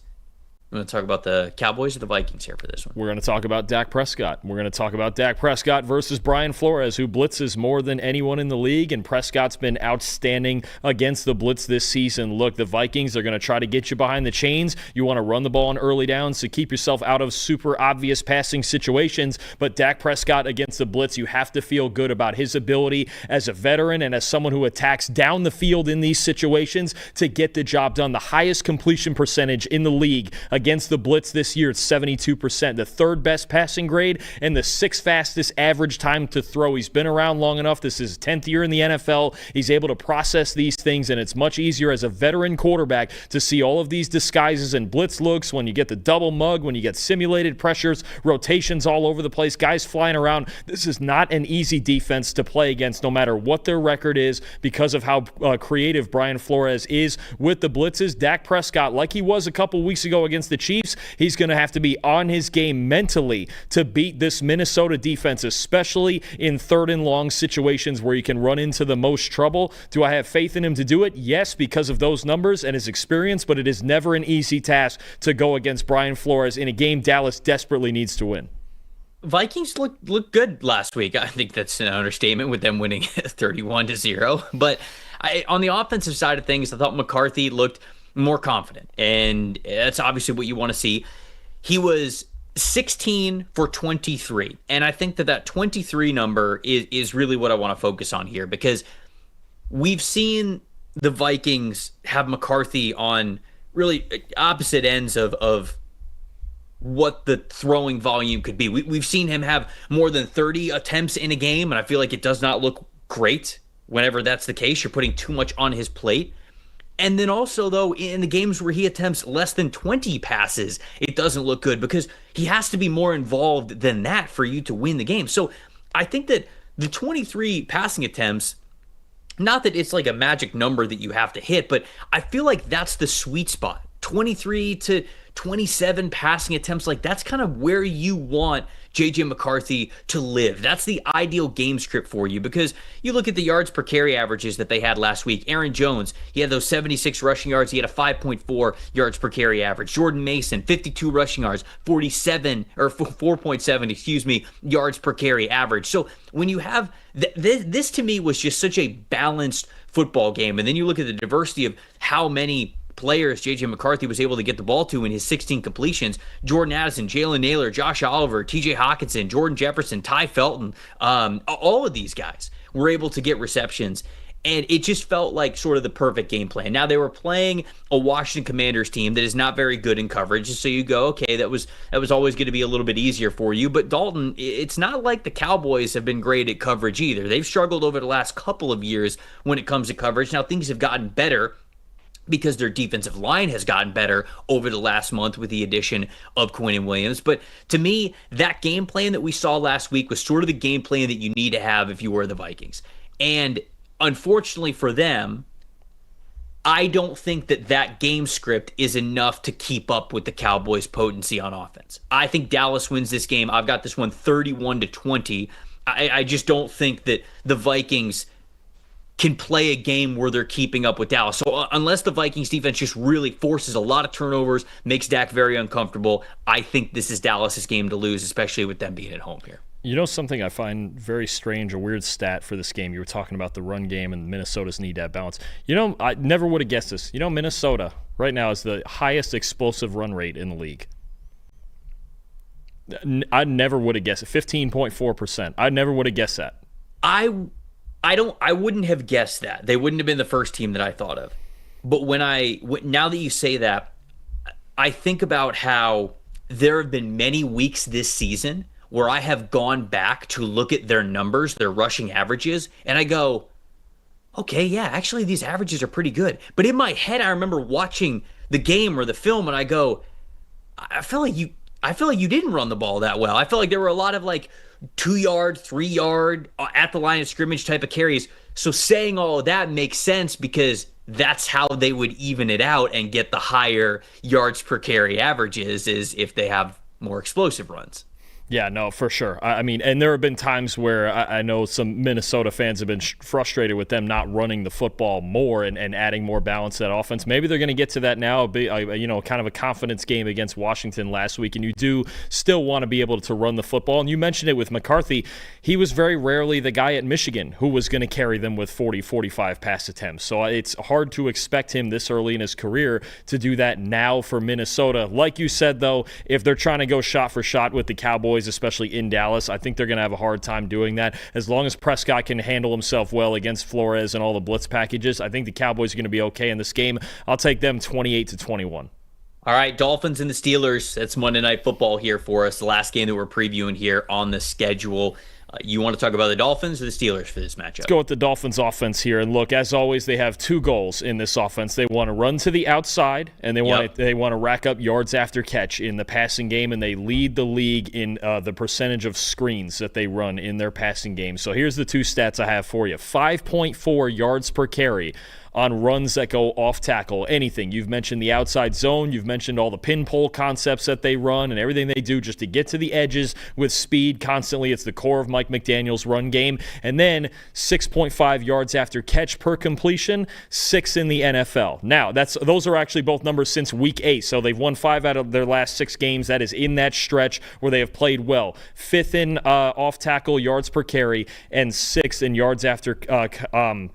I'm going to talk about the Cowboys or the Vikings here for this one. We're going to talk about Dak Prescott. We're going to talk about Dak Prescott versus Brian Flores, who blitzes more than anyone in the league, and Prescott's been outstanding against the blitz this season. Look, the Vikings are going to try to get you behind the chains. You want to run the ball on early downs to keep yourself out of super obvious passing situations, but Dak Prescott against the blitz, you have to feel good about his ability as a veteran and as someone who attacks down the field in these situations to get the job done. The highest completion percentage in the league against the blitz this year, it's 72%, the third best passing grade and the sixth fastest average time to throw. He's been around long enough. This is his 10th year in the NFL. He's able to process these things, and it's much easier as a veteran quarterback to see all of these disguises and blitz looks when you get the double mug, when you get simulated pressures, rotations all over the place, guys flying around. This is not an easy defense to play against, no matter what their record is, because of how creative Brian Flores is with the blitzes. Dak Prescott, like he was a couple weeks ago against the Chiefs, he's going to have to be on his game mentally to beat this Minnesota defense, especially in third and long situations where you can run into the most trouble. Do I have faith in him to do it? Yes, because of those numbers and his experience, but it is never an easy task to go against Brian Flores in a game Dallas desperately needs to win. Vikings looked good last week. I think that's an understatement with them winning 31-0. But on the offensive side of things, I thought McCarthy looked more confident, and that's obviously what you want to see. He was 16 for 23, and I think that 23 number is really what I want to focus on here, because we've seen the Vikings have McCarthy on really opposite ends of what the throwing volume could be. We've seen him have more than 30 attempts in a game, and I feel like it does not look great whenever that's the case. You're putting too much on his plate. And then also, though, in the games where he attempts less than 20 passes, it doesn't look good, because he has to be more involved than that for you to win the game. So I think that the 23 passing attempts, not that it's like a magic number that you have to hit, but I feel like that's the sweet spot. 23 to 27 passing attempts, like that's kind of where you want JJ McCarthy to live. That's the ideal game script for you, because you look at the yards per carry averages that they had last week. Aaron Jones, he had those 76 rushing yards. He had a 5.4 yards per carry average. Jordan Mason, 52 rushing yards, 4.7 yards per carry average. So when you have this to me was just such a balanced football game. And then you look at the diversity of how many players J.J. McCarthy was able to get the ball to in his 16 completions. Jordan Addison, Jalen Naylor, Josh Oliver, T.J. Hawkinson, Jordan Jefferson, Ty Felton, all of these guys were able to get receptions. And it just felt like sort of the perfect game plan. Now, they were playing a Washington Commanders team that is not very good in coverage. So you go, okay, that was always going to be a little bit easier for you. But Dalton, it's not like the Cowboys have been great at coverage either. They've struggled over the last couple of years when it comes to coverage. Now, things have gotten better because their defensive line has gotten better over the last month with the addition of Quinnen Williams. But to me, that game plan that we saw last week was sort of the game plan that you need to have if you were the Vikings. And unfortunately for them, I don't think that game script is enough to keep up with the Cowboys' potency on offense. I think Dallas wins this game. I've got this one 31-20. I just don't think that the Vikings can play a game where they're keeping up with Dallas. So unless the Vikings defense just really forces a lot of turnovers, makes Dak very uncomfortable, I think this is Dallas's game to lose, especially with them being at home here. You know something I find very strange, a weird stat for this game? You were talking about the run game and Minnesota's need that balance. You know, I never would have guessed this. You know, Minnesota right now is the highest explosive run rate in the league. I never would have guessed it. 15.4%. I never would have guessed that. I wouldn't have guessed that. They wouldn't have been the first team that I thought of. But now that you say that, I think about how there have been many weeks this season where I have gone back to look at their numbers, their rushing averages, and I go, okay, yeah, actually these averages are pretty good. But in my head, I remember watching the game or the film, and I go, I feel like you didn't run the ball that well. I felt like there were a lot of like 2-yard, 3-yard at the line of scrimmage type of carries. So saying all of that makes sense because that's how they would even it out and get the higher yards per carry averages, is if they have more explosive runs. Yeah, no, for sure. I mean, and there have been times where I know some Minnesota fans have been frustrated with them not running the football more and adding more balance to that offense. Maybe they're going to get to that now, kind of a confidence game against Washington last week, and you do still want to be able to run the football. And you mentioned it with McCarthy. He was very rarely the guy at Michigan who was going to carry them with 40, 45 pass attempts. So it's hard to expect him this early in his career to do that now for Minnesota. Like you said, though, if they're trying to go shot for shot with the Cowboys, especially in Dallas, I think they're going to have a hard time doing that. As long as Prescott can handle himself well against Flores and all the blitz packages, I think the Cowboys are going to be okay in this game. I'll take them 28-21. All right, Dolphins and the Steelers. That's Monday Night Football here for us. The last game that we're previewing here on the schedule. You want to talk about the Dolphins or the Steelers for this matchup? Let's go with the Dolphins offense here. And look, as always, they have two goals in this offense. They want to run to the outside, and they want to rack up yards after catch in the passing game, and they lead the league in the percentage of screens that they run in their passing game. So here's the two stats I have for you. 5.4 yards per carry on runs that go off tackle, anything. You've mentioned the outside zone. You've mentioned all the pin pole concepts that they run and everything they do just to get to the edges with speed constantly. It's the core of Mike McDaniel's run game. And then 6.5 yards after catch per completion, 6th in the NFL. Now, those are actually both numbers since week 8. So they've won 5 out of their last 6 games. That is in that stretch where they have played well. 5th in off tackle yards per carry and 6th in yards after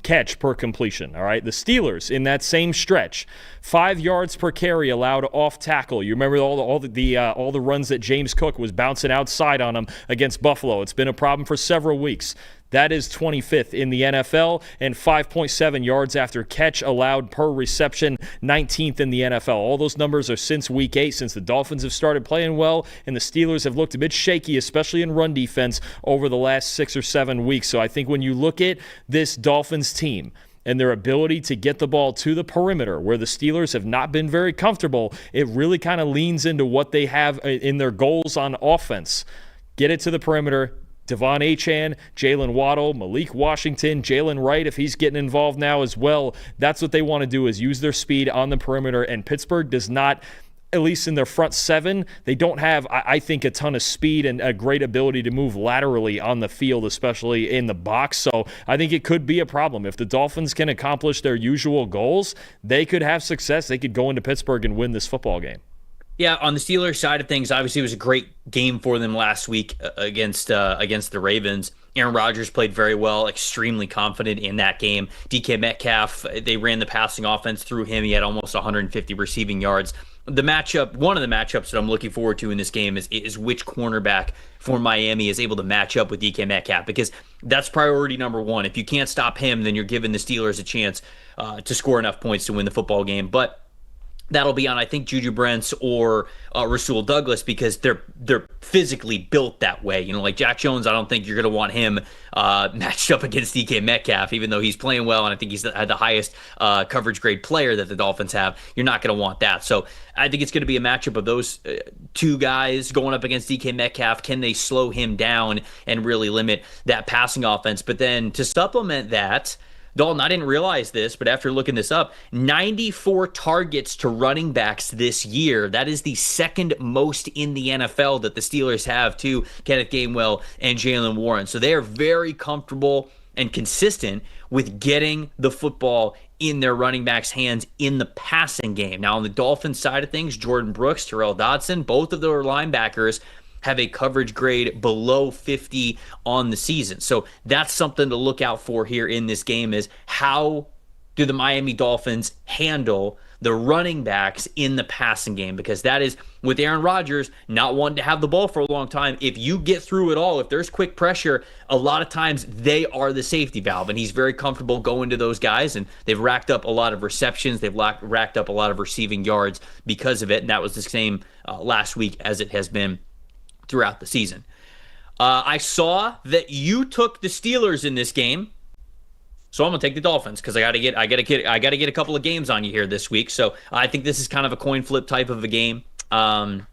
catch per completion. All right. The Steelers in that same stretch, 5 yards per carry allowed off tackle. You remember all the runs that James Cook was bouncing outside on them against Buffalo. It's been a problem for several weeks. That is 25th in the NFL, and 5.7 yards after catch allowed per reception, 19th in the NFL. All those numbers are since week 8, since the Dolphins have started playing well, and the Steelers have looked a bit shaky, especially in run defense, over the last 6 or 7 weeks. So I think when you look at this Dolphins team and their ability to get the ball to the perimeter, where the Steelers have not been very comfortable, it really kind of leans into what they have in their goals on offense. Get it to the perimeter. Devon Achane, Jalen Waddle, Malik Washington, Jalen Wright, if he's getting involved now as well. That's what they want to do, is use their speed on the perimeter, and Pittsburgh does not, at least in their front 7, they don't have, I think, a ton of speed and a great ability to move laterally on the field, especially in the box. So I think it could be a problem. If the Dolphins can accomplish their usual goals, they could have success. They could go into Pittsburgh and win this football game. Yeah, on the Steelers side of things, obviously it was a great game for them last week against the Ravens. Aaron Rodgers played very well, extremely confident in that game. DK Metcalf, they ran the passing offense through him. He had almost 150 receiving yards. One of the matchups that I'm looking forward to in this game is which cornerback for Miami is able to match up with DK Metcalf, because that's priority number 1. If you can't stop him, then you're giving the Steelers a chance to score enough points to win the football game. But that'll be on, I think, Juju Brents or Rasul Douglas, because they're physically built that way. You know, like Jack Jones, I don't think you're going to want him matched up against DK Metcalf, even though he's playing well, and I think he's the highest coverage grade player that the Dolphins have. You're not going to want that. So I think it's going to be a matchup of those two guys going up against DK Metcalf. Can they slow him down and really limit that passing offense? But then to supplement that, Dalton, I didn't realize this, but after looking this up, 94 targets to running backs this year. That is the second most in the NFL that the Steelers have to Kenneth Gainwell and Jalen Warren. So they are very comfortable and consistent with getting the football in their running backs' hands in the passing game. Now, on the Dolphins side of things, Jordan Brooks, Terrell Dodson, both of their linebackers have a coverage grade below 50 on the season. So that's something to look out for here in this game, is how do the Miami Dolphins handle the running backs in the passing game? Because that is, with Aaron Rodgers not wanting to have the ball for a long time, if you get through it all, if there's quick pressure, a lot of times they are the safety valve, and he's very comfortable going to those guys, and they've racked up a lot of receptions. They've racked up a lot of receiving yards because of it, and that was the same last week as it has been throughout the season. I saw that you took the Steelers in this game, so I'm gonna take the Dolphins, because I gotta get a couple of games on you here this week. So I think this is kind of a coin flip type of a game, and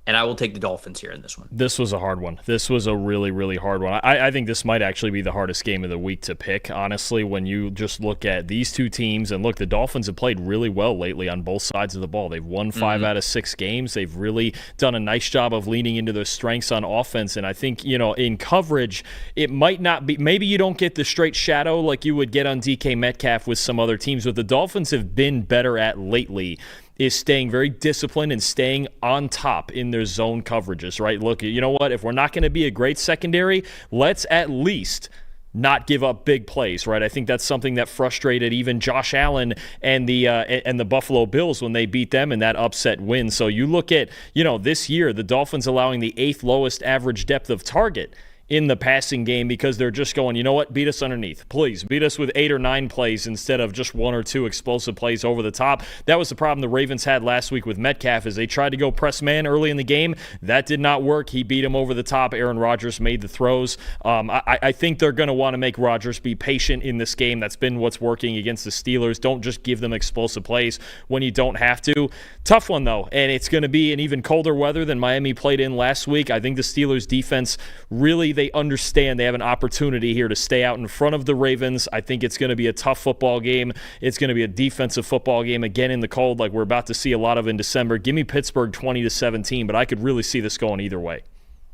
and I will take the Dolphins here in this one. This was a hard one. This was a really, really hard one. I think this might actually be the hardest game of the week to pick, honestly, when you just look at these two teams. And look, the Dolphins have played really well lately on both sides of the ball. They've won 5 out of 6 games. They've really done a nice job of leaning into their strengths on offense. And I think, in coverage, it might not be – maybe you don't get the straight shadow like you would get on DK Metcalf with some other teams. What the Dolphins have been better at lately is staying very disciplined and staying on top in their zone coverages, right? Look, you know what? If we're not going to be a great secondary, let's at least not give up big plays, right? I think that's something that frustrated even Josh Allen and the Buffalo Bills when they beat them in that upset win. So you look at, this year, the Dolphins allowing the 8th lowest average depth of target in the passing game because they're just going, you know what, beat us underneath. Please, beat us with 8 or 9 plays instead of just 1 or 2 explosive plays over the top. That was the problem the Ravens had last week with Metcalf as they tried to go press man early in the game. That did not work. He beat him over the top. Aaron Rodgers made the throws. I think they're going to want to make Rodgers be patient in this game. That's been what's working against the Steelers. Don't just give them explosive plays when you don't have to. Tough one, though, and it's going to be an even colder weather than Miami played in last week. I think the Steelers defense really, they understand they have an opportunity here to stay out in front of the Ravens. I think it's going to be a tough football game. It's going to be a defensive football game again in the cold like we're about to see a lot of in December. Give me Pittsburgh 20-17, but I could really see this going either way.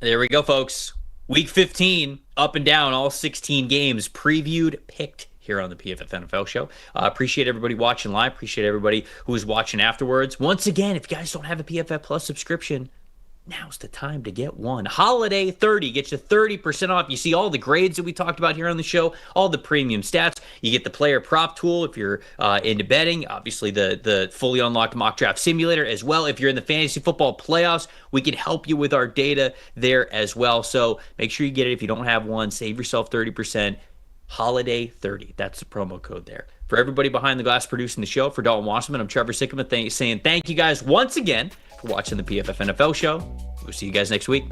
There we go, folks. Week 15, up and down, all 16 games previewed, picked here on the PFF NFL show. Appreciate everybody watching live. Appreciate everybody who is watching afterwards. Once again, if you guys don't have a PFF Plus subscription, now's the time to get one. Holiday 30 gets you 30% off. You see all the grades that we talked about here on the show, all the premium stats. You get the player prop tool if you're into betting. Obviously, the fully unlocked mock draft simulator as well. If you're in the fantasy football playoffs, we can help you with our data there as well. So make sure you get it. If you don't have one, save yourself 30%. Holiday 30. That's the promo code there. For everybody behind the glass producing the show, for Dalton Wasserman, I'm Trevor Sikkema saying thank you guys once again for watching the PFF NFL show. We'll see you guys next week.